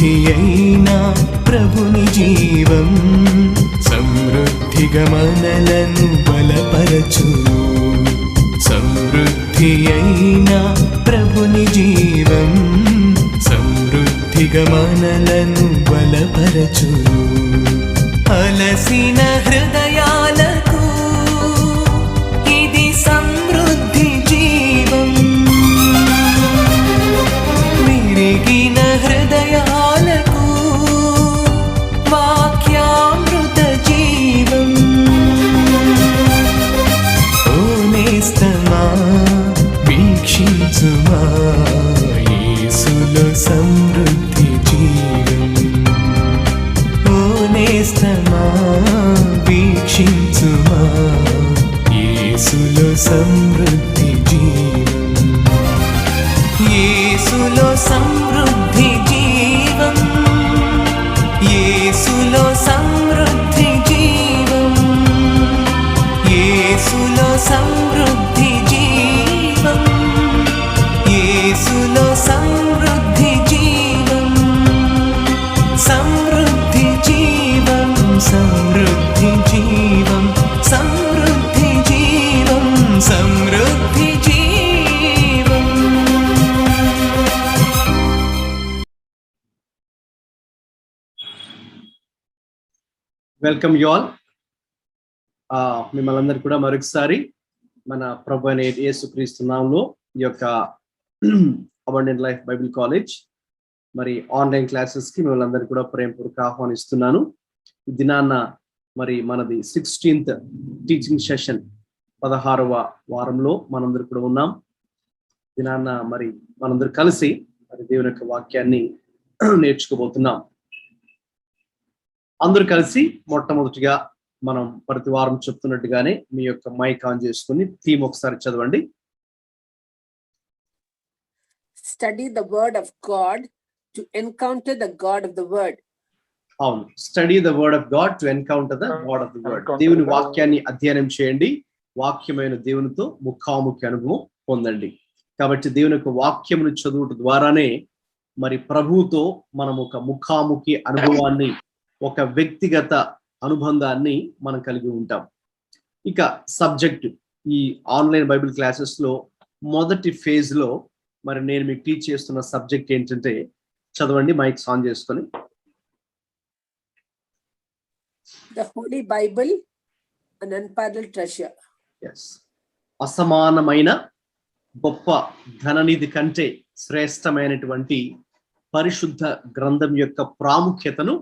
సమృద్ధి అయినా ప్రభుని జీవం సమృద్ధిగా మనలను బలపరచు. సమృద్ధి అయినా ప్రభుని జీవం సమృద్ధిగా మనలను బలపరచు. అలసిన హృదయాలకు ఇది సమృద్ధి జీవం. విరిగిన హృదయాలకు వాక్యామృత జీవం. ఓ నేస్తమా వీక్షించుమా యేసులో సమృద్ధి జీవం. ఓ నేస్తమా వీక్షించుమా యేసులో సమృద్ధి జీవం. యేసులో సమృద్ధి జీవం. యేసులో సమృద్ధి జీవం. యేసులో సమృద్ధి జీవం. యేసులో సమృద్ధి జీవం. సమృద్ధి జీవం. సమృద్ధి జీవం. సమృద్ధి జీవం. సమృద్ధి జీవం. Welcome you all. మిమ్మల్ని అందరు కూడా మరొకసారి మన ప్రభు అయిన యేసుక్రీస్తు నామములో ఈ యొక్క అబండెంట్ లైఫ్ బైబిల్ కాలేజ్ మరి ఆన్లైన్ క్లాసెస్ కి మిమ్మల్ని అందరు కూడా ప్రేమపూర్వక ఆహ్వానిస్తున్నాను. ఈ దినాన్న మరి మనది 16th టీచింగ్ సెషన్ 16వ వారంలో మనందరూ కూడా ఉన్నాం. దినాన్న మరి మనందరూ కలిసి మరి దేవుని యొక్క వాక్యాన్ని నేర్చుకోబోతున్నాం. అందరూ కలిసి మొట్టమొదటిగా మనం ప్రతి వారం చెప్తున్నట్టుగానే మీ యొక్క మైక్ ఆన్ చేసుకుని థీమ్ ఒకసారి చదవండి. Study the word of God to encounter the God of the word. అవును, study the word of God to encounter the God of the word. దేవుని వాక్యాన్ని అధ్యయనం చేయండి, వాక్యమైన దేవునితో ముఖాముఖి అనుభవం పొందండి. కాబట్టి దేవుని యొక్క వాక్యమును చదువుట ద్వారానే మరి ప్రభువుతో మనం ఒక ముఖాముఖి అనుభవాన్ని, ఒక వ్యక్తిగత అనుబంధాన్ని మనం కలిగి ఉంటాం. ఇక సబ్జెక్ట్ ఈ ఆన్లైన్ బైబిల్ క్లాసెస్ లో మొదటి ఫేజ్ లో మరి నేను మీకు టీచ్ చేస్తున్న సబ్జెక్ట్ ఏంటంటే, చదవండి మైక్స్ ఆన్ చేసుకొని. The Holy Bible, an unparalleled treasure. Yes, అసమానమైన గొప్ప ధననిధి కంటే శ్రేష్టమైనటువంటి పరిశుద్ధ గ్రంథం యొక్క ప్రాముఖ్యతను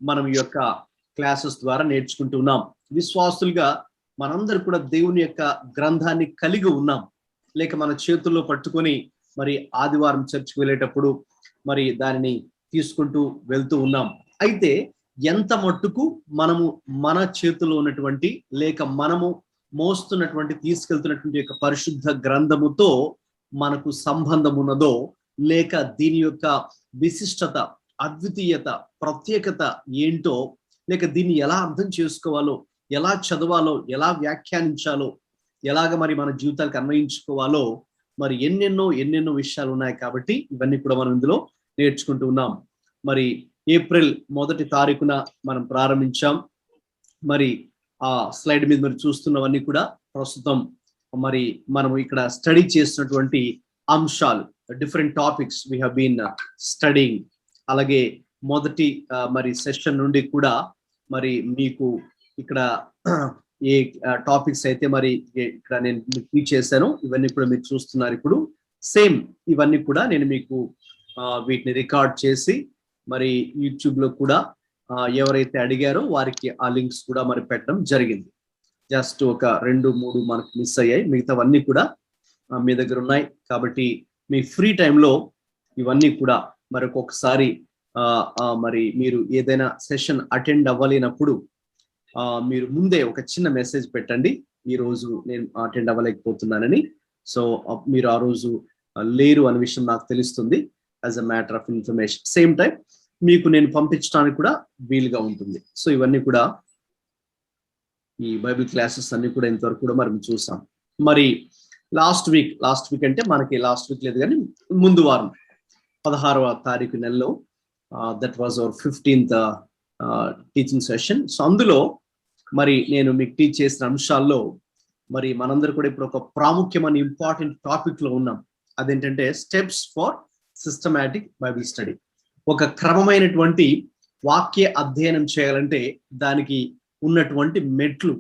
మనం ఈ యొక్క క్లాసెస్ ద్వారా నేర్చుకుంటున్నాం. విశ్వాసులుగా మనందరూ కూడా దేవుని యొక్క గ్రంథాన్ని కలిగి ఉన్నాం, లేక మన చేతుల్లో పట్టుకొని మరి ఆదివారం చర్చికి వెళ్ళేటప్పుడు మరి దానిని తీసుకుంటూ వెళ్తూ ఉన్నాం. అయితే ఎంత మట్టుకు మనము మన చేతుల్లో ఉన్నటువంటి లేక మనము మోస్తున్నటువంటి తీసుకెళ్తున్నటువంటి యొక్క పరిశుద్ధ గ్రంథముతో మనకు సంబంధం ఉన్నదో, లేక దీని యొక్క విశిష్టత, అద్వితీయత, ప్రత్యేకత ఏంటో, లేక దీన్ని ఎలా అర్థం చేసుకోవాలో, ఎలా చదవాలో, ఎలా వ్యాఖ్యానించాలో, ఎలాగ మరి మన జీవితాలకు అన్వయించుకోవాలో మరి ఎన్నెన్నో విషయాలు ఉన్నాయి. కాబట్టి ఇవన్నీ కూడా మనం ఇందులో నేర్చుకుంటూ ఉన్నాం. మరి ఏప్రిల్ 1వ తారీఖున మనం ప్రారంభించాం. మరి ఆ స్లైడ్ మీద మరి చూస్తున్నవన్నీ కూడా ప్రస్తుతం మరి మనం ఇక్కడ స్టడీ చేస్తున్నటువంటి అంశాలు, different topics we have been studying. అలాగే మొదటి మరి సెషన్ నుండి కూడా మరి మీకు ఇక్కడ ఏ టాపిక్స్ అయితే మరి ఇక్కడ నేను టీచ్ చేశాను ఇవన్నీ కూడా మీరు చూస్తున్నారు. ఇప్పుడు సేమ్ ఇవన్నీ కూడా నేను మీకు వీటిని రికార్డ్ చేసి మరి యూట్యూబ్ లో కూడా ఎవరైతే అడిగారో వారికి ఆ లింక్స్ కూడా మరి పెట్టడం జరిగింది. జస్ట్ ఒక 2-3 మనకు మిస్ అయ్యాయి, మిగతావన్నీ కూడా మీ దగ్గర ఉన్నాయి. కాబట్టి మీ ఫ్రీ టైంలో ఇవన్నీ కూడా మరి ఒక్కొక్కసారి మరి మీరు ఏదైనా సెషన్ అటెండ్ అవ్వలేనప్పుడు మీరు ముందే ఒక చిన్న మెసేజ్ పెట్టండి, ఈ రోజు నేను అటెండ్ అవ్వలేకపోతున్నానని. సో మీరు ఆ రోజు లేరు అనే విషయం నాకు తెలుస్తుంది as a matter of information. Same time మీకు నేను పంపించడానికి కూడా వీలుగా ఉంటుంది. సో ఇవన్నీ కూడా ఈ బైబిల్ క్లాసెస్ అన్ని కూడా ఇంతవరకు కూడా మనం చూసాం. మరి లాస్ట్ వీక్ అంటే మనకి లాస్ట్ వీక్ లేదు కానీ ముందు వారం 16వ తారీఖు నెలలో that was our 15th teaching session. So అందులో మరి నేను మీకు టీచ్ చేసిన అంశాల్లో మరి మనందరూ కూడా ఇప్పుడు ఒక ప్రాముఖ్యమైన ఇంపార్టెంట్ టాపిక్ లో ఉన్నాం. అదేంటంటే steps for systematic Bible study. ఒక క్రమమైనటువంటి వాక్య అధ్యయనం చేయాలంటే దానికి ఉన్నటువంటి మెట్లు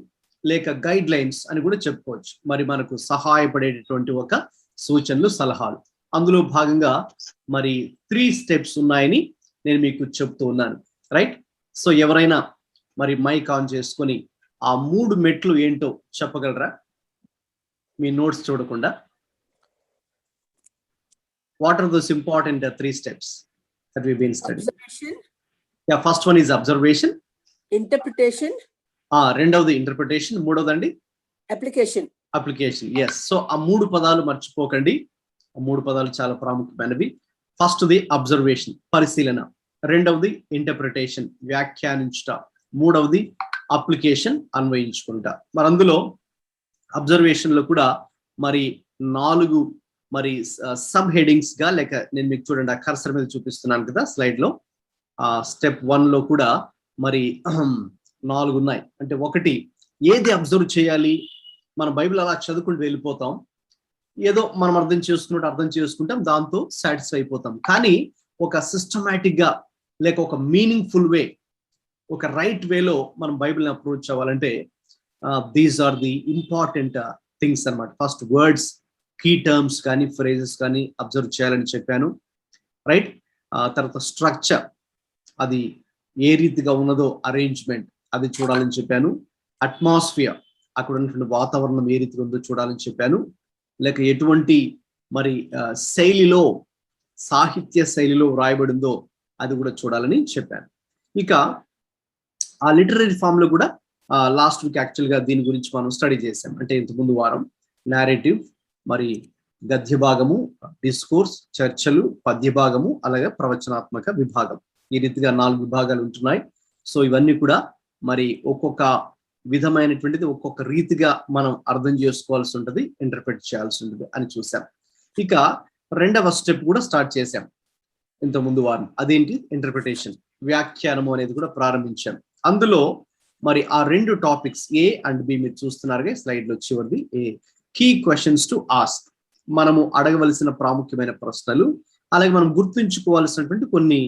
లేక గైడ్ లైన్స్ అని కూడా చెప్పుకోవచ్చు. మరి మనకు సహాయపడేటటువంటి ఒక సూచనలు, సలహాలు. అందులో భాగంగా మరి 3 స్టెప్స్ ఉన్నాయని నేను మీకు చెప్తూ ఉన్నాను. రైట్? సో ఎవరైనా మరి మైక్ ఆన్ చేసుకొని ఆ 3 మెట్లు ఏంటో చెప్పగలరా? మీ నోట్స్ చూడకుండా. What are those important 3 steps that we've been studying? Observation, Yeah, first one is observation. interpretation, రెండవది ఇంటర్ప్రిటేషన్, మూడవదండి application. అప్లికేషన్. ఎస్. సో ఆ 3 పదాలు మర్చిపోకండి. ఆ 3 పదాలు చాలా ప్రాముఖ్యమైనవి. ఫస్ట్ది అబ్జర్వేషన్, పరిశీలన. రెండవది ఇంటర్ప్రిటేషన్, వ్యాఖ్యానించుట. మూడవది అప్లికేషన్, అన్వయించుకుంటా. మరి అందులో అబ్జర్వేషన్ లో కూడా మరి 4 మరి సబ్ హెడింగ్స్ గా, లేక నేను మీకు చూడండి ఆ కర్సర్ మీద చూపిస్తున్నాను కదా స్లైడ్ లో. స్టెప్ 1 లో కూడా మరి 4 ఉన్నాయి. అంటే ఒకటి, ఏది అబ్జర్వ్ చేయాలి? మన బైబిల్ అలా చదువుకుంటూ వెళ్ళిపోతాం, ఏదో మనం అర్థం చేసుకుంటాం, దాంతో సాటిస్ఫై అయిపోతాం. కానీ ఒక సిస్టమాటిక్ గా లేక ఒక మీనింగ్ఫుల్ వే, ఒక రైట్ వేలో మనం బైబిల్ని అప్రోచ్ అవ్వాలంటే these are the important things అన్నమాట. ఫస్ట్ వర్డ్స్, కీ టర్మ్స్ కానీ ఫ్రేజెస్ కానీ అబ్జర్వ్ చేయాలని చెప్పాను. రైట్? తర్వాత స్ట్రక్చర్, అది ఏ రీతిగా ఉన్నదో అరేంజ్మెంట్ అది చూడాలని చెప్పాను. అట్మాస్ఫియర్, అక్కడ ఉన్నటువంటి వాతావరణం ఏ రీతిగా ఉందో చూడాలని చెప్పాను. లేక ఎటువంటి మరి శైలిలో, సాహిత్య శైలిలో వ్రాయబడిందో అది కూడా చూడాలని చెప్పాను. ఇక ఆ లిటరరీ ఫామ్ లో కూడా లాస్ట్ వీక్ యాక్చువల్ గా దీని గురించి మనం స్టడీ చేసాం. అంటే ఇంతకుముందు వారం నారేటివ్, మరి గద్య భాగము, డిస్కోర్స్, చర్చలు, పద్య భాగము, అలాగే ప్రవచనాత్మక విభాగం. ఈ రీతిగా 4 విభాగాలు ఉంటున్నాయి. సో ఇవన్నీ కూడా మరి ఒక్కొక్క విధమైనటువంటిది ఒక్కొక్క రీతిగా మనం అర్థం చేసుకోవాల్సి ఉంటుంది, ఇంటర్ప్రిట్ చేయాల్సి ఉంటుంది అని చూసాం. ఇక రెండవ స్టెప్ కూడా స్టార్ట్ చేసాం ఇంత ముందు వారం. అదేంటి? ఇంటర్ప్రిటేషన్, వ్యాఖ్యానము అనేది కూడా ప్రారంభించాం. అందులో మరి ఆ 2 టాపిక్స్ ఏ అండ్ బి మీరు చూస్తున్నారుగా స్లైడ్ లో చివరిది. ఏ కీ క్వశ్చన్స్ టు ఆస్క్, మనము అడగవలసిన ప్రాముఖ్యమైన ప్రశ్నలు, అలాగే మనం గుర్తుంచుకోవాల్సినటువంటి కొన్ని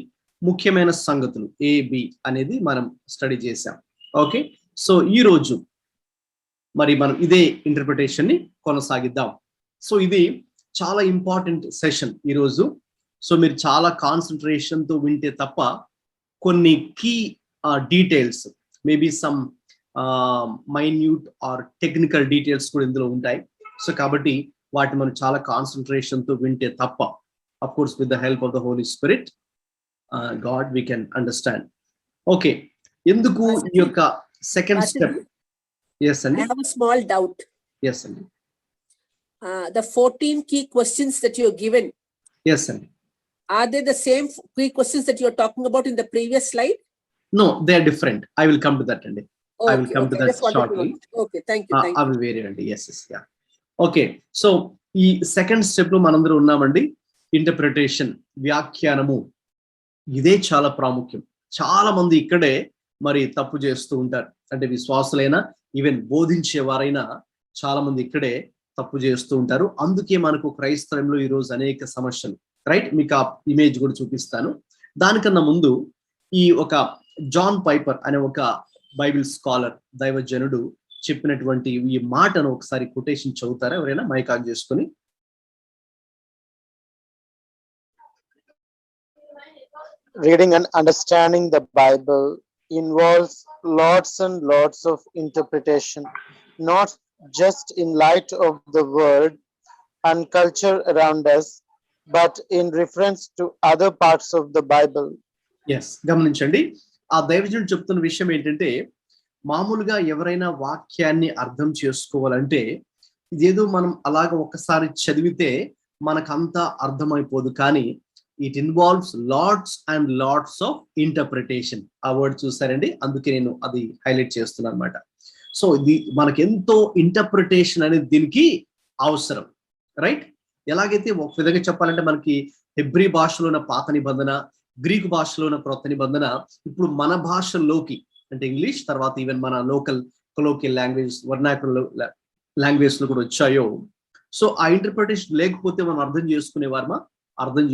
ముఖ్యమైన సంగతులు, ఏ బి అనేది మనం స్టడీ చేసాం. ఓకే, సో ఈ రోజు మరి మనం ఇదే ఇంటర్ప్రిటేషన్ ని కొనసాగిద్దాం. సో ఇది చాలా ఇంపార్టెంట్ సెషన్ ఈరోజు. సో మీరు చాలా కాన్సన్ట్రేషన్ తో వింటే తప్ప కొన్ని key details, maybe some minute or technical details కూడా ఇందులో ఉంటాయి. సో కాబట్టి వాటిని మనం చాలా కాన్సన్ట్రేషన్ తో వింటే తప్ప, of course with the help of the Holy Spirit God we can understand. Okay, ఎందుకు ఈ యొక్క సెకండ్ స్టెప్? ఎస్ అండి. I have a small doubt. Yes అండి. The 14 key questions that you have given, yes అండి. are they the same key questions that you are talking about in the previous slide? No, they are different. I will come to that అండి. I will come to that Just wanted to shortly. know. Okay, thank you. Thank you. అవి వేరే అండి. Yes yes, yeah. Okay, so ఈ second step లో మనందరూ ఉన్నామండి. Interpretation, వ్యాఖ్యానము, ఇదే చాలా ప్రాముఖ్యం. చాలా మంది ఇక్కడే మరి తప్పు చేస్తూ ఉంటారు. అంటే విశ్వాసులైనా, ఈవెన్ బోధించేవారైనా చాలా మంది ఇక్కడే తప్పు చేస్తూ ఉంటారు. అందుకే మనకు క్రైస్తవంలో ఈరోజు అనేక సమస్యలు. రైట్? మీకు ఆ ఇమేజ్ కూడా చూపిస్తాను. దానికన్నా ముందు ఈ ఒక జాన్ పైపర్ అనే ఒక బైబిల్ స్కాలర్, దైవజనుడు చెప్పినటువంటి ఈ మాటను ఒకసారి కొటేషన్ చదువుతారా ఎవరైనా? మైక్ ఆన్ చేసుకొని. Reading and understanding the Bible involves lots and lots of interpretation, not just in light of the word and culture around us, but in reference to other parts of the Bible. Yes, గమనించండి. ఆ దైవజనుడు చెప్తున్న విషయం ఏంటంటే, మామూలుగా ఎవరైనా వాక్యాన్ని అర్థం చేసుకోవాలంటే ఇదేదో మనం అలాగ ఒకసారి చదివితే మనకంతా అర్థమైపోదు. కానీ it involves lots and lots of interpretation. ఆ వర్డ్ చూసారండి, అందుకే నేను అది హైలైట్ చేస్తున్నాను అనమాట. సో ఇది మనకెంతో ఇంటర్ప్రిటేషన్ అనేది దీనికి అవసరం. రైట్? ఎలాగైతే ఒక విధంగా చెప్పాలంటే మనకి హెబ్రీ భాషలో ఉన్న పాత నిబంధన, గ్రీకు భాషలో ఉన్న క్రొత్త నిబంధన ఇప్పుడు మన భాషల్లోకి, అంటే ఇంగ్లీష్ తర్వాత ఈవెన్ మన local colloquial language, vernacular language లో కూడా వచ్చాయో, సో ఆ ఇంటర్ప్రిటేషన్ లేకపోతే మనం అర్థం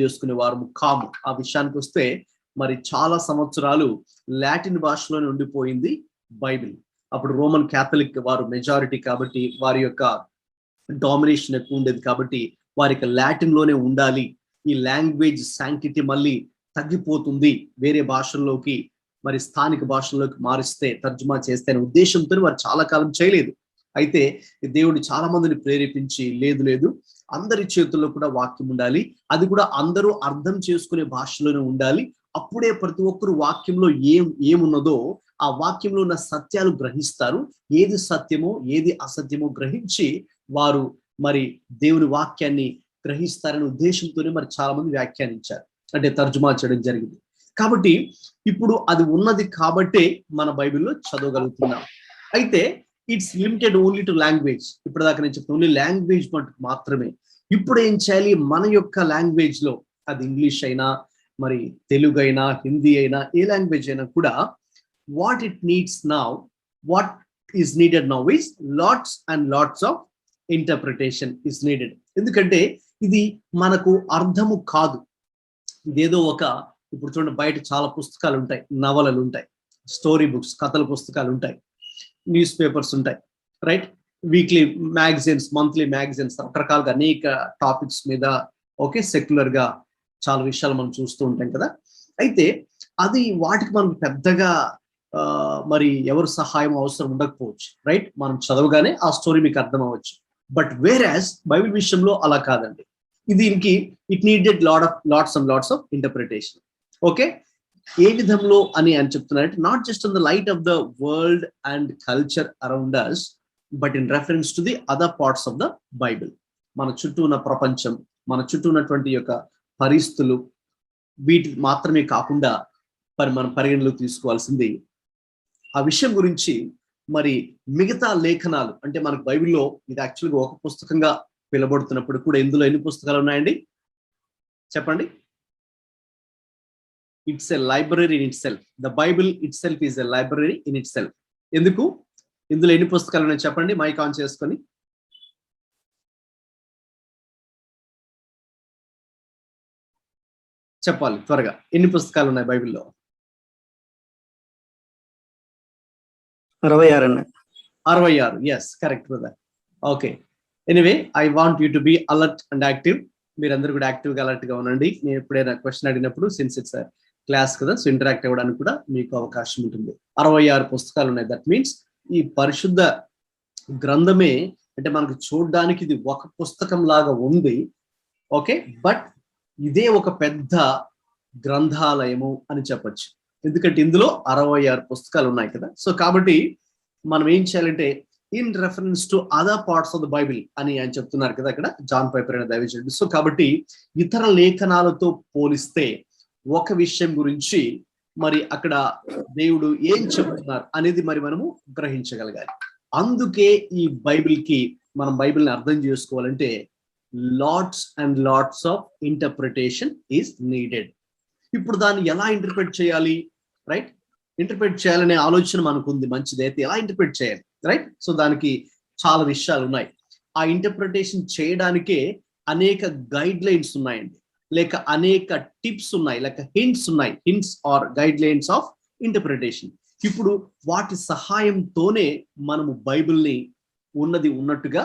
చేసుకునేవారు కాము. ఆ విషయానికి వస్తే మరి చాలా సంవత్సరాలు లాటిన్ భాషలోనే ఉండిపోయింది బైబిల్. అప్పుడు రోమన్ క్యాథలిక్ వారు మెజారిటీ కాబట్టి వారి యొక్క డామినేషన్ ఎక్కువ ఉండేది కాబట్టి వారికి లాటిన్ లోనే ఉండాలి, ఈ లాంగ్వేజ్ శాంక్టిటీ మళ్ళీ తగ్గిపోతుంది, వేరే భాషల్లోకి మరి స్థానిక భాషల్లోకి మారిస్తే తర్జుమా చేస్తే అనే ఉద్దేశంతో వారు చాలా కాలం చేయలేదు. అయితే దేవుడు చాలా మందిని ప్రేరేపించి లేదు అందరి చేతుల్లో కూడా వాక్యం ఉండాలి, అది కూడా అందరూ అర్థం చేసుకునే భాషలోనే ఉండాలి, అప్పుడే ప్రతి ఒక్కరు వాక్యంలో ఏమున్నదో ఆ వాక్యంలో ఉన్న సత్యాలు గ్రహిస్తారు, ఏది సత్యమో ఏది అసత్యమో గ్రహించి వారు మరి దేవుని వాక్యాన్ని గ్రహిస్తారనే ఉద్దేశంతోనే మరి చాలా మంది వ్యాఖ్యానించారు, అంటే తర్జుమా చేయడం జరిగింది. కాబట్టి ఇప్పుడు అది ఉన్నది కాబట్టే మన బైబిల్లో చదవగలుగుతున్నాం. అయితే it's limited only to language. ఇప్పటిదాకా నేను చెప్తాను ఓన్లీ లాంగ్వేజ్ మటుకు మాత్రమే. ఇప్పుడు ఏం చేయాలి, మన యొక్క లాంగ్వేజ్ లో, అది ఇంగ్లీష్ అయినా మరి తెలుగు అయినా హిందీ అయినా ఏ లాంగ్వేజ్ అయినా కూడా, what it needs now, what is needed now is lots and lots of interpretation is needed. ఎందుకంటే ఇది మనకు అర్థము కాదు, ఇదేదో ఇప్పుడు చూడండి బయట చాలా పుస్తకాలు ఉంటాయి, నవలలు ఉంటాయి, స్టోరీ బుక్స్, కథల పుస్తకాలు ఉంటాయి, న్యూస్ పేపర్స్ ఉంటాయి, right, weekly magazines, monthly magazines, రకరకాలుగా అనేక టాపిక్స్ మీద సెక్యులర్ గా చాలా విషయాలు మనం చూస్తూ ఉంటాం కదా. అయితే అది వాటికి మనం పెద్దగా మరి ఎవరు సహాయం అవసరం ఉండకపోవచ్చు, రైట్, మనం చదవగానే ఆ స్టోరీ మీకు అర్థం అవ్వచ్చు. బట్ వేరాస్ బైబిల్ విషయంలో అలా కాదండి, దీనికి it needed lots of interpretation. Okay, ఏ విధంలో అని చెప్తున్నారంటే, not just on the light of the world and culture around us, but in reference to the other parts of the Bible. మన చుట్టూ ఉన్న ప్రపంచం, మన చుట్టూ ఉన్నటువంటి యొక్క పరిస్థితులు, వీటి మాత్రమే కాకుండా మనం పరిగణలోకి తీసుకోవాల్సింది ఆ విషయం గురించి. మరి మిగతా లేఖనాలు అంటే మనకు బైబిల్లో ఇది యాక్చువల్గా ఒక పుస్తకంగా పిలబడుతున్నప్పుడు కూడా ఇందులో ఎన్ని పుస్తకాలు ఉన్నాయండి చెప్పండి? It's a library in it self. The Bible it self is a library in it self. ఎందుకు? ఇందులో ఎన్ని పుస్తకాలు ఉన్నాయో చెప్పండి, మైక్ ఆన్ చేసుకొని. చెప్పాలి త్వరగా, ఎన్ని పుస్తకాలు ఉన్నాయి బైబిల్లో? 66. 66. Yes, correct brother. Okay, anyway I want you to be alert and active. మీరందరూ కూడా యాక్టివ్గా అలర్ట్గా ఉండండి. నేను ఎప్పుడైనా క్వశ్చన్ అడిగినప్పుడు, సిన్స్ ఇట్స్ క్లాస్ కదా, సో ఇంటరాక్ట్ అవ్వడానికి కూడా మీకు అవకాశం ఉంటుంది. 66 పుస్తకాలు ఉన్నాయి. దట్ మీన్స్ ఈ పరిశుద్ధ గ్రంథమే అంటే మనకు చూడడానికి ఇది ఒక పుస్తకం లాగా ఉంది, ఓకే, బట్ ఇదే ఒక పెద్ద గ్రంథాలయము అని చెప్పచ్చు. ఎందుకంటే ఇందులో 66 పుస్తకాలు ఉన్నాయి కదా. సో కాబట్టి మనం ఏం చేయాలంటే in reference to other parts of the Bible అని ఆయన చెప్తున్నారు కదా అక్కడ, జాన్ పైపర్ అనే దైవజనుడు. సో కాబట్టి ఇతర లేఖనాలతో పోలిస్తే ఒక విషయం గురించి మరి అక్కడ దేవుడు ఏం చెప్తున్నారు అనేది మరి మనము గ్రహించగలగాలి. అందుకే ఈ బైబిల్ కి మనం బైబిల్ని అర్థం చేసుకోవాలంటే lots and lots of interpretation is needed. ఇప్పుడు దాన్ని ఎలా ఇంటర్ప్రిట్ చేయాలి, రైట్? ఇంటర్ప్రిట్ చేయాలనే ఆలోచన మనకు ఉంది, మంచిది. అయితే ఎలా ఇంటర్ప్రిట్ చేయాలి, రైట్? సో దానికి చాలా విషయాలు ఉన్నాయి. ఆ ఇంటర్ప్రిటేషన్ చేయడానికే అనేక గైడ్ లైన్స్ ఉన్నాయండి, లేక అనేక టిప్స్ ఉన్నాయి, లేక హింట్స్ ఉన్నాయి. Hints or guidelines of interpretation. ఇప్పుడు వాటి సహాయంతోనే మనము బైబిల్ని ఉన్నది ఉన్నట్టుగా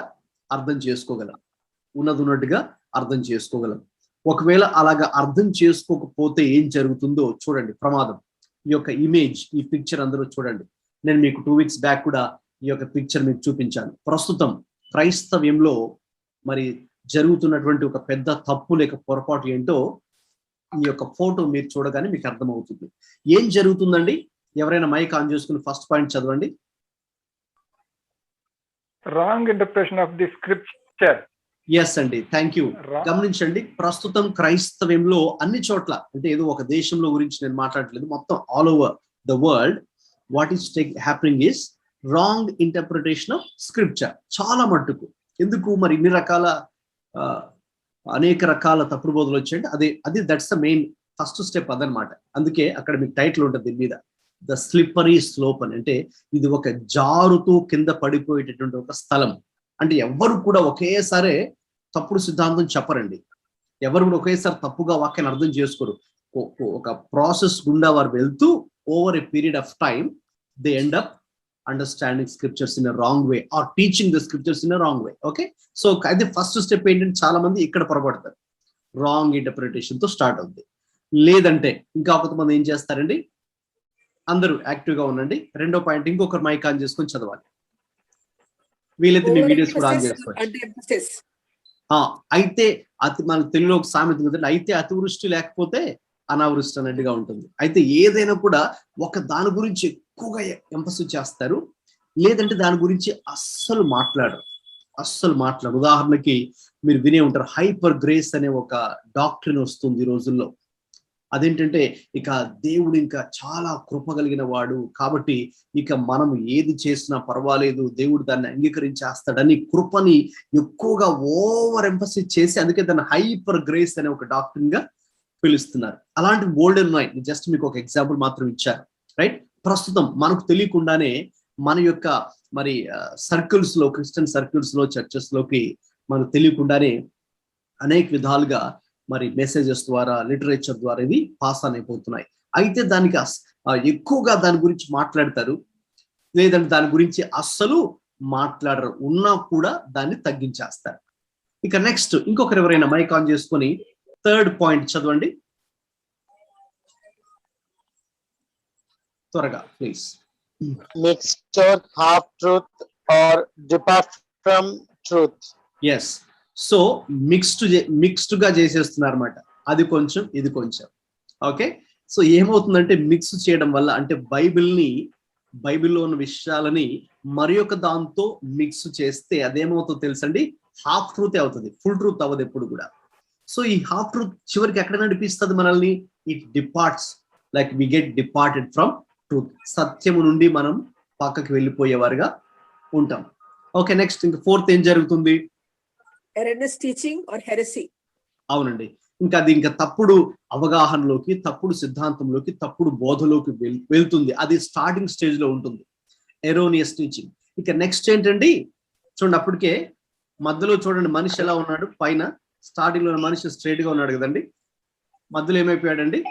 అర్థం చేసుకోగలం, అర్థం చేసుకోగలం. ఒకవేళ అలాగా అర్థం చేసుకోకపోతే ఏం జరుగుతుందో చూడండి, ప్రమాదం. ఈ యొక్క ఇమేజ్, ఈ పిక్చర్ అందరూ చూడండి. నేను మీకు 2 weeks బ్యాక్ కూడా ఈ యొక్క పిక్చర్ మీకు చూపించాను. ప్రస్తుతం క్రైస్తవ్యంలో మరి జరుగుతున్నటువంటి ఒక పెద్ద తప్పు లేక పొరపాటు ఏంటో ఈ యొక్క ఫోటో మీరు చూడగానే మీకు అర్థమవుతుంది. ఏం జరుగుతుందండి? ఎవరైనా మైక్ ఆన్ చేసుకుని ఫస్ట్ పాయింట్ చదవండి. Wrong interpretation of the scripture. Yes అండి, థ్యాంక్ యూ. గమనించండి, ప్రస్తుతం క్రైస్తవ్యంలో అన్ని చోట్ల, అంటే ఏదో ఒక దేశంలో గురించి నేను మాట్లాడట్లేదు, మొత్తం all over the world what is happening is wrong interpretation of scripture. చాలా మట్టుకు. ఎందుకు మరి ఇన్ని రకాల అనేక రకాల తప్పుడు బోధలు వచ్చాయంటే అదే that's the main first step అదనమాట. అందుకే అక్కడ మీకు టైటిల్ ఉంటుంది దీని మీద, ద స్లిప్పరీ స్లోప్ అని. అంటే ఇది ఒక జారుతూ కింద పడిపోయేటటువంటి ఒక స్థలం. అంటే ఎవరు కూడా ఒకేసారి తప్పుడు సిద్ధాంతం చెప్పరండి, ఎవరు కూడా ఒకేసారి తప్పుగా వాక్యాన్ని అర్థం చేసుకోరు. ఒక ప్రాసెస్ గుండా వారు వెళ్తూ over a period of time they end up understanding scriptures in a wrong way or teaching the scriptures in a wrong way. Okay, so అది ఫస్ట్ స్టెప్ ఏంటంటే చాలా మంది ఇక్కడ పొరపడతారు, రాంగ్ ఇంటర్ప్రిటేషన్ తో స్టార్ట్ అవుతుంది. లేదంటే ఇంకా కొంతమంది ఏం చేస్తారండి, అందరూ యాక్టివ్ గా ఉండండి. రెండో పాయింట్, ఇంకొకరు మైక్ ఆన్ చేసుకొని చదవాలి, వీలైతే మీ వీడియోస్ కూడా ఆన్ చేసుకోవచ్చు. అయితే అతి, మన తెలుగులో ఒక సామెత ఉంది, అయితే అతివృష్టి లేకపోతే అనావృష్టి అన్నట్టుగా ఉంటుంది. అయితే ఏదైనా కూడా ఒక దాని గురించి ఎక్కువగా ఎంఫసిస్ చేస్తారు, లేదంటే దాని గురించి అస్సలు మాట్లాడరు. ఉదాహరణకి మీరు వినే ఉంటారు, హైపర్ గ్రేస్ అనే ఒక డాక్ట్రిన్ వస్తుంది ఈ రోజుల్లో. అదేంటంటే ఇక దేవుడు ఇంకా చాలా కృప కలిగిన వాడు కాబట్టి ఇక మనం ఏది చేసినా పర్వాలేదు, దేవుడు దాన్ని అంగీకరించేస్తాడని కృపని ఎక్కువగా ఓవర్ ఎంఫసిస్ చేసి అందుకే దాన్ని హైపర్ గ్రేస్ అనే ఒక డాక్ట్రిన్ గా పిలుస్తున్నారు. అలాంటి బోల్డ్ ఉన్నాయి, జస్ట్ మీకు ఒక ఎగ్జాంపుల్ మాత్రం ఇచ్చారు. రైట్, ప్రస్తుతం మనకు తెలియకుండానే మన యొక్క మరి సర్కిల్స్ లో, క్రిస్టియన్ సర్కిల్స్ లో, చర్చెస్ లోకి మనకు తెలియకుండానే అనేక విధాలుగా మరి మెసేజెస్ ద్వారా, లిటరేచర్ ద్వారా ఇవి పాస్ ఆన్ అయిపోతున్నాయి. అయితే దానికి ఎక్కువగా దాని గురించి మాట్లాడతారు, లేదంటే దాని గురించి అస్సలు మాట్లాడరు, ఉన్నా కూడా దాన్ని తగ్గించేస్తారు. ఇక నెక్స్ట్ ఇంకొకరు ఎవరైనా మైక్ ఆన్ చేసుకొని థర్డ్ పాయింట్ చదవండి త్వరగా please. Mixture, half truth, or depart from truth. Yes, so mixed గా చేసేస్తున్నారు అనమాట, అది కొంచెం ఇది కొంచెం. ఓకే, సో ఏమవుతుందంటే మిక్స్ చేయడం వల్ల, అంటే బైబిల్లో ఉన్న విషయాలని మరి ఒక దాంతో మిక్స్ చేస్తే అదేమవుతుందో తెలుసండి, హాఫ్ ట్రూత్ అవుతుంది, ఫుల్ ట్రూత్ అవ్వదు ఎప్పుడు కూడా. సో ఈ హాఫ్ ట్రూత్ చివరికి ఎక్కడ నడిపిస్తుంది మనల్ని, it departs, like we get departed from truth. సత్యము నుండి మనం పక్కకి వెళ్ళిపోయేవారుగా ఉంటాం. ఓకే, నెక్స్ట్ ఇంకా ఫోర్త్ ఏం జరుగుతుంది, erroneous teaching or heresy. అవునండి, ఇంకా అది ఇంకా తప్పుడు అవగాహనలోకి, తప్పుడు సిద్ధాంతంలోకి, తప్పుడు బోధలోకి వెళ్తుంది. అది స్టార్టింగ్ స్టేజ్ లో ఉంటుంది, ఎరోనియస్ టీచింగ్. ఇక నెక్స్ట్ ఏంటండి, చూడండి అప్పటికే మధ్యలో చూడండి మనిషి ఎలా ఉన్నాడు, పైన స్టార్టింగ్ లో మనిషి స్ట్రైట్ గా ఉన్నాడు కదండి, మధ్యలో ఏమైపోయాడండి,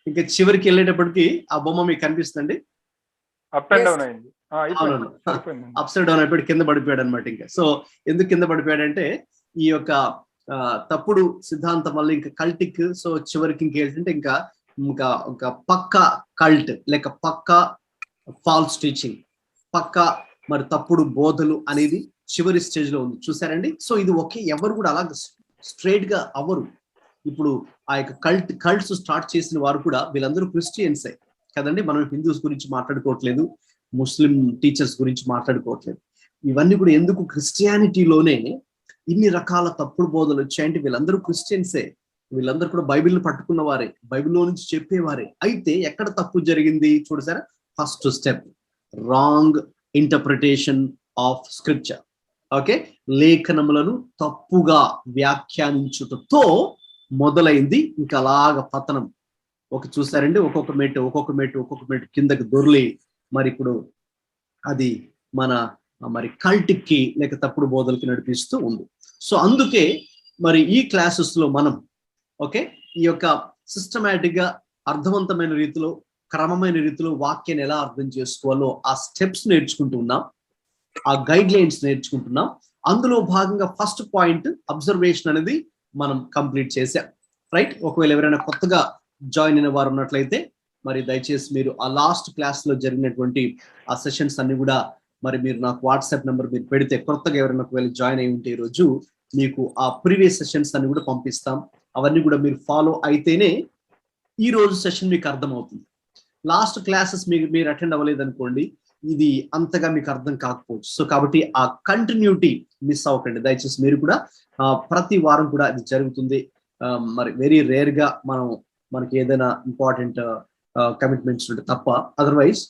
ఇంకా చివరికి వెళ్ళేటప్పటికి ఆ బొమ్మ మీకు కనిపిస్తుంది, అప్ అండ్ డౌన్ అయింది, అప్సైడ్ డౌన్ అయిపోయి కింద పడిపోయాడు అనమాట. ఇంకా సో ఎందుకు కింద పడిపోయాడంటే ఈ యొక్క తప్పుడు సిద్ధాంతం వల్ల ఇంకా కల్టిక్, సో చివరికి ఇంకేంటంటే ఇంకా పక్క కల్ట్ లేక పక్క ఫాల్స్ టీచింగ్, పక్క మరి తప్పుడు బోధలు అనేది చివరి స్టేజ్ లో ఉంది. చూసారండి, సో ఇది ఎవరు కూడా అలా స్ట్రైట్ గా అవ్వరు. ఇప్పుడు ఆ యొక్క కల్ట్స్ స్టార్ట్ చేసిన వారు కూడా వీళ్ళందరూ క్రిస్టియన్సే కదండి. మనం హిందూస్ గురించి మాట్లాడుకోవట్లేదు, ముస్లిం టీచర్స్ గురించి మాట్లాడుకోవట్లేదు. ఇవన్నీ కూడా ఎందుకు, క్రిస్టియానిటీలోనే ఇన్ని రకాల తప్పుడు బోధలు వచ్చాయంటే వీళ్ళందరూ క్రిస్టియన్సే, వీళ్ళందరూ కూడా బైబిల్ని పట్టుకున్న వారే, బైబిల్లో నుంచి చెప్పేవారే. అయితే ఎక్కడ తప్పు జరిగింది చూడసారా, first step wrong interpretation of scripture. Okay, లేఖనములను తప్పుగా వ్యాఖ్యానించుటతో మొదలైంది ఇంకా అలాగ పతనం. చూసారండి, ఒక్కొక్క మెట్టు కిందకి దొర్లి మరి ఇప్పుడు అది మరి కల్ట్కి లేక తప్పుడు బోధలకి నడిపిస్తూ ఉంది. సో అందుకే మరి ఈ క్లాసెస్ లో మనం ఈ యొక్క సిస్టమేటిక్ గా అర్థవంతమైన రీతిలో, క్రమమైన రీతిలో వాక్యాన్ని ఎలా అర్థం చేసుకోవాలో ఆ స్టెప్స్ నేర్చుకుంటూ ఉన్నాం, ఆ గైడ్ లైన్స్ నేర్చుకుంటున్నాం. అందులో భాగంగా ఫస్ట్ పాయింట్ అబ్జర్వేషన్ అనేది మనం కంప్లీట్ చేసాం. రైట్, ఒకవేళ ఎవరైనా కొత్తగా జాయిన్ అయిన వారు ఉన్నట్లయితే మరి దయచేసి మీరు ఆ లాస్ట్ క్లాస్ లో జరిగినటువంటి ఆ సెషన్స్ అన్ని కూడా మరి మీరు నాకు వాట్సాప్ నెంబర్ మీరు పెడితే, కొత్తగా ఎవరైనా ఒకవేళ జాయిన్ అయి ఉంటే ఈ రోజు మీకు ఆ ప్రీవియస్ సెషన్స్ అన్ని కూడా పంపిస్తాం. అవన్నీ కూడా మీరు ఫాలో అయితేనే ఈ రోజు సెషన్ మీకు అర్థమవుతుంది. లాస్ట్ క్లాసెస్ మీరు అటెండ్ అవ్వలేదు అనుకోండి, ఇది అంతగా మీకు అర్థం కాకపోవచ్చు. సో కాబట్టి ఆ కంటిన్యూటీ మిస్ అవ్వకండి దయచేసి. మీరు కూడా ప్రతి వారం కూడా ఇది జరుగుతుంది. మరి వెరీ రేర్ గా మనకి ఏదైనా ఇంపార్టెంట్ కమిట్మెంట్స్ ఉంటే తప్ప, అదర్వైజ్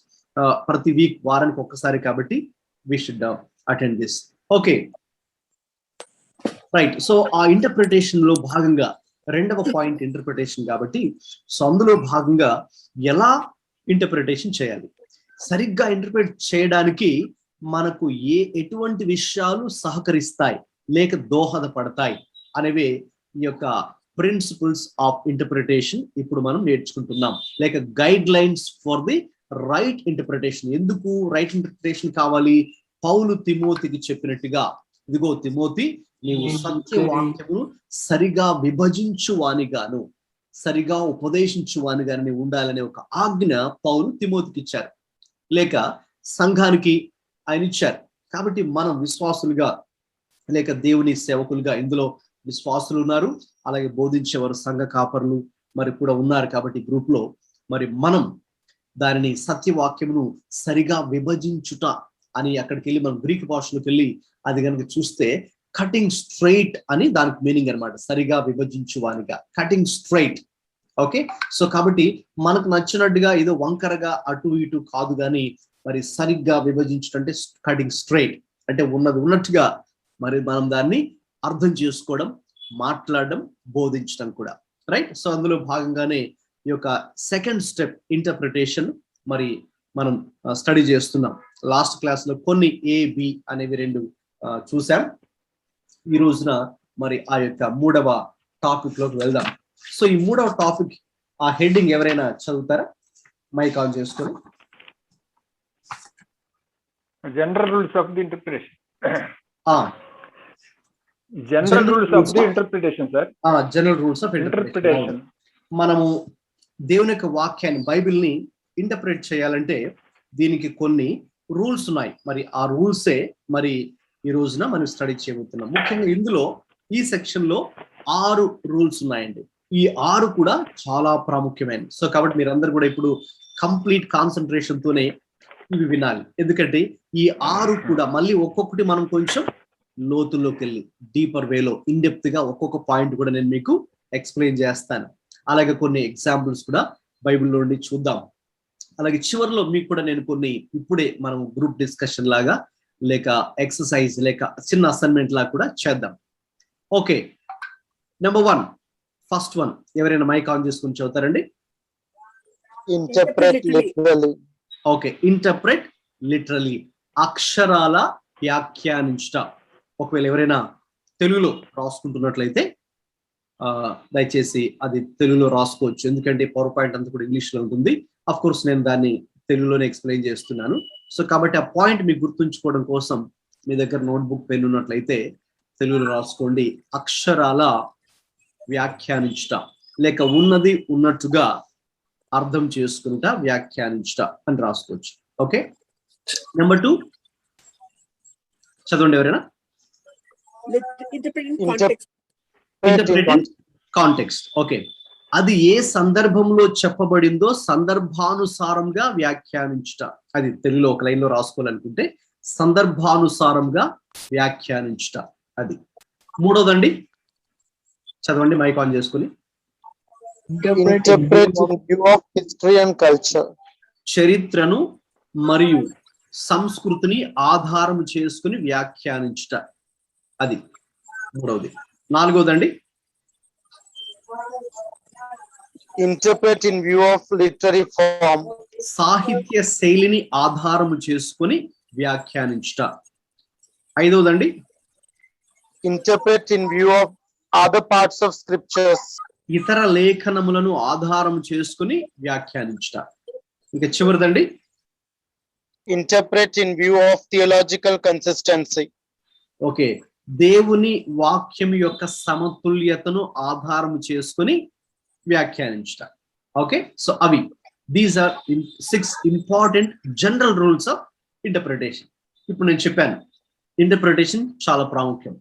ప్రతి వీక్ వారానికి ఒక్కసారి కాబట్టి we should attend this. Okay, right. So ఆ ఇంటర్ప్రిటేషన్ లో భాగంగా రెండవ పాయింట్ ఇంటర్ప్రిటేషన్ కాబట్టి, సో అందులో భాగంగా ఎలా ఇంటర్ప్రిటేషన్ చేయాలి, సరిగ్గా ఇంటర్ప్రిట్ చేయడానికి మనకు ఎటువంటి విషయాలు సహకరిస్తాయి లేక దోహదపడతాయి అనేవి ఈ యొక్క ప్రిన్సిపల్స్ ఆఫ్ ఇంటర్ప్రిటేషన్ ఇప్పుడు మనం నేర్చుకుంటున్నాం, లేక guide lines for the right interpretation. ఎందుకు రైట్ ఇంటర్ప్రిటేషన్ కావాలి? పౌలు తిమోతికి చెప్పినట్టుగా, ఇదిగో తిమోతి, నీవు సత్యవాక్యమును సరిగా విభజించువానిగాను సరిగా ఉపదేశించువానిగాను నీవు ఉండాలనే ఒక ఆజ్ఞ పౌలు తిమోతికి ఇచ్చారు, లేక సంఘానికి ఆయన ఇచ్చారు. కాబట్టి మనం విశ్వాసులుగా లేక దేవుని సేవకులుగా, ఇందులో విశ్వాసులు ఉన్నారు, అలాగే బోధించేవారు సంఘ కాపరులు మరి కూడా ఉన్నారు. కాబట్టి గ్రూప్ లో మరి మనం దానిని సత్యవాక్యమును సరిగా విభజించుట అని అక్కడికి వెళ్ళి మనం గ్రీక్ భాషలోకి వెళ్ళి అది కనుక చూస్తే కటింగ్ స్ట్రైట్ అని దానికి మీనింగ్ అన్నమాట. సరిగా విభజించువానిగా, కటింగ్ స్ట్రైట్. ఓకే, సో కాబట్టి మనకు నచ్చినట్టుగా ఏదో వంకరగా అటు ఇటు కాదు, కానీ మరి సరిగ్గా విభజించడం అంటే కటింగ్ స్ట్రైట్ అంటే ఉన్నది ఉన్నట్టుగా మరి మనం దాన్ని అర్థం చేసుకోవడం, మాట్లాడడం, బోధించడం కూడా. రైట్. సో అందులో భాగంగానే ఈ యొక్క సెకండ్ స్టెప్ ఇంటర్ప్రిటేషన్ మరి మనం స్టడీ చేస్తున్నాం. లాస్ట్ క్లాస్ లో కొన్ని AB అనేవి రెండు చూసాం. ఈ రోజున మరి ఆ యొక్క మూడవ టాపిక్ లోకి వెళ్దాం. సో ఈ మూడవ టాపిక్ ఆ హెడ్డింగ్ ఎవరైనా చదువుతారా? మైక్ ఆన్ చేసుకొని. General rules of the interpretation. General general rules of the interpretation sir. General rules of interpretation. మనము దేవుని యొక్క వాక్యాన్ని, బైబిల్ని ఇంటర్ప్రిట్ చేయాలంటే దీనికి కొన్ని రూల్స్ ఉన్నాయి. మరి ఆ రూల్సే మరి ఈ రోజున మనం స్టడీ చేయబోతున్నాం. ముఖ్యంగా ఇందులో ఈ సెక్షన్ లో 6 రూల్స్ ఉన్నాయండి. ఈ 6 కూడా చాలా ప్రాముఖ్యమైనవి. సో కాబట్టి మీరందరూ కూడా ఇప్పుడు కంప్లీట్ కాన్సన్ట్రేషన్ తోనే ఇవి వినాలి. ఎందుకంటే ఈ 6 కూడా మళ్ళీ ఒక్కొక్కటి మనం కొంచెం లోతుల్లోకి వెళ్ళి డీపర్ వేలో ఇన్డెప్త్ గా ఒక్కొక్క పాయింట్ కూడా నేను మీకు ఎక్స్ప్లెయిన్ చేస్తాను. అలాగే కొన్ని ఎగ్జాంపుల్స్ కూడా బైబిల్లో నుండి చూద్దాం. అలాగే చివరిలో మీకు కూడా నేను కొన్ని ఇప్పుడే మనం గ్రూప్ డిస్కషన్ లాగా లేక ఎక్సర్సైజ్ లేక చిన్న అసైన్మెంట్ లాగా కూడా చేద్దాం. ఓకే, నెంబర్ 1, ఫస్ట్ వన్ ఎవరైనా మైక్ ఆన్ చేసుకుని చదువుతారండి? Interpret literally. Okay, interpret literally, అక్షరాల వ్యాఖ్యానించుట. ఒకవేళ ఎవరైనా తెలుగులో రాసుకుంటున్నట్లయితే దయచేసి అది తెలుగులో రాసుకోవచ్చు, ఎందుకంటే పవర్ పాయింట్ అంతా కూడా ఇంగ్లీష్ లో ఉంటుంది. అఫ్ కోర్స్ నేను దాన్ని తెలుగులోనే ఎక్స్ప్లెయిన్ చేస్తున్నాను. సో కాబట్టి ఆ పాయింట్ మీకు గుర్తుంచుకోవడం కోసం మీ దగ్గర నోట్బుక్ పెన్ ఉన్నట్లయితే తెలుగులో రాసుకోండి. అక్షరాల వ్యాఖ్యానించుట, లేక ఉన్నది ఉన్నట్టుగా అర్థం చేసుకుంటా వ్యాఖ్యానించుట అని రాసుకోవచ్చు. ఓకే, నెంబర్ 2 చదవండి ఎవరైనా. Interpreting context. ఓకే, అది ఏ సందర్భంలో చెప్పబడిందో సందర్భానుసారంగా వ్యాఖ్యానించుట. అది తెలుగులో ఒక లైన్ లో రాసుకోవాలనుకుంటే సందర్భానుసారంగా వ్యాఖ్యానించుట. అది మూడోదండి, చదవండి మైక్ ఆన్ చేసుకుని. Interpret in view of history and culture. చరిత్రను మరియు సంస్కృతిని ఆధారం చేసుకుని వ్యాఖ్యానించుట. అది మూడవది. నాలుగోదండి, Interpret in view of literary form. సాహిత్య శైలిని ఆధారము చేసుకుని వ్యాఖ్యానించుట. ఐదవదండి, Interpret in view of other parts of scriptures. ఇతర లేఖనములను ఆధారం చేసుకుని వ్యాఖ్యానించుట. ఇంకా చివరిదండి, Interpret in view of theological consistency. Okay, దేవుని వాక్యం యొక్క సమతుల్యతను ఆధారం చేసుకుని వ్యాఖ్యానించుట. ఓకే, సో అవి these are 6 important general rules of interpretation. ఇప్పుడు నేను చెప్పాను ఇంటర్ప్రిటేషన్ చాలా ప్రాముఖ్యం.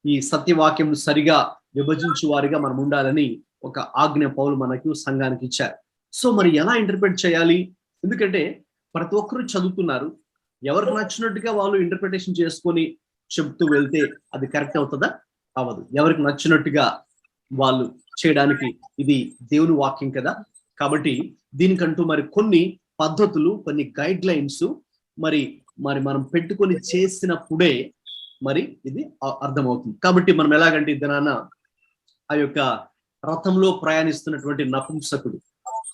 ఈ సత్యవాక్యం సరిగా విభజించు వారిగా మనం ఉండాలని ఒక ఆజ్ఞ పౌలు మనకు సంఘానికి ఇచ్చారు. సో మరి ఎలా ఇంటర్ప్రిట్ చేయాలి? ఎందుకంటే ప్రతి ఒక్కరు చదువుతున్నారు, ఎవరికి నచ్చినట్టుగా వాళ్ళు ఇంటర్ప్రిటేషన్ చేసుకొని చెప్తూ వెళ్తే అది కరెక్ట్ అవుతుందా? అవ్వదు. ఎవరికి నచ్చినట్టుగా వాళ్ళు చేయడానికి ఇది దేవుని వాక్యం కదా. కాబట్టి దీనికంటూ మరి కొన్ని పద్ధతులు, కొన్ని గైడ్ లైన్స్ మరి మనం పెట్టుకొని చేసినప్పుడే మరి ఇది అర్థమవుతుంది. కాబట్టి మనం ఎలాగంటే ఇద్దనాన్న ఆ యొక్క రథంలో ప్రయాణిస్తున్నటువంటి నపుంసకుడు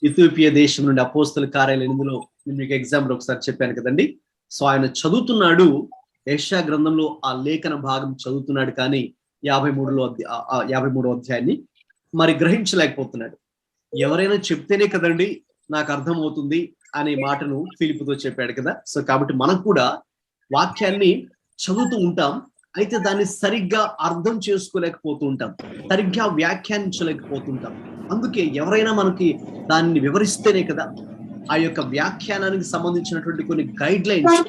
ఇథియోపియా దేశం నుండి అపోస్తల కార్యాలు 8లో నేను మీకు ఎగ్జాంపుల్ ఒకసారి చెప్పాను కదండి. సో ఆయన చదువుతున్నాడు, యెషయా గ్రంథంలో ఆ లేఖన భాగం చదువుతున్నాడు, కానీ 53వ అధ్యాయాన్ని మరి గ్రహించలేకపోతున్నాడు. ఎవరైనా చెప్తేనే కదండి నాకు అర్థం అవుతుంది అనే మాటను ఫిలిపుతో చెప్పాడు కదా. సో కాబట్టి మనం కూడా వాక్యాన్ని చదువుతూ ఉంటాం, అయితే దాన్ని సరిగ్గా అర్థం చేసుకోలేకపోతూ ఉంటాం, సరిగ్గా వ్యాఖ్యానించలేకపోతుంటాం. అందుకే ఎవరైనా మనకి దాన్ని వివరిస్తేనే కదా ఆ యొక్క వ్యాఖ్యానానికి సంబంధించినటువంటి కొన్ని గైడ్ లైన్స్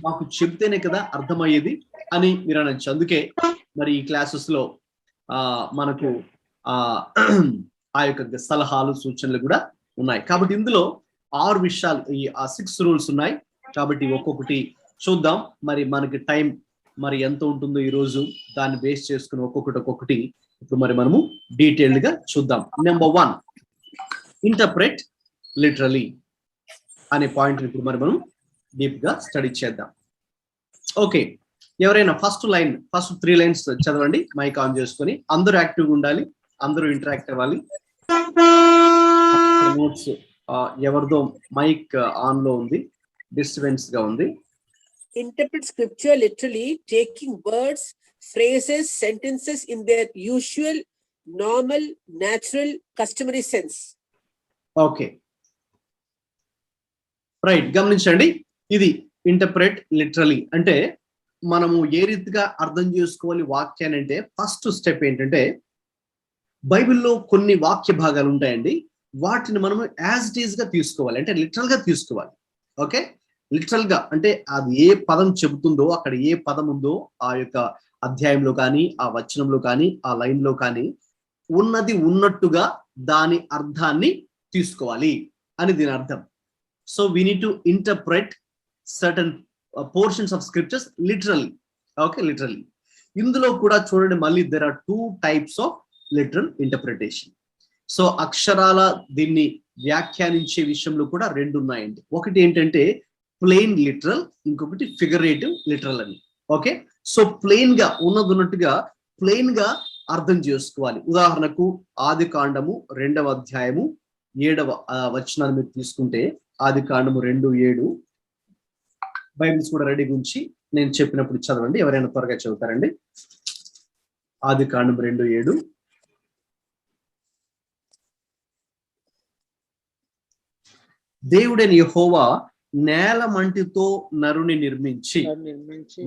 మాకు చెప్తేనే కదా అర్థమయ్యేది అని మీరు అనొచ్చు. అందుకే మరి ఈ క్లాసెస్ లో మనకు ఆ యొక్క సలహాలు సూచనలు కూడా ఉన్నాయి. కాబట్టి ఇందులో 6 విషయాలు, ఈ 6 రూల్స్ ఉన్నాయి. కాబట్టి ఒక్కొక్కటి చూద్దాం. మరి మనకి టైం మరి ఎంత ఉంటుందో ఈ రోజు దాన్ని బేస్ చేసుకుని ఒక్కొక్కటి ఇప్పుడు మరి మనము డీటెయిల్డ్ గా చూద్దాం. నెంబర్ 1, ఇంటర్ప్రెట్ లిటరలీ అనే పాయింట్ ఇప్పుడు మరి మనం డీప్ గా స్టడీ చేద్దాం. ఓకే, ఎవరైనా ఫస్ట్ 3 లైన్స్ చదవండి మైక్ ఆన్ చేసుకొని. అందరూ యాక్టివ్గా ఉండాలి, అందరూ ఇంటరాక్ట్ అవ్వాలి. నోట్స్ ఎవరిదో మైక్ ఆన్ లో ఉంది, డిస్టర్బెన్స్ గా ఉంది. Interpret scripture literally, taking words, phrases, sentences in their usual, normal, natural, customary sense. Okay, right. గమనించండి, ఇది ఇంటర్ప్రెట్ లిటరలీ అంటే మనము ఏ రీతిగా అర్థం చేసుకోవాలి వాక్యాన్ని అంటే ఫస్ట్ స్టెప్ ఏంటంటే బైబిల్లో కొన్ని వాక్య భాగాలు ఉంటాయండి, వాటిని మనము యాజ్ ఇట్ ఈజ్ గా తీసుకోవాలి, అంటే లిటరల్ గా తీసుకోవాలి. ఓకే, లిటరల్ గా అంటే అది ఏ పదం చెబుతుందో, అక్కడ ఏ పదం ఉందో ఆ యొక్క అధ్యాయంలో కానీ, ఆ వచనంలో కానీ, ఆ లైన్ లో కానీ ఉన్నది ఉన్నట్టుగా దాని అర్థాన్ని తీసుకోవాలి అని దీని అర్థం. So we need to interpret certain portions of scriptures literally. Okay, literally. ఇందులో కూడా చూడండి, మళ్ళీ there are 2 types of literal interpretation. So అక్షరాల దీన్ని వ్యాఖ్యానించే విషయంలో కూడా 2 ఉన్నాయండి. ఒకటి ఏంటంటే ప్లెయిన్ లిటరల్, ఇంకొకటి ఫిగరేటివ్ లిటరల్ అని. ఓకే, సో ప్లెయిన్ గా ఉన్నట్టుగా ప్లెయిన్ గా అర్థం చేసుకోవాలి. ఉదాహరణకు ఆదికాండము 2వ అధ్యాయము 7వ వచనాన్ని మీరు తీసుకుంటే, ఆదికాండము 2:7 బైబిల్స్ కూడా రెడీ గురించి నేను చెప్పినప్పుడు చదవండి. ఎవరైనా త్వరగా చదువుతారండి. ఆదికాండము 2:7. దేవుడైన యెహోవా నేల మంటితో నరుని నిర్మించి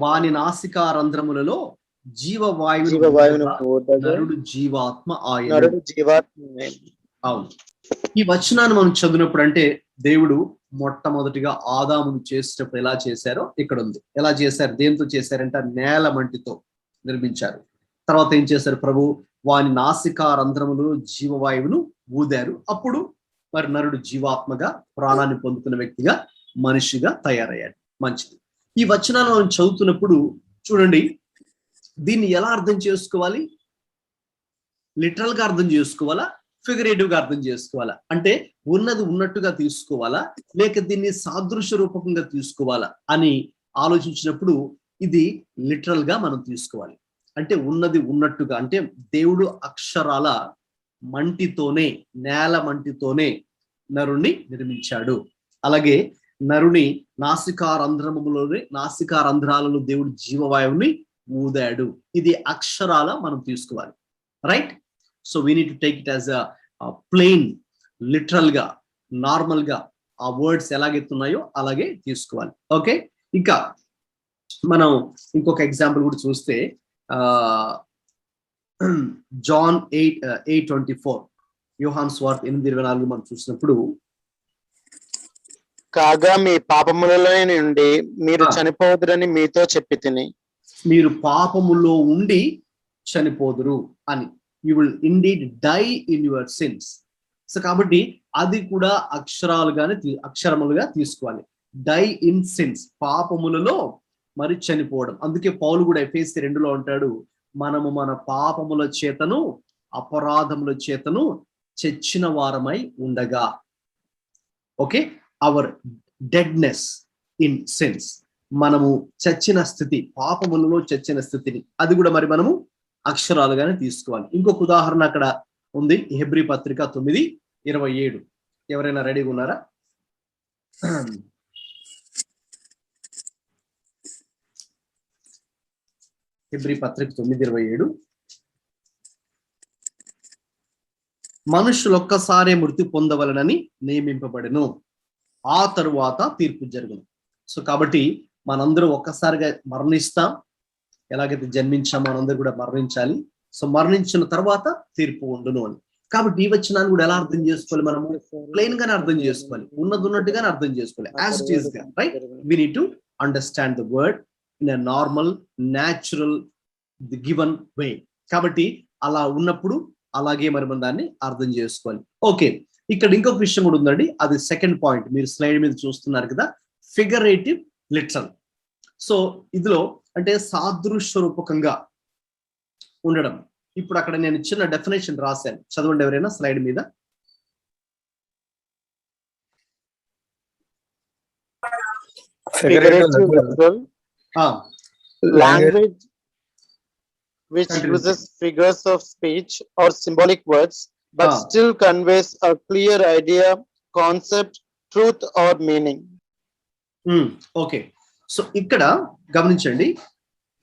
వాని నాసికా రంధ్రములలో జీవవాయువును నరుడు జీవాత్మ ఆయన. అవును, ఈ వచనాన్ని మనం చదివినప్పుడు అంటే దేవుడు మొట్టమొదటిగా ఆదామును చేసేటప్పుడు ఎలా చేశారో ఇక్కడ ఉంది. ఎలా చేశారు, దేంతో చేశారంటే నేల మంటితో నిర్మించారు. తర్వాత ఏం చేశారు, ప్రభు వాని నాసికా రంధ్రములలో జీవవాయువును ఊదారు. అప్పుడు మరి నరుడు జీవాత్మగా ప్రాణాన్ని పొందుతున్న వ్యక్తిగా, మనిషిగా తయారయ్యాడు. మంచిది. ఈ వచనాలను మనం చదువుతున్నప్పుడు చూడండి, దీన్ని ఎలా అర్థం చేసుకోవాలి? లిటరల్ గా అర్థం చేసుకోవాలా, ఫిగరేటివ్ గా అర్థం చేసుకోవాలా? అంటే ఉన్నది ఉన్నట్టుగా తీసుకోవాలా, లేక దీన్ని సాదృశ్య రూపకంగా తీసుకోవాలా అని ఆలోచించినప్పుడు ఇది లిటరల్ గా మనం తీసుకోవాలి. అంటే ఉన్నది ఉన్నట్టుగా, అంటే దేవుడు అక్షరాల మంటితోనే, నేల మంటితోనే నరుణ్ణి నిర్మించాడు. అలాగే నరుని నాసికా రంధ్రాలలో దేవుడు జీవవాయువుని ఊదాడు. ఇది అక్షరాల మనం తీసుకోవాలి. Right? So we need to take it as a plain, literal గా, నార్మల్ గా ఆ వర్డ్స్ ఎలాగెత్తున్నాయో అలాగే తీసుకోవాలి. ఓకే, ఇంకా మనం ఇంకొక ఎగ్జాంపుల్ కూడా చూస్తే జాన్ 8:24, యోహాను సువార్త 8:24 మనం చూసినప్పుడు, కాగా మీ పాపములలో నుండి మీరు చనిపోదురని మీతో చెప్పి తిని. మీరు పాపములో ఉండి చనిపోదురు అని. You will indeed die in your sins. So కాబట్టి అది కూడా అక్షరములుగా తీసుకోవాలి. డై ఇన్ సిన్స్, పాపములలో మరి చనిపోవడం. అందుకే పౌలు కూడా ఎఫెసీ 2లో అంటాడు, మనము మన పాపముల చేతను అపరాధముల చేతను చచ్చిన వారమై ఉండగా. ఓకే, అవర్ డెడ్నెస్ ఇన్ సిన్స్, మనము చచ్చిన స్థితి, పాపములలో చచ్చిన స్థితిని, అది కూడా మరి మనము అక్షరాలుగానే తీసుకోవాలి. ఇంకొక ఉదాహరణ అక్కడ ఉంది, హెబ్రీ పత్రిక 9:27. ఎవరైనా రెడీగా ఉన్నారా? హెబ్రీ పత్రిక 9:27. మనుషులు ఒక్కసారే మృతి పొందవలనని నియమింపబడెను, ఆ తరువాత తీర్పు జరుగును. సో కాబట్టి మనందరూ ఒక్కసారిగా మరణిస్తాం. ఎలాగైతే జన్మించామో మనందరూ కూడా మరణించాలి. సో మరణించిన తర్వాత తీర్పు ఉండును అని. కాబట్టి ఈ వచనాన్ని కూడా ఎలా అర్థం చేసుకోవాలి? మనము ప్లెయిన్ గానే అర్థం చేసుకోవాలి, ఉన్నట్టుగానే అర్థం చేసుకోవాలి, యాజ్ ఇట్ ఈస్ గా, right? We need to understand the word in a normal, natural, the given way. కాబట్టి అలా ఉన్నప్పుడు అలాగే మరి మనం దాన్ని అర్థం చేసుకోవాలి. ఓకే, ఇక్కడ ఇంకొక విషయం కూడా ఉందండి, అది సెకండ్ పాయింట్. మీరు స్లైడ్ మీద చూస్తున్నారు కదా, ఫిగరేటివ్ లిటరల్. సో ఇందులో అంటే సాదృశ్య రూపకంగా ఉండడం. ఇప్పుడు అక్కడ నేను చిన్న డెఫినేషన్ రాశాను, చదవండి ఎవరైనా స్లైడ్ మీద. Figurative literal language which uses figures of speech or symbolic words but still conveys a clear idea, concept, truth or meaning. Okay, so ఇక్కడ గమనించండి,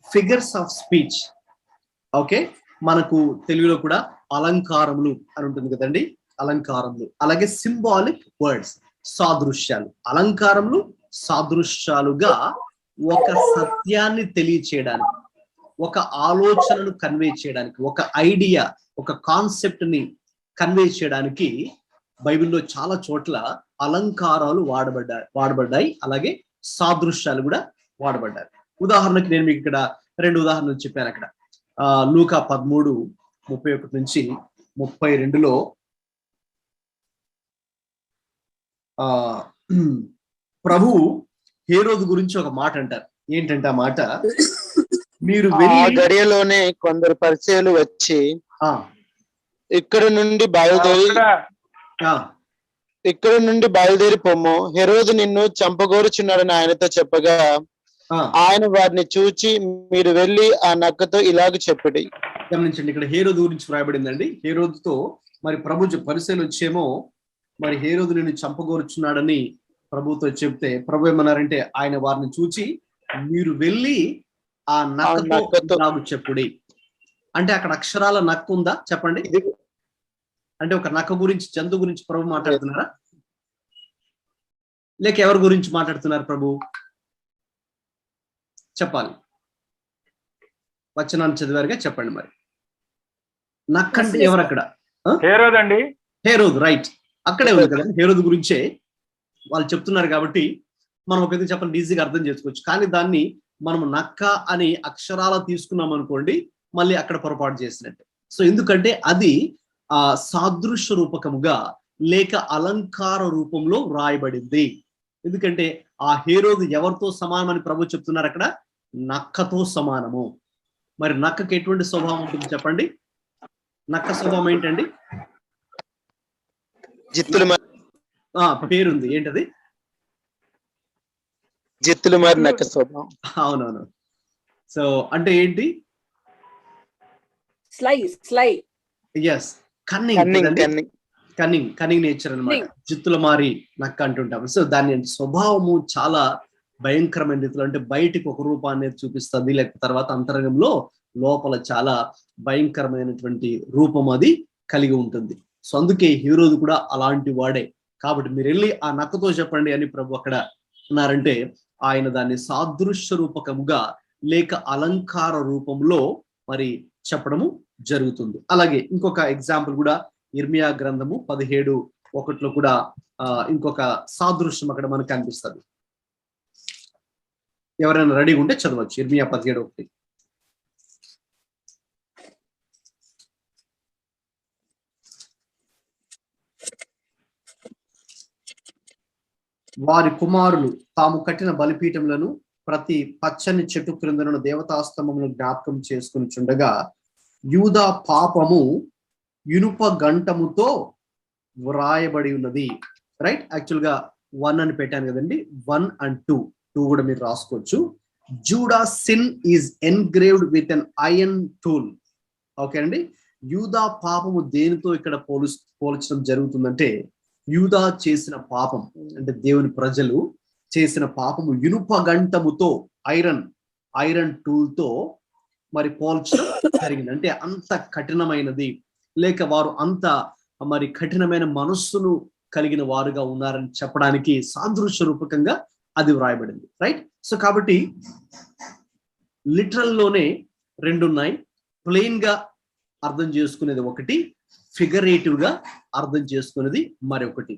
ఫిగర్స్ ఆఫ్ స్పీచ్. ఓకే, మనకు తెలుగులో కూడా అలంకారములు అని ఉంటుంది కదండి, అలంకారములు. అలాగే సింబాలిక్ వర్డ్స్, సాదృశ్యాలు. అలంకారములు సాదృశ్యాలుగా ఒక సత్యాన్ని తెలియచేయడానికి, ఒక ఆలోచనను కన్వే చేయడానికి, ఒక ఐడియా, ఒక కాన్సెప్ట్ ని కన్వే చేయడానికి బైబిల్లో చాలా చోట్ల అలంకారాలు వాడబడ్డాయి. అలాగే సాదృశ్యాలు కూడా వాడబడ్డాయి. ఉదాహరణకి నేను మీకు ఇక్కడ 2 ఉదాహరణలు చెప్పాను. అక్కడ లూకా 13:31-32లో ప్రభువు హేరోదు గురించి ఒక మాట అంటారు. ఏంటంటే ఆ మాట, మీరు గడియలోనే కొందరు పరిచయాలు వచ్చి ఇక్కడ నుండి బయలుదేరి పొమ్ము, హెరోదు నిన్ను చంపగోరుచున్నాడని ఆయనతో చెప్పగా ఆయన వారిని చూచి మీరు వెళ్ళి ఆ నక్కతో ఇలాగ చెప్పండి. గమనించండి, ఇక్కడ హేరోదు గురించి వ్రాయబడిందండి. హేరోదుతో మరి ప్రభు పరిచయాలు వచ్చేమో, మరి హేరోదు నిన్ను చంపగోరుచున్నాడని ప్రభుతో చెప్తే ప్రభు ఏమన్నారంటే, ఆయన వారిని చూచి మీరు వెళ్ళి ఆ నక్కతో నాకు చెప్పుడి. అంటే అక్కడ అక్షరాల నక్క ఉందా చెప్పండి? అంటే ఒక నక్క గురించి, జంతు గురించి ప్రభు మాట్లాడుతున్నారా, లేక ఎవరి గురించి మాట్లాడుతున్నారు ప్రభు? చెప్పాలి, వచనాన్ని చదివారుగా చెప్పండి. మరి నక్క అంటే ఎవరు అక్కడ? హేరోదు అండి. హేరోదు, రైట్, అక్కడే ఉంది కదా, హేరోదు గురించే వాళ్ళు చెప్తున్నారు. కాబట్టి మనం ఒక విధంగా చెప్పాలి, ఈజీగా అర్థం చేసుకోవచ్చు. కానీ దాన్ని మనం నక్క అని అక్షరాల తీసుకున్నాం అనుకోండి, మళ్ళీ అక్కడ పొరపాటు చేసినట్టు. సో ఎందుకంటే అది సాదృశ్య రూపకముగా లేక అలంకార రూపంలో వ్రాయబడింది. ఎందుకంటే ఆ హేరోదు ఎవరితో సమానమని ప్రభు చెప్తున్నారు? అక్కడ నక్కతో సమానము. మరి నక్కకి ఎటువంటి స్వభావం ఉంటుంది చెప్పండి? నక్క స్వభావం ఏంటండి? పేరుంది, ఏంటది? జిత్తులు మరి నక్క స్వభావం. అవునవును. సో అంటే ఏంటి? ఎస్, కన్నింగ్ నేచర్ అన్నమాట. జిత్తుల మారి నక్క అంటుంటాం. సో దాని స్వభావము చాలా భయంకరమైన రీతిలో, అంటే బయటికి ఒక రూపాన్ని చూపిస్తుంది, లేకపోతే తర్వాత అంతరంగంలో లోపల చాలా భయంకరమైనటువంటి రూపం అది కలిగి ఉంటుంది. సో అందుకే హేరోదు కూడా అలాంటి వాడే. కాబట్టి మీరు వెళ్ళి ఆ నక్కతో చెప్పండి అని ప్రభు అక్కడ అన్నారంటే, ఆయన దాన్ని సాదృశ్య రూపకముగా లేక అలంకార రూపంలో మరి చెప్పడము జరుగుతుంది. అలాగే ఇంకొక ఎగ్జాంపుల్ కూడా ఇర్మియా గ్రంథము 17:1 కూడా ఇంకొక సాదృశ్యం అక్కడ మనకు కనిపిస్తుంది. ఎవరైనా రెడీగా ఉంటే చదవచ్చు. ఇర్మియా 17:1. వారి కుమారులు తాము కట్టిన బలిపీఠములను ప్రతి పచ్చని చెట్టు క్రిందను దేవతాస్తంభమును జ్ఞాపకం చేసుకుని చుండగా యూదా పాపము ఇనుప గంటముతో వ్రాయబడి ఉన్నది. రైట్, యాక్చువల్ గా 1 అని పెట్టాను కదండి, 1 and 2. 2 కూడా మీరు రాసుకోవచ్చు. Judas sin is engraved with an iron tool. Okay అండి, యూదా పాపము దేనితో ఇక్కడ పోల్చడం జరుగుతుందంటే, యూదా చేసిన పాపం అంటే దేవుని ప్రజలు చేసిన పాపము ఇనుప గంటముతో ఐరన్ టూల్ తో మరి పోల్చడం జరిగింది. అంటే అంత కఠినమైనది, లేక వారు అంత మరి కఠినమైన మనస్సును కలిగిన వారుగా ఉన్నారని చెప్పడానికి సాదృశ్య రూపకంగా అది వ్రాయబడింది. రైట్. సో కాబట్టి లిటరల్ లోనే 2 ఉన్నాయి. ప్లెయిన్ గా అర్థం చేసుకునేది ఒకటి, ఫిగరేటివ్ గా అర్థం చేసుకునేది మరొకటి.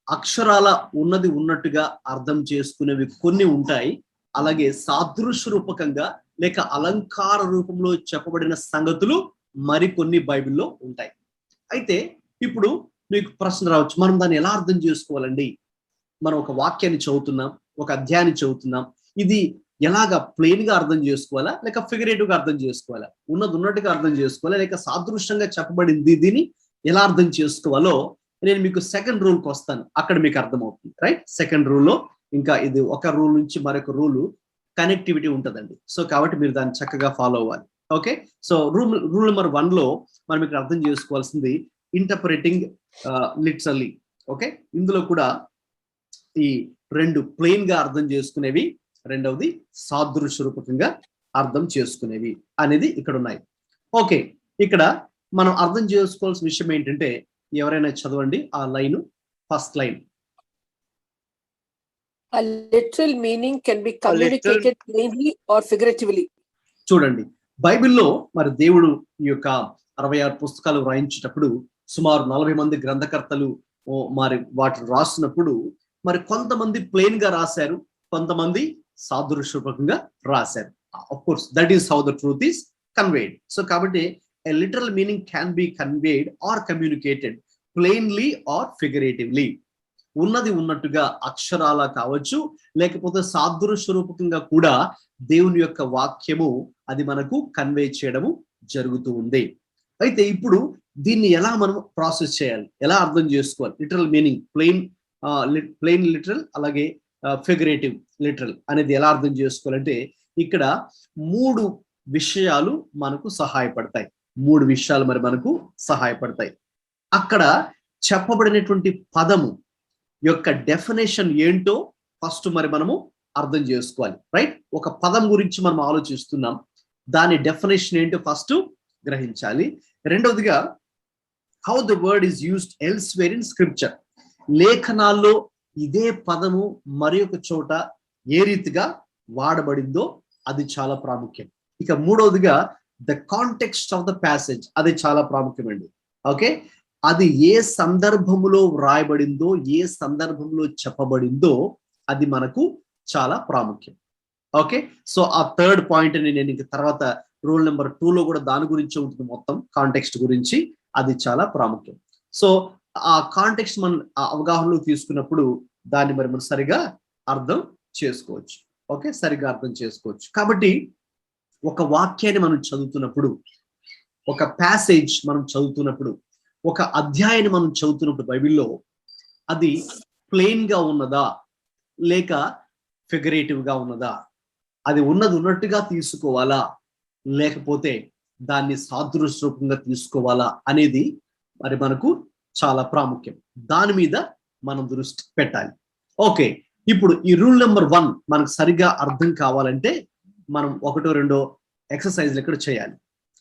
అక్షరాల ఉన్నది ఉన్నట్టుగా అర్థం చేసుకునేవి కొన్ని ఉంటాయి, అలాగే సాదృశ్య రూపకంగా లేక అలంకార రూపంలో చెప్పబడిన సంగతులు మరికొన్ని బైబిల్లో ఉంటాయి. అయితే ఇప్పుడు మీకు ప్రశ్న రావచ్చు, మనం దాన్ని ఎలా అర్థం చేసుకోవాలండి? మనం ఒక వాక్యాన్ని చదువుతున్నాం, ఒక అధ్యాయాన్ని చదువుతున్నాం, ఇది ఎలాగా ప్లెయిన్ గా అర్థం చేసుకోవాలా లేక ఫిగరేటివ్ గా అర్థం చేసుకోవాలా, ఉన్నది ఉన్నట్టుగా అర్థం చేసుకోవాలా లేక సాదృశ్యంగా చెప్పబడింది దీన్ని ఎలా అర్థం చేసుకోవాలో నేను మీకు సెకండ్ రూల్కి వస్తాను, అక్కడ మీకు అర్థమవుతుంది. రైట్. సెకండ్ రూల్లో ఇంకా ఇది ఒక రూల్ నుంచి మరొక రూల్ కనెక్టివిటీ ఉంటుందండి. సో కాబట్టి మీరు దాన్ని చక్కగా ఫాలో అవ్వాలి. ఓకే. సో రూల్ నెంబర్ 1 లో మనం ఇక్కడ అర్థం చేసుకోవాల్సింది ఇంటర్ప్రెటింగ్ లిటరల్లీ. ఓకే. ఇందులో కూడా ఈ 2 ప్లెయిన్ గా అర్థం చేసుకునేవి, రెండవది సాదృశ్య రూపకంగా అర్థం చేసుకునేవి అనేది ఇక్కడ ఉన్నాయి. ఓకే. ఇక్కడ మనం అర్థం చేసుకోవాల్సిన విషయం ఏంటంటే, ఎవరైనా చదవండి ఆ line, first line. A literal meaning can be communicated plainly or figuratively. చూడండి, బైబిల్లో మరి దేవుడు ఈ యొక్క 66 పుస్తకాలు వ్రాయించేటప్పుడు సుమారు 40 మంది గ్రంథకర్తలు మరి వాటిని రాసినప్పుడు మరి కొంతమంది ప్లెయిన్ గా రాశారు, కొంతమంది సాదృశ్యరూపకంగా రాశారు. Of course that is how the truth is conveyed. So కాబట్టి a literal meaning can be conveyed or communicated plainly or figuratively. ఉన్నది ఉన్నట్టుగా అక్షరాల కావచ్చు, లేకపోతే సాదృశ్య రూపకంగా కూడా దేవుని యొక్క వాక్యము అది మనకు కన్వే చేయడము జరుగుతూ ఉంది. అయితే ఇప్పుడు దీన్ని ఎలా మనం ప్రాసెస్ చేయాలి, ఎలా అర్థం చేసుకోవాలి? లిటరల్ మీనింగ్, ప్లెయిన్ లిటరల్, అలాగే ఫిగరేటివ్ లిటరల్ అనేది ఎలా అర్థం చేసుకోవాలంటే, ఇక్కడ 3 విషయాలు మనకు సహాయపడతాయి. 3 విషయాలు మరి మనకు సహాయపడతాయి. అక్కడ చెప్పబడినటువంటి పదము యొక్క డెఫినేషన్ ఏంటో ఫస్ట్ మరి మనము అర్థం చేసుకోవాలి. రైట్. ఒక పదం గురించి మనం ఆలోచిస్తున్నాం, దాని డెఫినేషన్ ఏంటో ఫస్ట్ గ్రహించాలి. రెండవదిగా how the word is used elsewhere in scripture. లేఖనాల్లో ఇదే పదము మరి ఒక చోట ఏ రీతిగా వాడబడిందో అది చాలా ప్రాముఖ్యం. ఇక మూడవదిగా the context of the passage, అది చాలా ప్రాముఖ్యమండి. ఓకే. అది ఏ సందర్భములో వ్రాయబడిందో, ఏ సందర్భంలో చెప్పబడిందో అది మనకు చాలా ప్రాముఖ్యం. ఓకే. సో ఆ 3rd పాయింట్ అని నేను ఇంక తర్వాత రూల్ నెంబర్ 2 లో కూడా దాని గురించి ఉంటుంది, మొత్తం కాంటెక్స్ట్ గురించి, అది చాలా ప్రాముఖ్యం. సో ఆ కాంటెక్స్ట్ మనం అవగాహనలో తీసుకున్నప్పుడు దాన్ని మరి మనం సరిగా అర్థం చేసుకోవచ్చు. ఓకే, సరిగా అర్థం చేసుకోవచ్చు. కాబట్టి ఒక వాక్యాన్ని మనం చదువుతున్నప్పుడు, ఒక ప్యాసేజ్ మనం చదువుతున్నప్పుడు, ఒక అధ్యాయాన్ని మనం చదువుతున్నప్పుడు బైబిల్లో అది ప్లెయిన్ గా ఉన్నదా లేక ఫిగరేటివ్ గా ఉన్నదా, అది ఉన్నది ఉన్నట్టుగా తీసుకోవాలా లేకపోతే దాన్ని సాదృశ్య రూపంగా తీసుకోవాలా అనేది మరి మనకు చాలా ప్రాముఖ్యం. దాని మీద మనం దృష్టి పెట్టాలి. ఓకే, ఇప్పుడు ఈ రూల్ నెంబర్ 1 మనకు సరిగా అర్థం కావాలంటే మనం 1-2 ఎక్సర్సైజ్లు ఇక్కడ చేయాలి.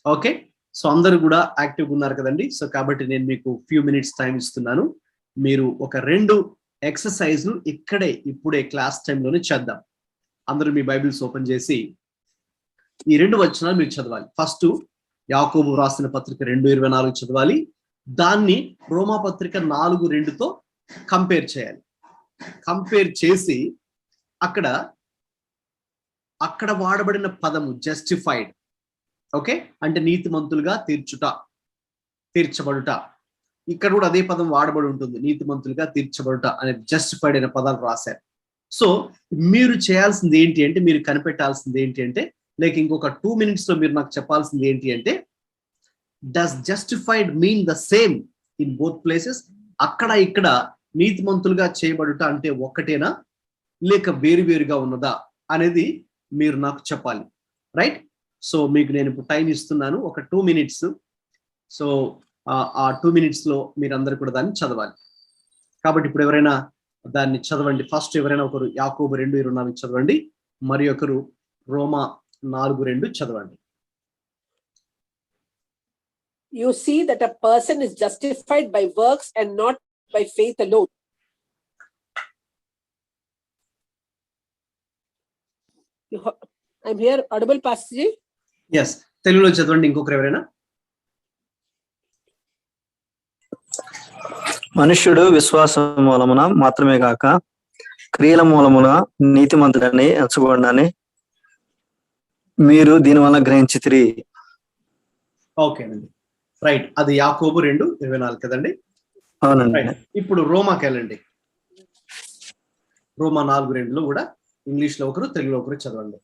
ఓకే, సో అందరూ కూడా యాక్టివ్గా ఉన్నారు కదండి. సో కాబట్టి నేను మీకు ఫ్యూ మినిట్స్ టైం ఇస్తున్నాను. మీరు ఒక 2 ఎక్సర్సైజ్లు ఇప్పుడే క్లాస్ టైంలోనే చేద్దాం. అందరూ మీ బైబిల్స్ ఓపెన్ చేసి ఈ 2 వచనాలు మీరు చదవాలి. ఫస్ట్ యాకోబు రాసిన పత్రిక 2:24 చదవాలి. దాన్ని రోమా పత్రిక 4:2తో కంపేర్ చేయాలి. కంపేర్ చేసి అక్కడ వాడబడిన పదము జస్టిఫైడ్, ఓకే, అంటే నీతిమంతులుగా తీర్చబడుట. ఇక్కడ కూడా అదే పదం వాడబడి ఉంటుంది, నీతిమంతులుగా తీర్చబడుట అనే జస్టిఫైడ్ అనే పదాలు రాశారు. సో మీరు చేయాల్సింది ఏంటి అంటే, మీరు కనిపెట్టాల్సింది ఏంటి అంటే, లేక ఇంకొక 2 minutes లో మీరు నాకు చెప్పాల్సింది ఏంటి అంటే, does justified mean the same in both places? అక్కడ ఇక్కడ నీతిమంతులుగా చేయబడుట అంటే ఒక్కటేనా లేక వేరువేరుగా ఉన్నదా అనేది మీరు నాకు చెప్పాలి. రైట్? సో మీకు నేను ఇప్పుడు టైం ఇస్తున్నాను, ఒక 2 minutes. సో ఆ 2 minutes లో మీరందరూ కూడా దాన్ని చదవాలి. కాబట్టి ఇప్పుడు ఎవరైనా దాన్ని చదవండి. ఫస్ట్ ఎవరైనా ఒకరు యాకోబు 2:24 చదవండి, మరి ఒకరు రోమా 4:2 చదవండి. You see that a person is justified by works and not by faith alone. I'm here, audible, Pastor Ji? Yes, తెలుగులో చదవండి ఇంకొకరు ఎవరైనా. మనుష్యుడు విశ్వాసం మూలమున మాత్రమే కాక క్రియల మూలమున నీతిమంతుడని ఎంచబడినని మీరు దీని వల్ల గ్రహించితిరి. ఓకేనండి, రైట్. అది యాకోబు 2:24 కదండి. అవునండి. ఇప్పుడు రోమాకి వెళ్ళండి. రోమా 4:2 కూడా ఇంగ్లీష్ లో ఒకరు, తెలుగులో ఒకరు చదవండి.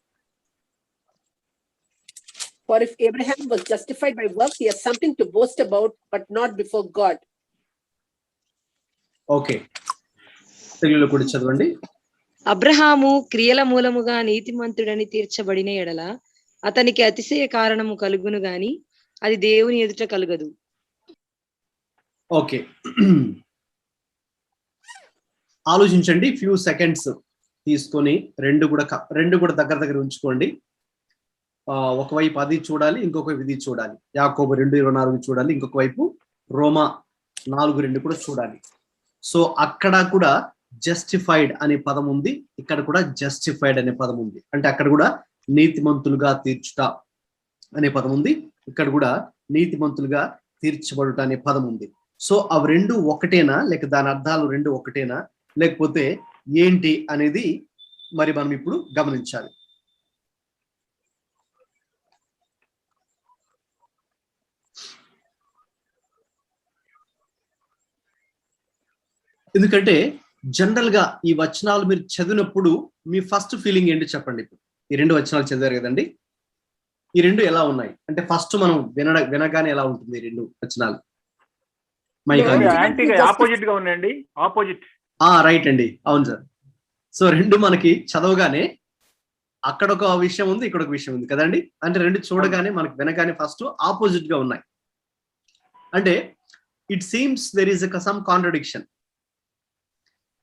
For if Abraham was justified by works, he has something to boast about, but not before God. Okay, తెలుగులో కూడా చదవండి. అబ్రహాము క్రియల మూలముగా నీతిమంతుడని తీర్చబడిన ఎడల అతనికి అతిశయ కారణము కలుగును గాని అది దేవుని ఎదుట కలుగదు. ఓకే, ఆలోచించండి, ఫ్యూ సెకండ్స్ తీసుకొని రెండు కూడా దగ్గర ఉంచుకోండి. ఒకవైపు అది చూడాలి, ఇంకొక వైపు ఇది చూడాలి. యాకోబు 2:24 చూడాలి, ఇంకొక వైపు రోమా 4:2 కూడా చూడాలి. సో అక్కడ కూడా జస్టిఫైడ్ అనే పదం ఉంది, ఇక్కడ కూడా జస్టిఫైడ్ అనే పదం ఉంది. అంటే అక్కడ కూడా నీతిమంతులుగా తీర్చుట అనే పదం ఉంది, ఇక్కడ కూడా నీతిమంతులుగా తీర్చబడుట అనే పదం ఉంది. సో అవి రెండు ఒకటేనా, లేక దాని అర్థాలు రెండు ఒకటేనా, లేకపోతే ఏంటి అనేది మరి మనం ఇప్పుడు గమనించాలి. ఎందుకంటే జనరల్ గా ఈ వచనాలు మీరు చదివినప్పుడు మీ ఫస్ట్ ఫీలింగ్ ఏంటి చెప్పండి. ఇప్పుడు ఈ 2 వచనాలు చదివారు కదండి, ఈ 2 ఎలా ఉన్నాయి అంటే ఫస్ట్ మనం వినగానే ఎలా ఉంటుంది ఈ 2 వచనాలు? ఆపోజిట్ గా ఉన్నాయండి. ఆపోజిట్. రైట్ అండి, అవును సార్. సో 2 మనకి చదవగానే అక్కడ ఒక విషయం ఉంది, ఇక్కడ ఒక విషయం ఉంది కదండి. అంటే 2 చూడగానే మనకి వినగానే ఫస్ట్ ఆపోజిట్ గా ఉన్నాయి. అంటే it seems there is some contradiction.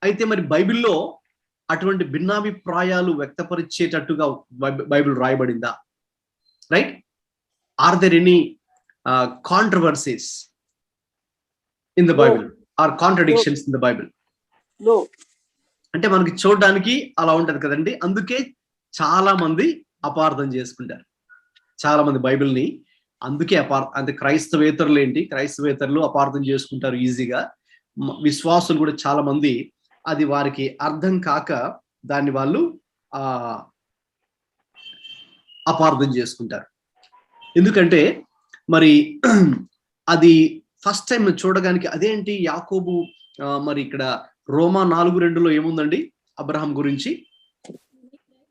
అయితే మరి బైబిల్లో అటువంటి భిన్నాభిప్రాయాలు వ్యక్తపరిచేటట్టుగా బైబిల్ రాయబడిందా? Right? Are there any controversies in the Bible or contradictions in the Bible? అంటే మనకి చూడడానికి అలా ఉంటది కదండి. అందుకే చాలా మంది అపార్థం చేసుకుంటారు, చాలా మంది బైబిల్ని. అందుకే అంటే క్రైస్తవేతరులు అపార్థం చేసుకుంటారు ఈజీగా. విశ్వాసులు కూడా చాలా మంది అది వారికి అర్థం కాక దాన్ని వాళ్ళు అపార్థం చేసుకుంటారు. ఎందుకంటే మరి అది ఫస్ట్ టైం చూడడానికి అదేంటి యాకోబు మరి ఇక్కడ రోమా 4:2 ఏముందండి అబ్రహాం గురించి?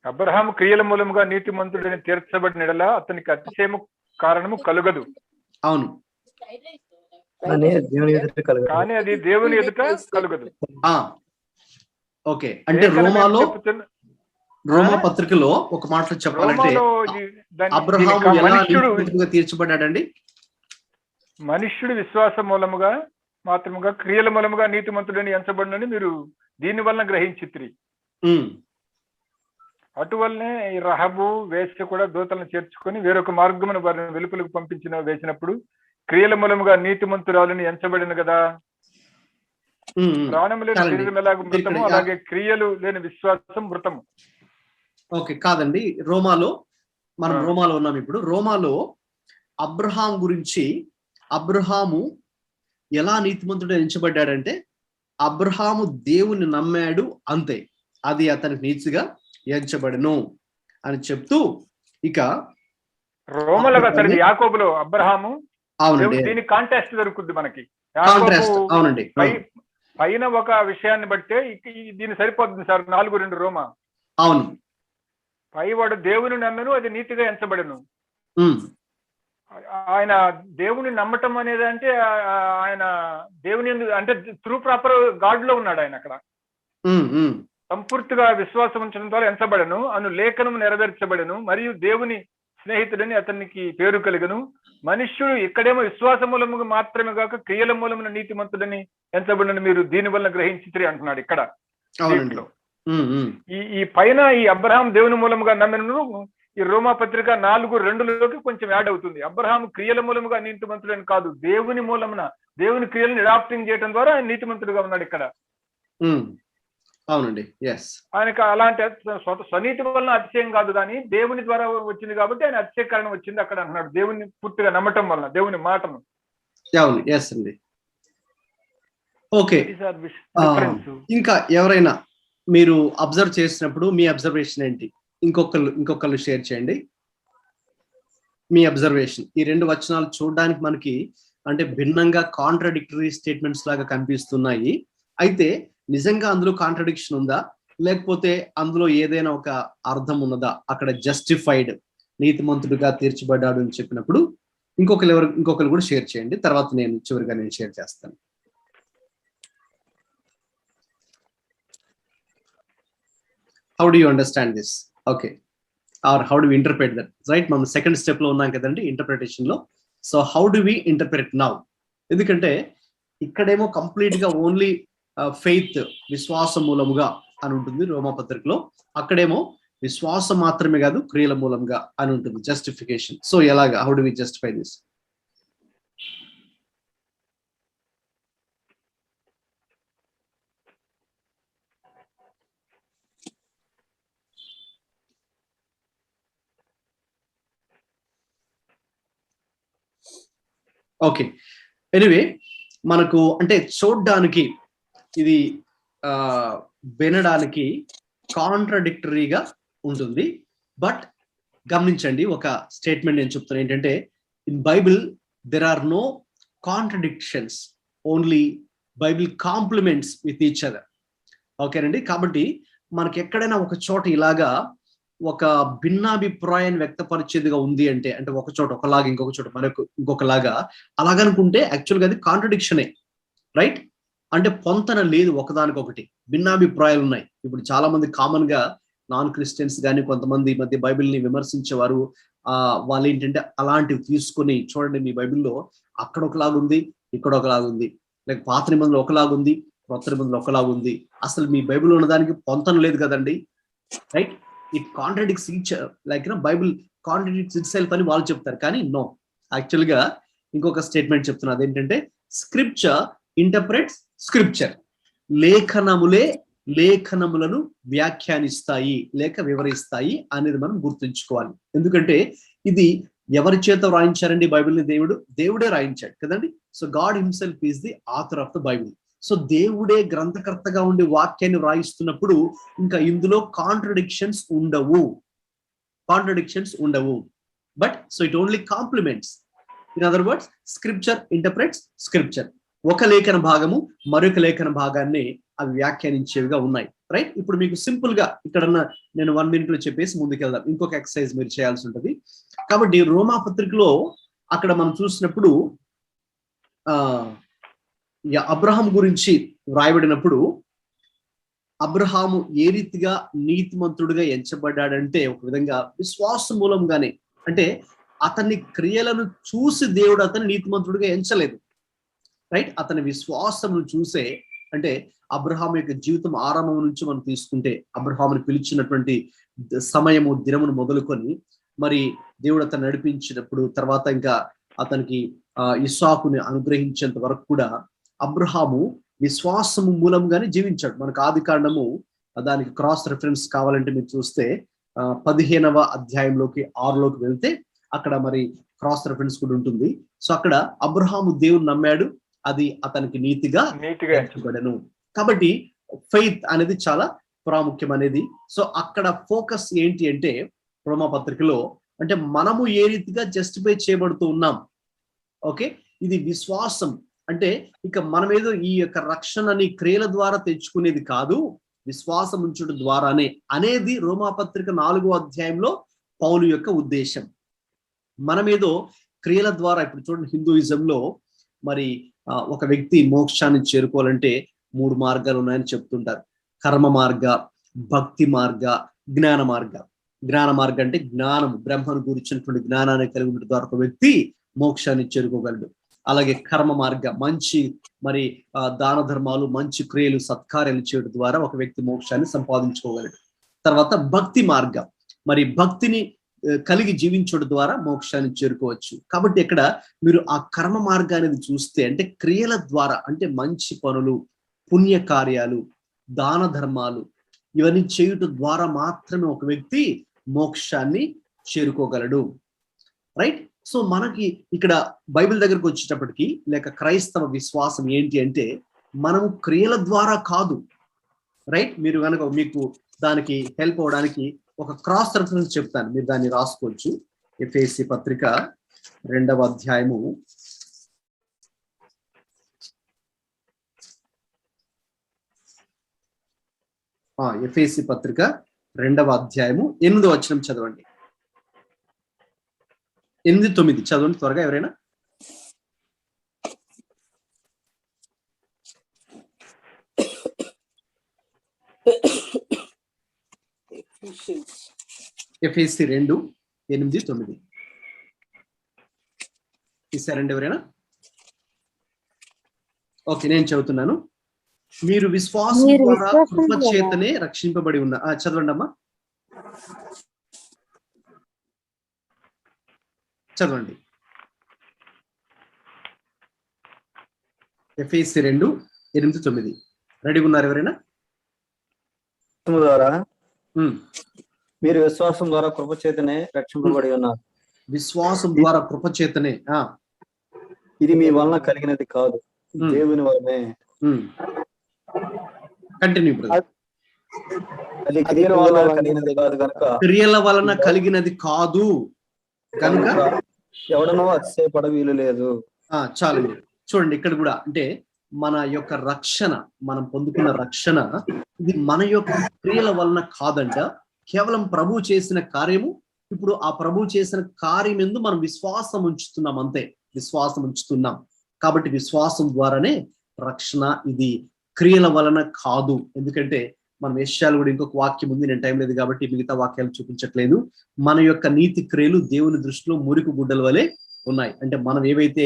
అబ్రహాము క్రియల మూలముగా నీతిమంతుడని తీర్చబడిన ఎడల అతనికి అతిశయము కారణము కలుగదు. అవును, కానీ అది దేవుని ఎదుట కలుగదు. ఓకే, అంటే రోమా పత్రికలో ఒక మాటలో చెప్పాలంటే అబ్రహాము ఎలా నీతిమంతుడిగా తీర్చబడ్డాడండి? మనుష్యుడు విశ్వాస మూలముగా మాత్రముగా క్రియల మూలముగా నీతిమంతుడని ఎంచబడినని మీరు దీని వలన గ్రహించితిరి. అటువల్లనే ఈ రహబు వేశ్య కూడా దూతలను చేర్చుకొని వేరొక మార్గమును వారిని వెలుపలకు వేసినప్పుడు క్రియల మూలముగా నీతిమంతురాలని ఎంచబడిన కదా. ప్రాణము లేని శరీరం ఎలాగ మృతము అలాగే క్రియలు లేని విశ్వాసం మృతము. ఓకే, కాదండి, మనం రోమాలో ఉన్నాం ఇప్పుడు. రోమాలో అబ్రహాం గురించి, అబ్రహాము ఎలా నీతిమంతుడు ఎంచబడ్డాడంటే అబ్రహాము దేవుని నమ్మాడు అంతే, అది అతనికి నీతిగా ఎంచబడను అని చెప్తూ ఇక రోమలో యాకోబులో అబ్రహాము దీని కాంట్రాస్ట్ దొరుకుతుంది మనకి. అవునండి, పైన ఒక విషయాన్ని బట్టే దీన్ని సరిపోతుంది సార్ 4:2 రోమా. అవును, పైవాడు దేవుని నమ్మను అది నీతిగా ఎంచబడను. ఆయన దేవుని నమ్మటం అనేది అంటే ఆయన దేవుని అంటే త్రూ ప్రాపర్ గాడ్ లో ఉన్నాడు ఆయన అక్కడ. సంపూర్తిగా విశ్వాసం ఉంచడం ద్వారా ఎంచబడను, అను లేఖనము నెరవేర్చబడను, మరియు దేవుని స్నేహితుడని అతనికి పేరు కలిగను. మనుష్యుడు ఇక్కడేమో విశ్వాస మూలముగా మాత్రమే కాక క్రియల మూలమున నీతిమంతుడని ఎంచబడిన మీరు దీని వలన గ్రహించితిరి అంటున్నాడు ఇక్కడ. అవునండి. ఈ పైన ఈ అబ్రహాం దేవుని మూలముగా నమ్మినను ఈ రోమా పత్రిక 4:2 కొంచెం యాడ్ అవుతుంది. అబ్రహాం క్రియల మూలముగా నీతిమంతుడని కాదు, దేవుని మూలమున దేవుని క్రియలను అడాప్టింగ్ చేయడం ద్వారా ఆయన నీతిమంతుడుగా ఉన్నాడు ఇక్కడ. అవునండి. ఆయనకు అలాంటి స్వనీతి వలన అతిశయం కాదు, కానీ దేవుని ద్వారా వచ్చింది కాబట్టి ఆయన అతిశయకరణం వచ్చింది అక్కడ అంటున్నాడు. దేవుని పూర్తిగా నమ్మటం వలన, దేవుని మాటను. అవును. ఎస్ అండి. ఓకే, ఇంకా ఎవరైనా మీరు అబ్జర్వ్ చేసినప్పుడు మీ అబ్జర్వేషన్ ఏంటి? ఇంకొకళ్ళు షేర్ చేయండి మీ అబ్జర్వేషన్. ఈ 2 వచనాలు చూడడానికి మనకి అంటే భిన్నంగా కాంట్రడిక్టరీ స్టేట్మెంట్స్ లాగా కనిపిస్తున్నాయి. అయితే నిజంగా అందులో కాంట్రడిక్షన్ ఉందా, లేకపోతే అందులో ఏదైనా ఒక అర్థం ఉన్నదా? అక్కడ జస్టిఫైడ్, నీతిమంతుడిగా తీర్చబడ్డాడు అని చెప్పినప్పుడు ఇంకొకరు కూడా షేర్ చేయండి. తర్వాత చివరిగా నేను షేర్ చేస్తాను. How do you understand this? Okay. Or how do we interpret that? Right? మనం సెకండ్ స్టెప్ లో ఉన్నాం కదండి ఇంటర్ప్రిటేషన్ లో. So how do we interpret now? ఎందుకంటే ఇక్కడేమో కంప్లీట్ గా ఓన్లీ ఫెయిత్, విశ్వాస మూలముగా అని ఉంటుంది రోమా పత్రికలో. అక్కడేమో విశ్వాసం మాత్రమే కాదు క్రియల మూలంగా అని ఉంటుంది, జస్టిఫికేషన్. సో ఎలాగా? How do we justify this? Okay, anyway మనకు అంటే చూడ్డానికి ఇది వినడానికి కాంట్రడిక్టరీగా ఉంటుంది. బట్ గమనించండి, ఒక స్టేట్మెంట్ నేను చెప్తాను ఏంటంటే, in Bible there are no contradictions, only Bible complements with each other. ఓకేనండి. కాబట్టి మనకి ఎక్కడైనా ఒక చోట ఇలాగా ఒక భిన్నాభిప్రాయాన్ని వ్యక్తపరిచేదిగా ఉంది అంటే ఒక చోట ఒకలాగా ఇంకొక చోట ఇంకొకలాగా అలాగనుకుంటే యాక్చువల్గా అది కాంట్రడిక్షనే, రైట్? అంటే పొంతన లేదు, ఒకదానికొకటి భిన్నాభిప్రాయాలు ఉన్నాయి. ఇప్పుడు చాలా మంది కామన్ గా నాన్ క్రిస్టియన్స్ కానీ కొంతమంది ఈ మధ్య బైబిల్ని విమర్శించేవారు, వాళ్ళు ఏంటంటే అలాంటివి తీసుకొని, చూడండి మీ బైబిల్లో అక్కడ ఒకలాగుంది, ఇక్కడ ఒకలాగుంది, లేక పాత నిబంధనలు ఒకలాగుంది, కొత్త నిబంధనలు ఒకలాగుంది, అసలు మీ బైబిల్ ఉన్నదానికి పొంతన లేదు కదండి, right? It contradicts each, like Bible contradicts it self అని వాళ్ళు చెప్తారు. కానీ నో, యాక్చువల్ గా ఇంకొక స్టేట్మెంట్ చెప్తున్నా, అదేంటంటే స్క్రిప్చర్ ఇంటర్ప్రెట్స్ స్క్రిప్చర్. లేఖనములను వ్యాఖ్యానిస్తాయి లేక వివరిస్తాయి అనేది మనం గుర్తుంచుకోవాలి. ఎందుకంటే ఇది ఎవరి చేత రాయించారండి బైబిల్ని? దేవుడే రాయించాడు కదండి. So God himself is the author of the Bible. So దేవుడే గ్రంథకర్తగా ఉండి వాక్యాన్ని వ్రాయిస్తున్నప్పుడు ఇంకా ఇందులో కాంట్రడిక్షన్స్ ఉండవు. But so it only complements. In other words, scripture interprets scripture. ఒక లేఖన భాగము మరొక లేఖన భాగాన్ని అవి వ్యాఖ్యానించేవిగా ఉన్నాయి, రైట్? ఇప్పుడు మీకు సింపుల్ గా ఇక్కడ నేను 1 minute లో చెప్పేసి ముందుకెళ్దాం. ఇంకొక ఎక్సర్సైజ్ మీరు చేయాల్సి ఉంటుంది. కాబట్టి రోమా పత్రికలో అక్కడ మనం చూసినప్పుడు అబ్రహాం గురించి వ్రాయబడినప్పుడు అబ్రహాము ఏ రీతిగా నీతిమంతుడిగా ఎంచబడ్డాడంటే ఒక విధంగా విశ్వాస మూలంగానే. అంటే అతని క్రియలను చూసి దేవుడు అతని నీతిమంతుడిగా ఎంచలేదు, రైట్? అతని విశ్వాసమును చూసే, అంటే అబ్రహాం యొక్క జీవితం ఆరంభం నుంచి మనం తీసుకుంటే అబ్రహాముని పిలిచినటువంటి సమయము దినమును మొదలుకొని మరి దేవుడు అతను నడిపించినప్పుడు, తర్వాత ఇంకా అతనికి ఇస్సాకుని అనుగ్రహించేంత వరకు కూడా అబ్రహాము విశ్వాసము మూలంగానే జీవించాడు. మనకు ఆదికాండము దానికి క్రాస్ రెఫరెన్స్ కావాలంటే మీరు చూస్తే 15వ అధ్యాయంలోకి 6లోకి వెళ్తే అక్కడ మరి క్రాస్ రెఫరెన్స్ కూడా ఉంటుంది. సో అక్కడ అబ్రహాము దేవుని నమ్మాడు, అది అతనికి నీతిగా ఎంచబడెను. కాబట్టి ఫెయిత్ అనేది చాలా ప్రాముఖ్యం అనేది. సో అక్కడ ఫోకస్ ఏంటి అంటే రోమా పత్రికలో, అంటే మనము ఏ రీతిగా జస్టిఫై చేయబడుతూ ఉన్నాం. ఓకే, ఇది విశ్వాసం. అంటే ఇక మనం ఏదో ఈ యొక్క రక్షణని క్రియల ద్వారా తెచ్చుకునేది కాదు, విశ్వాసం ఉంచడం ద్వారానే అనేది రోమా పత్రిక 4వ అధ్యాయంలో పౌలు యొక్క ఉద్దేశం. మనమేదో క్రియల ద్వారా, ఇప్పుడు చూడండి హిందూయిజంలో మరి ఒక వ్యక్తి మోక్షాన్ని చేరుకోవాలంటే 3 మార్గాలు ఉన్నాయని చెప్తుంటారు. కర్మ మార్గ, భక్తి మార్గ, జ్ఞాన మార్గ. జ్ఞాన మార్గం అంటే జ్ఞానం, బ్రహ్మను గురించినటువంటి జ్ఞానాన్ని కలిగి ఉన్న ద్వారా ఒక వ్యక్తి మోక్షాన్ని చేరుకోగలడు. అలాగే కర్మ మార్గ, మంచి మరి దాన ధర్మాలు, మంచి క్రియలు, సత్కార్యాలు చేయడం ద్వారా ఒక వ్యక్తి మోక్షాన్ని సంపాదించుకోగలడు. తర్వాత భక్తి మార్గం, మరి భక్తిని కలిగి జీవించడం ద్వారా మోక్షాన్ని చేరుకోవచ్చు. కాబట్టి ఇక్కడ మీరు ఆ కర్మ మార్గాన్ని చూస్తే అంటే క్రియల ద్వారా, అంటే మంచి పనులు, పుణ్య కార్యాలు, దాన ధర్మాలు ఇవన్నీ చేయటం ద్వారా మాత్రమే ఒక వ్యక్తి మోక్షాన్ని చేరుకోగలడు. రైట్? సో మనకి ఇక్కడ బైబిల్ దగ్గరకు వచ్చేటప్పటికి లేక క్రైస్తవ విశ్వాసం ఏంటి అంటే మనము క్రియల ద్వారా కాదు. రైట్? మీరు కనుక మీకు దానికి హెల్ప్ అవడానికి ఒక క్రాస్ రెఫరెన్స్ చెప్తాను, మీరు దాన్ని రాసుకోవచ్చు. ఎఫెసీ పత్రిక 2వ అధ్యాయము ఎఫెసీ పత్రిక 2వ అధ్యాయము 8వ వచనం చదవండి. 8-9 చదవండి త్వరగా ఎవరైనా. ఎఫెసీ 2:8-9 తీసారండి ఎవరైనా? ఓకే, నేను చదువుతున్నాను. మీరు విశ్వాసం ద్వారా కృప చేతనే రక్షింపబడి ఉన్న. చదవండి అమ్మా, చదవండి. ఎఫెసీ 2:8-9 రెడీగా ఉన్నారు ఎవరైనా? ద్వారా మీరు విశ్వాసం ద్వారా కృప చేతనే రక్షింపబడి ఉన్నారు. విశ్వాసం ద్వారా కృప చేతనే. ఇది మీ వలన కలిగినది కాదు, దేవుని వలనే. కంటిన్యూ. అది క్రియల వలన కలిగినది కాదు కనుక, క్రియల వలన కలిగినది కాదు కనుక ఎవడనో అతిశయపడ వీలు లేదు. చాలండి. చూడండి ఇక్కడ కూడా అంటే మన యొక్క రక్షణ, మనం పొందుకున్న రక్షణ ఇది మన యొక్క క్రియల వలన కాదంట, కేవలం ప్రభు చేసిన కార్యము. ఇప్పుడు ఆ ప్రభు చేసిన కార్యం ఎందు మనం విశ్వాసం ఉంచుతున్నాం, అంతే. విశ్వాసం ఉంచుతున్నాం కాబట్టి విశ్వాసం ద్వారానే రక్షణ. ఇది క్రియల వలన కాదు. ఎందుకంటే మనం యెషయాలో కూడా ఇంకొక వాక్యం ఉంది, నేను టైం లేదు కాబట్టి మిగతా వాక్యాలు చూపించట్లేదు. మన యొక్క నీతి క్రియలు దేవుని దృష్టిలో మురికి గుడ్డల వలె ఉన్నాయి. అంటే మనం ఏవైతే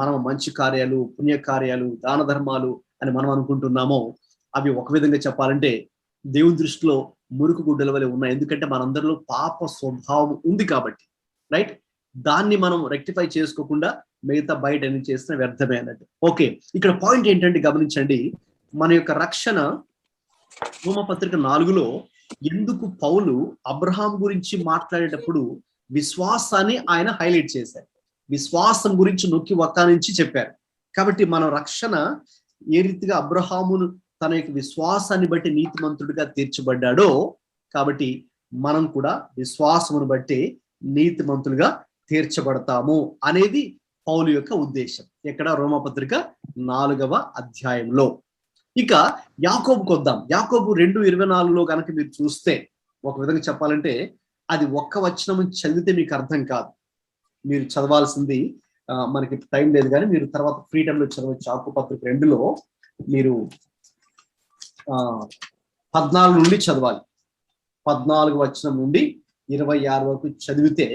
మనం మంచి కార్యాలు, పుణ్య కార్యాలు, దాన ధర్మాలు అని మనం అనుకుంటున్నామో అవి ఒక విధంగా చెప్పాలంటే దేవుని దృష్టిలో మురికి గుడ్డల వలె ఉన్నాయి. ఎందుకంటే మనందరిలో పాప స్వభావం ఉంది కాబట్టి. రైట్? దాన్ని మనం రెక్టిఫై చేసుకోకుండా మిగతా బయట ఎన్ని చేసిన వ్యర్థమే అన్నట్టు. ఓకే, ఇక్కడ పాయింట్ ఏంటంటే గమనించండి, మన యొక్క రక్షణ రోమపత్రిక 4లో ఎందుకు పౌలు అబ్రహాం గురించి మాట్లాడేటప్పుడు విశ్వాసాన్ని ఆయన హైలైట్ చేశారు, విశ్వాసం గురించి నొక్కి వక్కానించి చెప్పారు. కాబట్టి మన రక్షణ ఏ రీతిగా అబ్రహామును తన యొక్క విశ్వాసాన్ని బట్టి నీతిమంతుడిగా తీర్చబడ్డాడో, కాబట్టి మనం కూడా విశ్వాసమును బట్టి నీతిమంతులుగా తీర్చబడతాము అనేది పౌలు యొక్క ఉద్దేశం. ఎక్కడ? రోమపత్రిక 4వ అధ్యాయంలో. ఇక యాకోబుకు వద్దాం. యాకోబు 2:24లో కనుక మీరు చూస్తే, ఒక విధంగా చెప్పాలంటే అది ఒక్క వచనం చదివితే మీకు అర్థం కాదు, మీరు చదవాల్సింది. మనకి టైం లేదు కానీ మీరు తర్వాత ఫ్రీ టైంలో చదవచ్చు. యాకోబు పత్రిక 2లో మీరు 14 నుండి చదవాలి. 14వ వచనం నుండి 26 వరకు చదివితే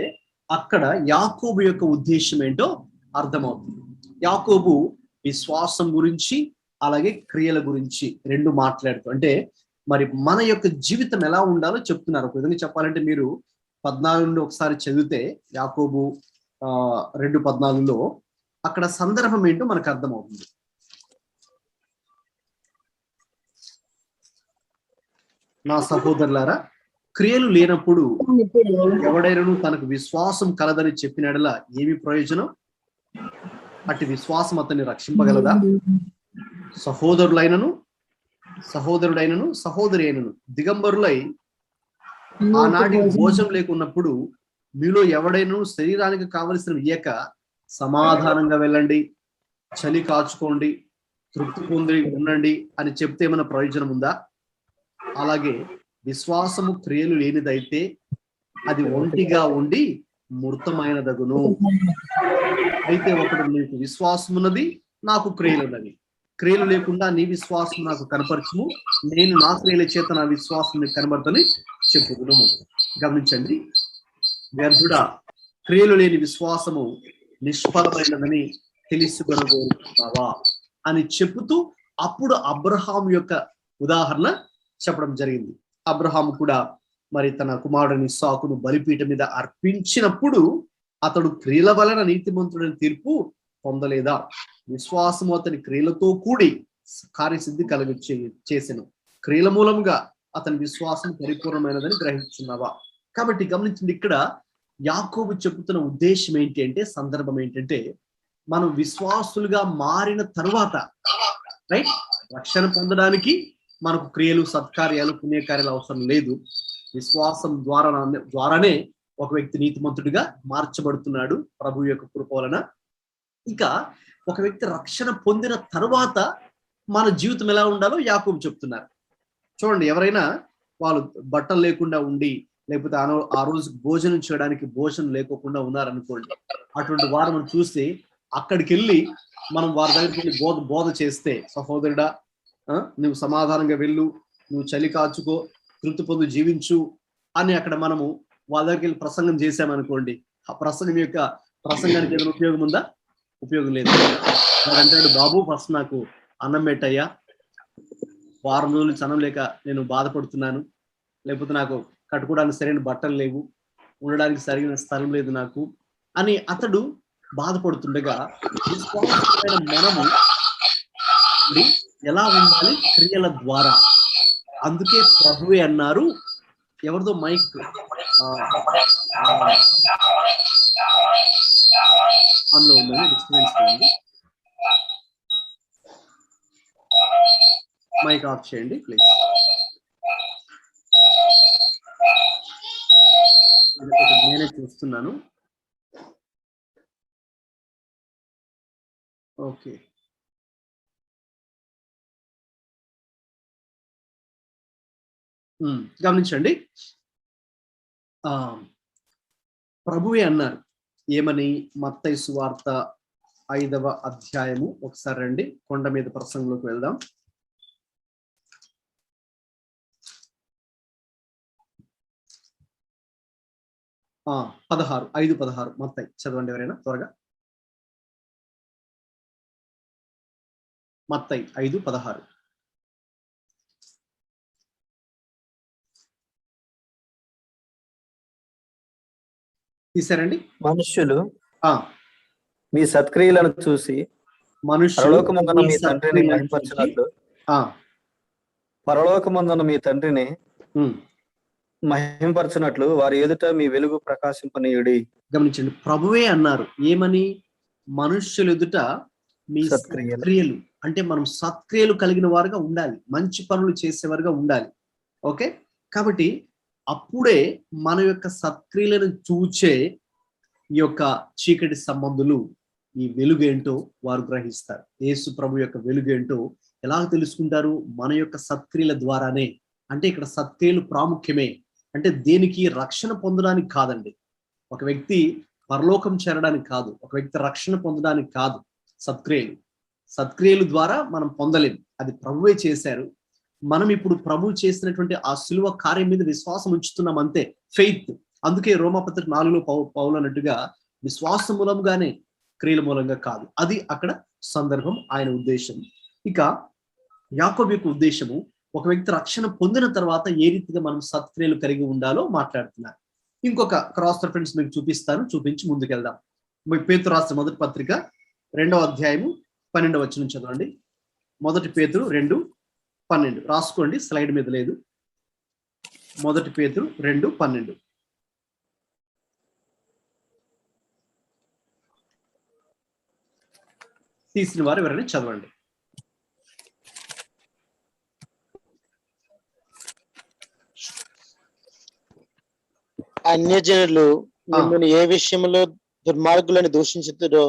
అక్కడ యాకోబు యొక్క ఉద్దేశం ఏంటో అర్థమవుతుంది. యాకోబు విశ్వాసం గురించి అలాగే క్రియల గురించి రెండు మాట్లాడుతూ, అంటే మరి మన యొక్క జీవితం ఎలా ఉండాలో చెప్తున్నారు. ఒక విధంగా చెప్పాలంటే మీరు 14 నుండి ఒకసారి చదివితే యాకోబు 2:14లో అక్కడ సందర్భం ఏంటో మనకు అర్థమవుతుంది. నా సహోదరులారా, క్రియలు లేనప్పుడు ఎవడైనా తనకు విశ్వాసం కలదని చెప్పినడలా ఏమి ప్రయోజనం? అట్టి విశ్వాసం అతన్ని రక్షింపగలదా? సహోదరుడైనను సహోదరి అయినను దిగంబరులై ఆనాటి భోజనం లేకున్నప్పుడు మీలో ఎవడైనా శరీరానికి కావలసిన ఇయ్యక సమాధానంగా వెళ్ళండి, చలి కాచుకోండి, తృప్తి పొంది ఉండండి అని చెప్తే ఏమైనా ప్రయోజనం ఉందా? అలాగే విశ్వాసము క్రియలు లేనిదైతే అది ఒంటిగా ఉండి మృతమైనదగును. అయితే ఒకడు నీకు విశ్వాసం ఉన్నది, నాకు క్రియలు ఉన్నది. క్రియలు లేకుండా నీ విశ్వాసం నాకు కనపరచుము, నేను నా క్రియల చేత నా విశ్వాసం నీకు కనబడతని చెప్పుదును. గమనించండి, వ్యర్థుడా క్రియలు లేని విశ్వాసము నిష్ఫలమైనదని తెలుసుకొనగోరుతున్నావా అని చెబుతూ అప్పుడు అబ్రహాం యొక్క ఉదాహరణ చెప్పడం జరిగింది. అబ్రహాము కూడా మరి తన కుమారుడిని ఇస్సాకును బలిపీఠం మీద అర్పించినప్పుడు అతడు క్రియల వలన నీతిమంతుడని తీర్పు పొందలేదా? విశ్వాసము అతని క్రియలతో కూడి కార్యసిద్ధి చేసెను. క్రియల మూలంగా అతని విశ్వాసం పరిపూర్ణమైనదని గ్రహించున్నావా? కాబట్టి గమనించండి, ఇక్కడ యాకోబు చెబుతున్న ఉద్దేశం ఏంటి అంటే, సందర్భం ఏంటంటే, మనం విశ్వాసులుగా మారిన తరువాత రైట్ రక్షణ పొందడానికి మనకు క్రియలు, సత్కార్యాలు, పుణ్యకార్యాలు అవసరం లేదు. విశ్వాసం ద్వారానే ఒక వ్యక్తి నీతిమంతుడిగా మార్చబడుతున్నాడు ప్రభు యొక్క కృప వలన. ఇక ఒక వ్యక్తి రక్షణ పొందిన తరువాత మన జీవితం ఎలా ఉండాలో యాకోబు చెప్తున్నారు. చూడండి, ఎవరైనా వాళ్ళు బట్టలు లేకుండా ఉండి, లేకపోతే ఆ రోజు భోజనం చేయడానికి భోజనం లేకోకుండా ఉన్నారనుకోండి, అటువంటి వారు మనం చూస్తే అక్కడికి వెళ్ళి మనం వారి దగ్గరికి వెళ్ళి బోధ చేస్తే, సహోదరుడా నువ్వు సమాధానంగా వెళ్ళు, నువ్వు చలి కాచుకో, తృప్తి పొందు, జీవించు అని అక్కడ మనము వాళ్ళ దగ్గరికి వెళ్ళి ప్రసంగం చేసామనుకోండి, ఆ ప్రసంగానికి ఏదైనా ఉపయోగం ఉందా? ఉపయోగం లేదు. వాడు అంటాడు, బాబు ఫస్ట్ నాకు అన్నం పెట్టయ్యా, వారం రోజులు అన్నం లేక నేను బాధపడుతున్నాను, లేకపోతే నాకు కట్టుకోవడానికి సరైన బట్టలు లేవు, ఉండడానికి సరైన స్థలం లేదు నాకు అని అతడు బాధపడుతుండగా, విశ్వాసమైన మనము ఎలా ఉండాలి? క్రియల ద్వారా. అందుకే ప్రభువే అన్నారు, ఎవరిదో మైక్ ఆన్లో ఉందని డిస్టర్బెన్స్ చేయండి, మైక్ ఆఫ్ చేయండి ప్లీజ్. నేనే చూస్తున్నాను. ఓకే, గమనించండి, ప్రభువే అన్నారు ఏమని? మత్తయి సువార్త 5వ అధ్యాయము, ఒకసారి రండి, కొండ మీద ప్రసంగంలోకి వెళ్దాం. ఆ 5:16 మత్తయి చదవండి ఎవరైనా త్వరగా. మత్తయి 5:16. తీసారండి? మనుష్యులు ఆ మీ సత్క్రియలను చూసి పరలోకమందున మీ తండ్రిని మహిమపరచినట్లు మహిమపరచినట్లు వారి ఎదుట మీ వెలుగు ప్రకాశింపనీయుడి. గమనించండి, ప్రభువే అన్నారు ఏమని? మనుష్యుల ఎదుట మీ సత్క్రియలు, అంటే మనం సత్క్రియలు కలిగిన వారుగా ఉండాలి, మంచి పనులు చేసేవారుగా ఉండాలి. ఓకే, కాబట్టి అప్పుడే మన యొక్క సత్క్రియలను చూచే ఈ యొక్క చీకటి సంబంధులు ఈ వెలుగేంటో వారు గ్రహిస్తారు. యేసు ప్రభు యొక్క వెలుగేంటో ఎలా తెలుసుకుంటారు? మన యొక్క సత్క్రియల ద్వారానే. అంటే ఇక్కడ సత్క్రియలు ప్రాముఖ్యమే. అంటే దేనికి? రక్షణ పొందడానికి కాదండి, ఒక వ్యక్తి పరలోకం చేరడానికి కాదు, ఒక వ్యక్తి రక్షణ పొందడానికి కాదు. సత్క్రియలు ద్వారా మనం పొందలేము, అది ప్రభువే చేశారు. మనం ఇప్పుడు ప్రభు చేసినటువంటి ఆ శిలువ కార్యం మీద విశ్వాసం ఉంచుతున్నాం అంతే, ఫెయిత్. అందుకే రోమాపత్రిక 4లో పౌలు అన్నట్టుగా విశ్వాసం మూలంగానే, క్రియల మూలంగా కాదు. అది అక్కడ సందర్భం, ఆయన ఉద్దేశం. ఇక యాకోబు యొక్క ఉద్దేశము, ఒక వ్యక్తి రక్షణ పొందిన తర్వాత ఏ రీతిగా మనం సత్క్రియలు కలిగి ఉండాలో మాట్లాడుతున్నారు. ఇంకొక క్రాస్ రెఫరెన్స్ మీకు చూపించి ముందుకెళ్దాం. పేతురు రాసిన మొదటి పత్రిక 2వ అధ్యాయము 12వ వచనం చదవండి. 1 పేతురు 2:12 రాసుకోండి, స్లైడ్ మీద లేదు. 1 పేతురు 2:12. తీసిన వారు ఎవరైనా చదవండి. అన్యజనులు మిమ్మల్ని ఏ విషయంలో దుర్మార్గులను దూషించుతారో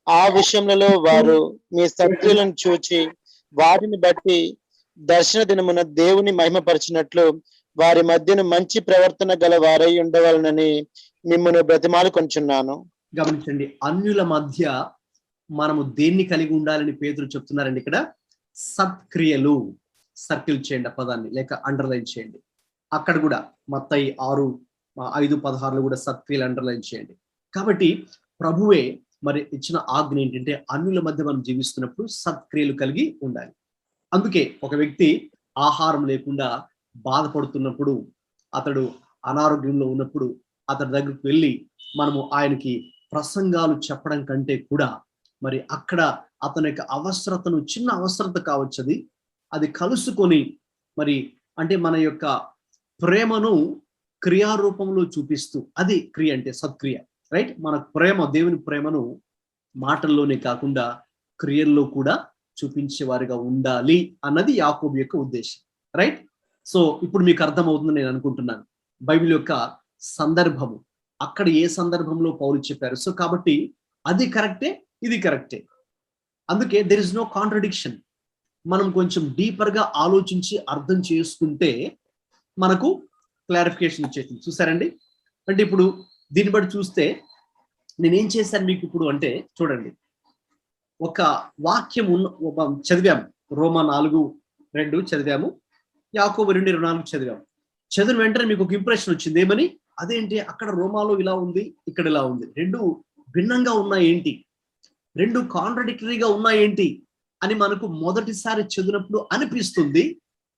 ఆ విషయములలో వారు మీ సత్క్రియలను చూచి వారిని బట్టి దర్శన దినమున దేవుని మహిమపరిచినట్లు వారి మధ్యన మంచి ప్రవర్తన గల వారై ఉండవాలని మిమ్మల్ని బ్రతిమాలు కొంచున్నాను. గమనించండి, అన్యుల మధ్య మనము దేన్ని కలిగి ఉండాలని పేతురు చెప్తున్నారండి ఇక్కడ? సత్క్రియలు. సర్కిల్ చేయండి ఆ పదాన్ని, లేక అండర్లైన్ చేయండి. అక్కడ కూడా మత్తయి 6:5-16 కూడా సత్క్రియలు అండర్లైన్ చేయండి. కాబట్టి ప్రభువే మరి ఇచ్చిన ఆజ్ఞ ఏంటంటే అన్యుల మధ్య మనం జీవిస్తున్నప్పుడు సత్క్రియలు కలిగి ఉండాలి. అందుకే ఒక వ్యక్తి ఆహారం లేకుండా బాధపడుతున్నప్పుడు, అతడు అనారోగ్యంలో ఉన్నప్పుడు అతడి దగ్గరికి వెళ్ళి మనము ఆయనకి ప్రసంగాలు చెప్పడం కంటే కూడా మరి అక్కడ అతని యొక్క అవసరతను, చిన్న అవసరత కావచ్చు, అది కలుసుకొని మరి అంటే మన యొక్క ప్రేమను క్రియారూపంలో చూపిస్తూ, అది క్రియ అంటే సత్క్రియ, రైట్? మన ప్రేమ, దేవుని ప్రేమను మాటల్లోనే కాకుండా క్రియల్లో కూడా చూపించే వారిగా ఉండాలి అన్నది యాకోబు యొక్క ఉద్దేశం, రైట్? సో ఇప్పుడు మీకు అర్థమవుతుందని నేను అనుకుంటున్నాను బైబిల్ యొక్క సందర్భము, అక్కడ ఏ సందర్భంలో పౌలు చెప్పారు. సో కాబట్టి అది కరెక్టే, ఇది కరెక్టే. అందుకే దెర్ ఇస్ నో కాంట్రడిక్షన్. మనం కొంచెం డీపర్ గా ఆలోచించి అర్థం చేసుకుంటే మనకు క్లారిఫికేషన్ ఇచ్చేసింది. చూసారండి? అంటే ఇప్పుడు దీన్ని బట్టి చూస్తే నేనేం చేశాను మీకు ఇప్పుడు అంటే, చూడండి, ఒక వాక్యం చదివాము. రోమా 4:2 చదివాము, యాకోబు 2:24 చదివాము. చదివిన వెంటనే మీకు ఒక ఇంప్రెషన్ వచ్చింది. ఏమని? అదేంటి అక్కడ రోమాలో ఇలా ఉంది, ఇక్కడ ఇలా ఉంది, రెండు భిన్నంగా ఉన్నాయేంటి, రెండు కాంట్రడిక్టరీగా ఉన్నాయేంటి అని మనకు మొదటిసారి చదివినప్పుడు అనిపిస్తుంది.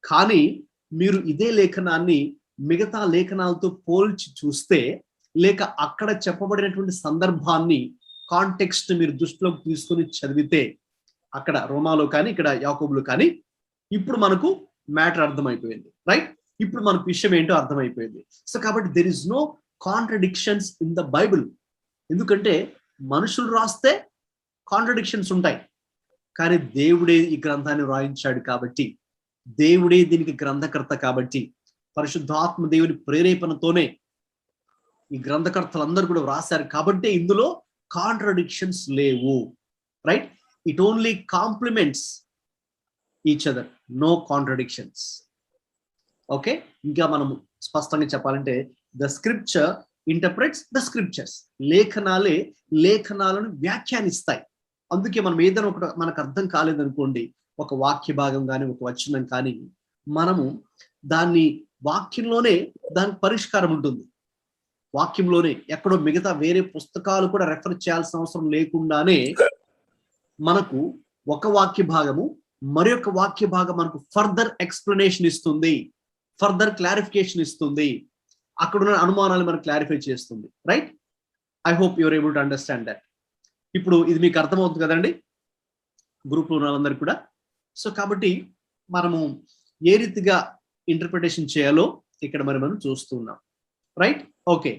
కానీ మీరు ఇదే లేఖనాన్ని మిగతా లేఖనాలతో పోల్చి చూస్తే, లేక అక్కడ చెప్పబడినటువంటి సందర్భాన్ని, కాంటెక్స్ట్ మీరు దృష్టిలోకి తీసుకొని చదివితే, అక్కడ రోమాలో కానీ ఇక్కడ యాకోబులో కానీ ఇప్పుడు మనకు మ్యాటర్ అర్థమైపోయింది, రైట్? ఇప్పుడు మనకు విషయం ఏంటో అర్థమైపోయింది. సో కాబట్టి there is no contradictions in the Bible. ఎందుకంటే మనుషులు రాస్తే కాంట్రడిక్షన్స్ ఉంటాయి, కానీ దేవుడే ఈ గ్రంథాన్ని రాయించాడు కాబట్టి, దేవుడే దీనికి గ్రంథకర్త కాబట్టి, పరిశుద్ధాత్మ దేవుని ప్రేరేపణతోనే ఈ గ్రంథకర్తలందరూ కూడా వ్రాసారు కాబట్టి ఇందులో కాంట్రడిక్షన్స్ లేవు, right? It only complements each other, no contradictions. Okay, ఇంకా మనం స్పష్టంగా చెప్పాలంటే the scripture interprets the scriptures. లేఖనాలే లేఖనాలను వ్యాఖ్యానిస్తాయి. అందుకే మనం ఏదైనా ఒకటి మనకు అర్థం కాలేదనుకోండి, ఒక వాక్య భాగం కానీ ఒక వచనం కానీ, మనము దాన్ని వాక్యంలోనే దానికి పరిష్కారం ఉంటుంది. వాక్యంలోనే ఎక్కడో మిగతా వేరే పుస్తకాలు కూడా రెఫర్ చేయాల్సిన అవసరం లేకుండానే మనకు ఒక వాక్య భాగము మరొక వాక్య భాగం మనకు ఫర్దర్ ఎక్స్ప్లెనేషన్ ఇస్తుంది, ఫర్దర్ క్లారిఫికేషన్ ఇస్తుంది, అక్కడున్న అనుమానాలు మనకు క్లారిఫై చేస్తుంది, right? I hope your able to understand that. ఇప్పుడు ఇది మీకు అర్థమవుతుంది కదండి, గ్రూప్లో ఉన్న వాళ్ళందరికీ కూడా. సో కాబట్టి మనము ఏ రీతిగా ఇంటర్ప్రిటేషన్ చేయాలో ఇక్కడ మరి మనం చూస్తున్నాం, రైట్? ఓకే,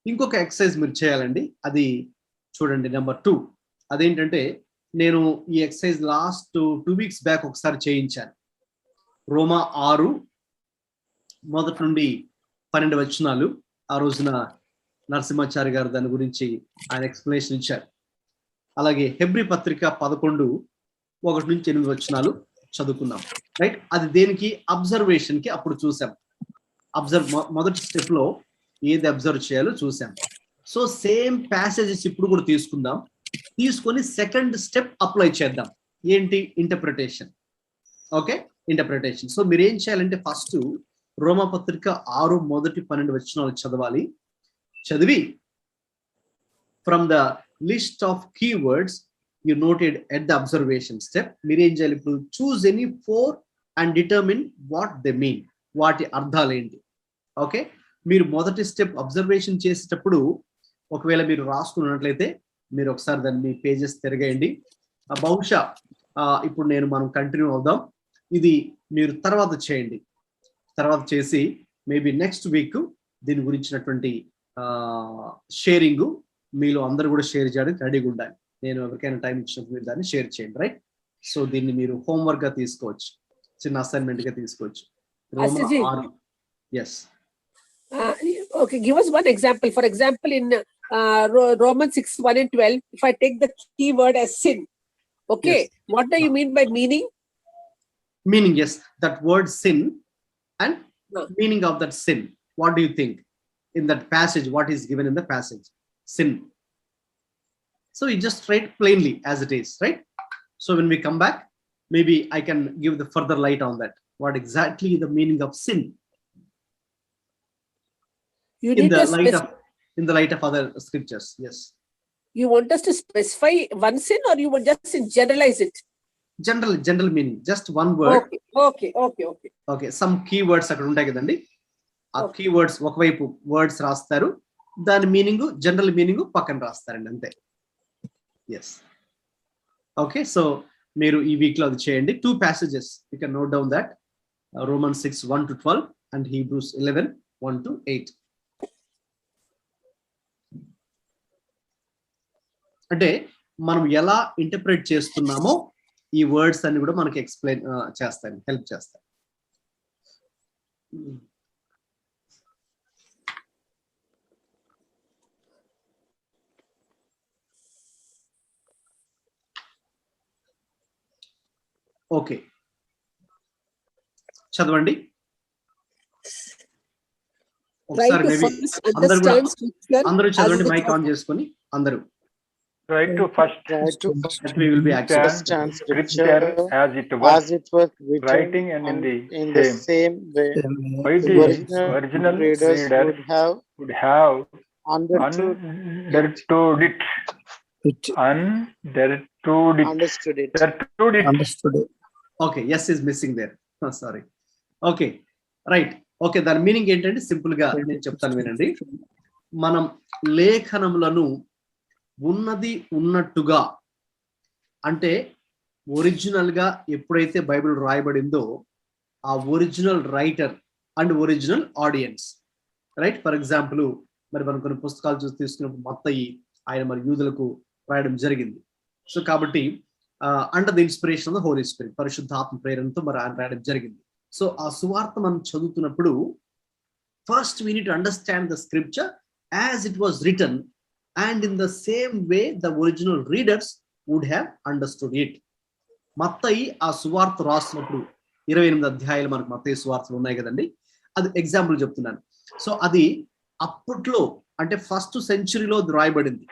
ఇంకొక ఎక్సర్సైజ్ మీరు చేయాలండి. అది చూడండి, నెంబర్ 2. అదేంటంటే నేను ఈ ఎక్సర్సైజ్ లాస్ట్ 2 weeks బ్యాక్ ఒకసారి చేయించాను. రోమా 6:1-12 వచనాలు. ఆ రోజున నరసింహాచారి గారు దాని గురించి ఆయన ఎక్స్ప్లెనేషన్ ఇచ్చారు. అలాగే హెబ్రీ పత్రిక 11:1-8 వచనాలు చదువుకున్నాం, రైట్? అది దేనికి? అబ్జర్వేషన్ కి అప్పుడు చూసాం. మొదటి స్టెప్ లో ఏది అబ్జర్వ్ చేయాలో చూసాం. సో సేమ్ ప్యాసేజెస్ ఇప్పుడు కూడా తీసుకుందాం, తీసుకొని సెకండ్ స్టెప్ అప్లై చేద్దాం. ఏంటి? ఇంటర్ప్రిటేషన్. Okay, interpretation. సో మీరు ఏం చేయాలంటే ఫస్ట్ రోమా పత్రిక 6:1-12 వచనాలు చదవాలి. చదివి from the list of keywords you noted at the observation step, మీరు ఏం చేయాలి? ఇప్పుడు choose any 4 and determine what they mean, వాటి అర్థాలు ఏంటి. ఓకే, మీరు మొదటి స్టెప్ అబ్జర్వేషన్ చేసేటప్పుడు ఒకవేళ మీరు రాసుకున్నట్లయితే మీరు ఒకసారి దాన్ని మీ పేజెస్ తిరగేయండి. బహుశా ఇప్పుడు మనం కంటిన్యూ అవుదాం. ఇది మీరు తర్వాత చేయండి. తర్వాత చేసి మేబీ నెక్స్ట్ వీక్ దీని గురించినటువంటి షేరింగ్ మీలో అందరూ కూడా షేర్ చేయడానికి రెడీగా ఉండాలి. నేను ఎవరికైనా టైం ఇచ్చినప్పుడు మీరు దాన్ని షేర్ చేయండి, రైట్? సో దీన్ని మీరు హోంవర్క్ గా తీసుకోవచ్చు, చిన్న అసైన్మెంట్ గా తీసుకోవచ్చు. Yes. Okay, give us one example. For example, in Romans 6:1-12, if I take the key word as sin, okay, Yes. what do you mean by meaning? Meaning, yes, that word sin and No. meaning of that sin. What do you think in that passage? What is given in the passage? Sin. So you just write plainly as it is, right? So when we come back, maybe I can give the further light on that. What exactly the meaning of sin You in need the to light of other scriptures? Yes. you want us to specify one sin, or you want just generalize it? General meaning, just one word. Okay. Some keywords అక్కడ ఉంటాయి కదండి, ఆ keywords ఒకవైపు words రాస్తారు, దాని meaning general meaning పక్కన రాస్తారండి, అంతే. Yes, okay. So మీరు ఈ వీక్ లో అది చేయండి. 2 passages you can note down that, Romans 6:1-12 and Hebrews 11:1-8. అంటే మనం ఎలా ఇంటర్ప్రెట్ చేస్తున్నామో ఈ వర్డ్స్ అన్ని కూడా మనకి ఎక్స్ప్లెయిన్ చేస్తాను, హెల్ప్ చేస్తాను. ఓకే, చదవండి ఒకసారి. అందరూ చదవండి, మైక్ ఆన్ చేసుకొని అందరూ. Try to first we will be understand scripture as it was writing and in the same way. Why the original readers would have understood it. Okay, yes is missing there. Oh, sorry. Okay, right. Okay, దాని meaning ఏంటంటే simple గా నేను చెప్తాను వినండి. మనం లేఖనములను ఉన్నది ఉన్నట్టుగా, అంటే ఒరిజినల్ గా ఎప్పుడైతే బైబిల్ రాయబడిందో ఆ original writer and original audience, right? For example, మరి మనం కొన్ని పుస్తకాలు చూసి తీసుకున్నప్పుడు మత్తయి ఆయన మరి యూదులకు రాయడం జరిగింది. సో కాబట్టి under the inspiration of the Holy Spirit, పరిశుద్ధాత్మ ప్రేరణతో మరి ఆయన రాయడం జరిగింది. సో ఆ సువార్త మనం చదువుతున్నప్పుడు first we need to understand the scripture as it was written, and in the same way the original readers would have understood it. మత్తయి ఆ సువార్త రాసినప్పుడు 28 అధ్యాయాలు మనకు మత్తయి సువార్తలు ఉన్నాయి కదండి, అది ఎగ్జాంపుల్ చెప్తున్నాను. సో అది అప్పట్లో అంటే ఫస్ట్ సెంచురీలో రాయబడింది,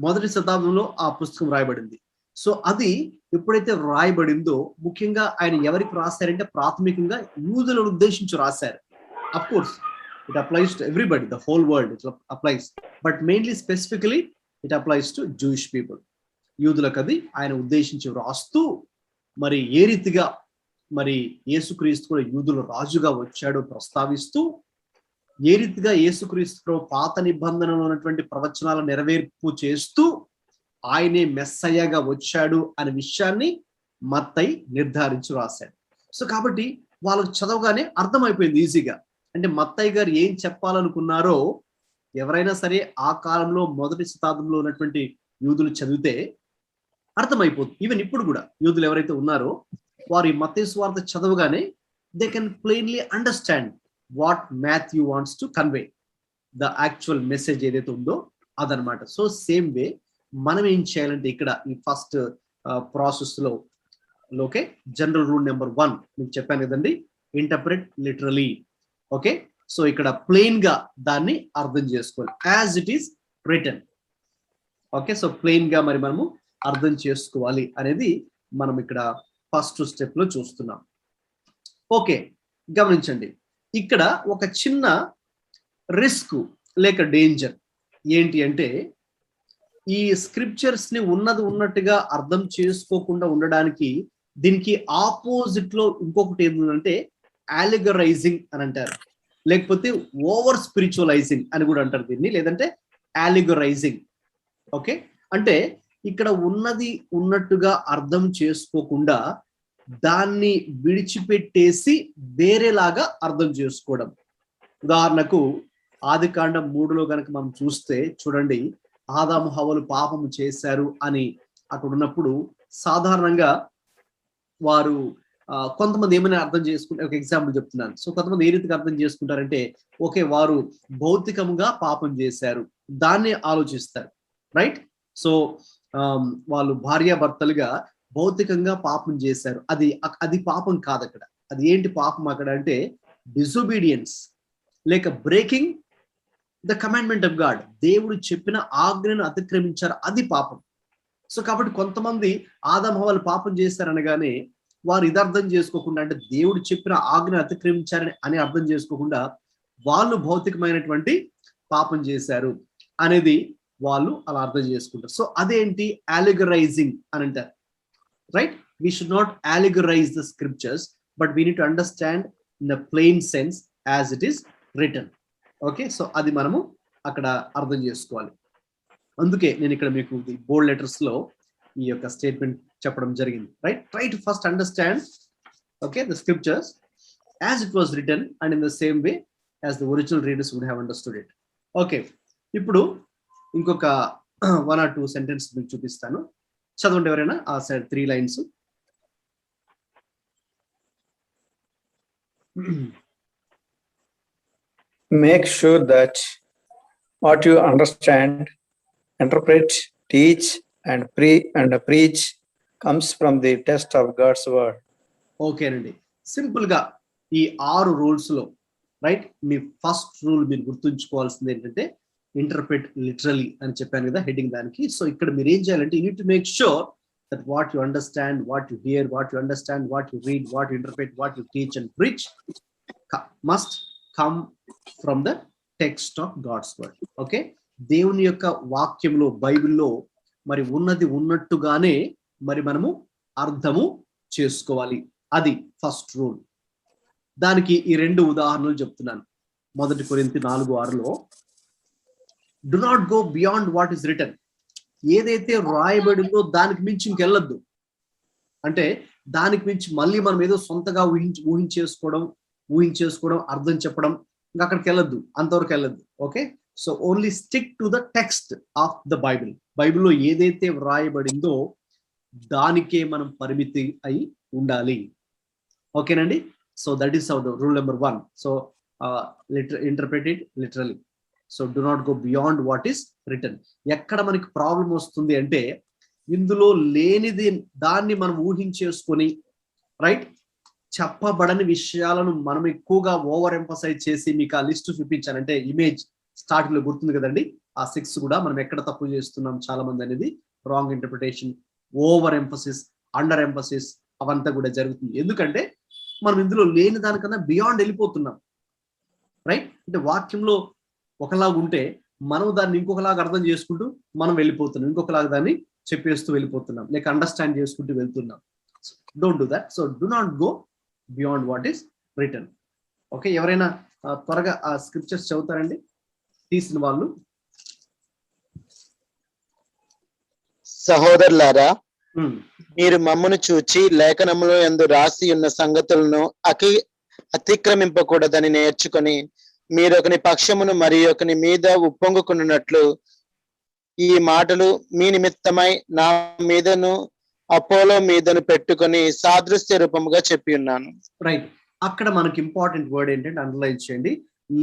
మొదటి శతాబ్దంలో ఆ పుస్తకం రాయబడింది. సో అది ఎప్పుడైతే రాయబడిందో ముఖ్యంగా ఆయన ఎవరికి రాశారంటే ప్రాథమికంగా యూదులను ఉద్దేశించి రాశారు. Of course it applies to everybody, the whole world it applies, but mainly specifically it applies to Jewish people. యూదులకు అది ఆయన ఉద్దేశించి రాస్తూ మరి ఏ రీతిగా మరి యేసుక్రీస్తు కూడా యూదుల రాజుగా వచ్చాడో ప్రస్తావిస్తూ, ఏ రీతిగా యేసుక్రీస్తు పాత నిబంధనలో ఉన్నటువంటి ప్రవచనాల నెరవేర్పు చేస్తూ ఆయనే మెస్సయ్యగా వచ్చాడు అనే విషయాన్ని మత్తయి నిర్ధారించి రాశాడు. సో కాబట్టి వాళ్ళకు చదవగానే అర్థమైపోయింది ఈజీగా. అంటే మత్తయి గారు ఏం చెప్పాలనుకున్నారో ఎవరైనా సరే ఆ కాలంలో మొదటి శతాబ్దంలో ఉన్నటువంటి యూదులు చదివితే అర్థమైపోతుంది. ఈవెన్ ఇప్పుడు కూడా యూదులు ఎవరైతే ఉన్నారో వారు ఈ మత్తయి సువార్త చదవగానే they can plainly understand what Matthew wants to convey, the actual message ఏదైతే ఉందో అదనమాట. సో సేమ్ వే మనం ఏం చేయాలంటే ఇక్కడ ఈ ఫస్ట్ ప్రాసెస్ లో ఓకే, జనరల్ రూల్ నెంబర్ 1 మీకు చెప్పాను కదండి, ఇంటర్ప్రెట్ లిటరలీ. ఓకే, సో ఇక్కడ ప్లెయిన్ గా దాన్ని అర్థం చేసుకోవాలి, as it is written. Okay, so plain గా మరి మనము అర్థం చేసుకోవాలి అనేది మనం ఇక్కడ ఫస్ట్ స్టెప్ లో చూస్తున్నాం. ఓకే, గమనించండి, ఇక్కడ ఒక చిన్న రిస్క్ లేక డేంజర్ ఏంటి అంటే, ఈ స్క్రిప్చర్స్ ని ఉన్నట్టుగా అర్థం చేసుకోకుండా ఉండడానికి దీనికి ఆపోజిట్ లో ఇంకొకటి ఏంటంటే అలిగరైజింగ్ అని అంటారు, లేకపోతే ఓవర్ స్పిరిచువలైజింగ్ అని కూడా అంటారు దీన్ని, లేదంటే అలిగరైజింగ్. ఓకే, అంటే ఇక్కడ ఉన్నది ఉన్నట్టుగా అర్థం చేసుకోకుండా దాన్ని విడిచిపెట్టేసి వేరేలాగా అర్థం చేసుకోవడం. ఉదాహరణకు ఆదికాండం 3లో కనుక మనం చూస్తే చూడండి, ఆదాము హవ్వలు పాపము చేశారు అని అక్కడ ఉన్నప్పుడు సాధారణంగా వారు కొంతమంది ఏమైనా అర్థం చేసుకుంటే, ఒక ఎగ్జాంపుల్ చెప్తున్నాను. సో కొంతమంది ఏ రీతిగా అర్థం చేసుకుంటారంటే, ఓకే వారు భౌతికంగా పాపం చేశారు దాన్ని ఆలోచిస్తారు, రైట్? సో వాళ్ళు భార్యాభర్తలుగా భౌతికంగా పాపం చేశారు, అది పాపం కాదు అక్కడ. అది ఏంటి పాపం అక్కడ అంటే డిసొబీడియన్స్, లేక breaking the commandment of God, దేవుడు చెప్పిన ఆజ్ఞను అతిక్రమించారు, అది పాపం. సో కాబట్టి కొంతమంది ఆదాము హవ్వలు పాపం చేశారనగానే వారు ఇది అర్థం చేసుకోకుండా, అంటే దేవుడు చెప్పిన ఆజ్ఞను అతిక్రమించారని అని అర్థం చేసుకోకుండా వాళ్ళు భౌతికమైనటువంటి పాపం చేశారు అనేది వాళ్ళు అలా అర్థం చేసుకుంటారు. సో అదేంటి, అలిగరైజింగ్ అని అంటారు. Right, we should not allegorise the scriptures, but we need to understand in the plain sense as it is written. Okay, so అది మనము అక్కడ అర్థం చేసుకోవాలి. అందుకే నేను ఇక్కడ మీకు బోల్డ్ లెటర్స్ లో ఈ యొక్క స్టేట్మెంట్ చెప్పడం జరిగింది. Right, try to first understand okay the scriptures as it was written and in the same way as the original readers would have understood it. Okay, ఇప్పుడు ఇంకొక 1 or 2 సెంటెన్స్ మీకు చూపిస్తాను, చదవండి ఎవరైనా ఆ side 3 lines. Make sure that what you understand, interpret, teach, and preach comes from the test of God's word. ఓకేనండి, simple గా ఈ 6 రూల్స్ లో రైట్ మీ ఫస్ట్ రూల్ మీరు గుర్తుంచుకోవాల్సింది ఏంటంటే ఇంటర్ప్రెట్ లిటరలీ అని చెప్పాను కదా హెడ్డింగ్ దానికి. సో ఇక్కడ మీరు ఏం చేయాలంటే you need to make sure that what you understand, what you hear, what you understand, what you read, what you interpret, what you teach and preach must come from the text of God's word. Okay, దేవుని యొక్క వాక్యంలో బైబిల్లో మరి ఉన్నది ఉన్నట్టుగానే మరి మనము అర్థము చేసుకోవాలి, అది ఫస్ట్ రూల్. దానికి ఈ 2 ఉదాహరణలు చెప్తున్నాను. 1 కొరింథీ 4:6లో do not go beyond what is written, ఏదైతే రాయబడిందో దానికి మించి ఇంకెళ్ళొద్దు. అంటే దానికి మించి మళ్ళీ మనం ఏదో సొంతగా ఊహించేసుకోవడం అర్థం చెప్పడం, ఇంకా అక్కడికి వెళ్ళొద్దు, అంతవరకు వెళ్ళొద్దు. Okay, so only stick to the text of the Bible. బైబిల్లో ఏదైతే వ్రాయబడిందో దానికే మనం పరిమితి అయి ఉండాలి. ఓకేనండి, so that is rule number 1. So interpret it literally. So do not go beyond what is return. ఎక్కడ మనకి ప్రాబ్లం వస్తుంది అంటే ఇందులో లేనిది దాన్ని మనం ఊహించేసుకొని రైట్ చెప్పబడని విషయాలను మనం ఎక్కువగా ఓవర్ ఎంఫసైజ్ చేసి మీకు ఆ లిస్ట్ చూపించానంటే ఇమేజ్ స్టార్టింగ్ లో గుర్తుంది కదండి, ఆ 6 కూడా మనం ఎక్కడ తప్పు చేస్తున్నాం చాలా మంది అనేది wrong interpretation, over emphasis, under emphasis అవంతా కూడా జరుగుతుంది. ఎందుకంటే మనం ఇందులో లేని దానికన్నా బియాండ్ వెళ్ళిపోతున్నాం. రైట్, అంటే వాక్యంలో ఒకలాగా ఉంటే మనం దాన్ని ఇంకొకలాగా అర్థం చేసుకుంటూ మనం వెళ్ళిపోతున్నాం, ఇంకొకలాగా దాన్ని చెప్పేస్తూ వెళ్ళిపోతున్నాం, లేక అండర్స్టాండ్ చేసుకుంటూ వెళ్తున్నాం. Don't do that. So do not go beyond what is written. Okay, ఎవరైనా త్వరగా ఆ స్క్రిప్చర్స్ చదువుతారండి తీసిన వాళ్ళు? సహోదరులారా, మీరు మమ్మను చూచి లేఖనములో యందు రాసి ఉన్న సంగతులను అతిక్రమింపకూడదని నేర్చుకొని మీరొకని పక్షమును మరి ఒకని మీద ఉప్పొంగుకున్నట్లు ఈ మాటలు మీ నిమిత్తమై నా మీదను అపోలో మీదను పెట్టుకొని సాదృశ్య రూపముగా చెప్పి ఉన్నాను. రైట్, అక్కడ మనకి ఇంపార్టెంట్ వర్డ్ ఏంటంటే అండర్లైన్ చేయండి,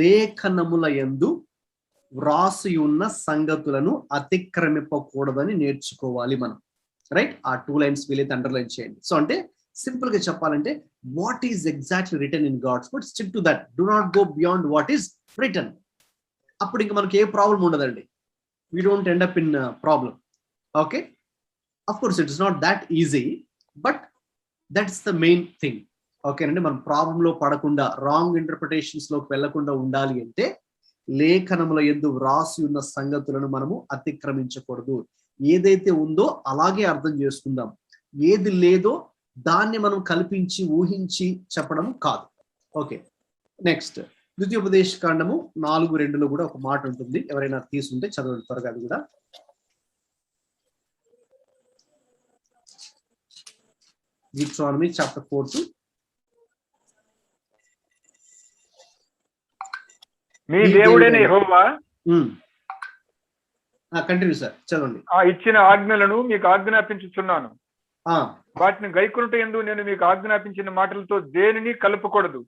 లేఖనముల యందు వ్రాసి ఉన్న సంగతులను అతిక్రమింపకూడదని నేర్చుకోవాలి మనం. రైట్, ఆ 2 lines వీలైతే అండర్లైన్ చేయండి. సో అంటే సింపుల్ గా చెప్పాలంటే what is exactly written in God's word, stick to that, do not go beyond what is written. అప్పుడు ఇంకా మనకి ఏ ప్రాబ్లం ఉండదండి, we don't end up in problem. Okay, of course it is not that easy, but that's the main thing. ఓకేనండి, మనం ప్రాబ్లంలో పడకుండా wrong interpretations లోకి వెళ్లకుండా ఉండాలి అంటే లేఖనముల యందు వ్రాసి ఉన్న సంగతులను మనము అతిక్రమించకూడదు. ఏదైతే ఉందో అలాగే అర్థం చేసుకుందాం, ఏది లేదో దాన్ని మనం కల్పించి ఊహించి చెప్పడం కాదు. ఓకే, నెక్స్ట్ ద్వితీయోపదేశ కాండము 4:2లో కూడా ఒక మాట ఉంటుంది, ఎవరైనా తీసుకుంటే చదవండి త్వరగా. అది కూడా Deuteronomy chapter 4. మీ దేవుడైన యెహోవా కంటిన్యూ సార్, చదవండి. ఆ ఇచ్చిన ఆజ్ఞలను మీకు ఆజ్ఞాపించుచున్నాను, వాటిని గైకొనుట యందు నేను మీకు ఆజ్ఞాపించిన మాటలతో దేనిని కలుపకూడదు,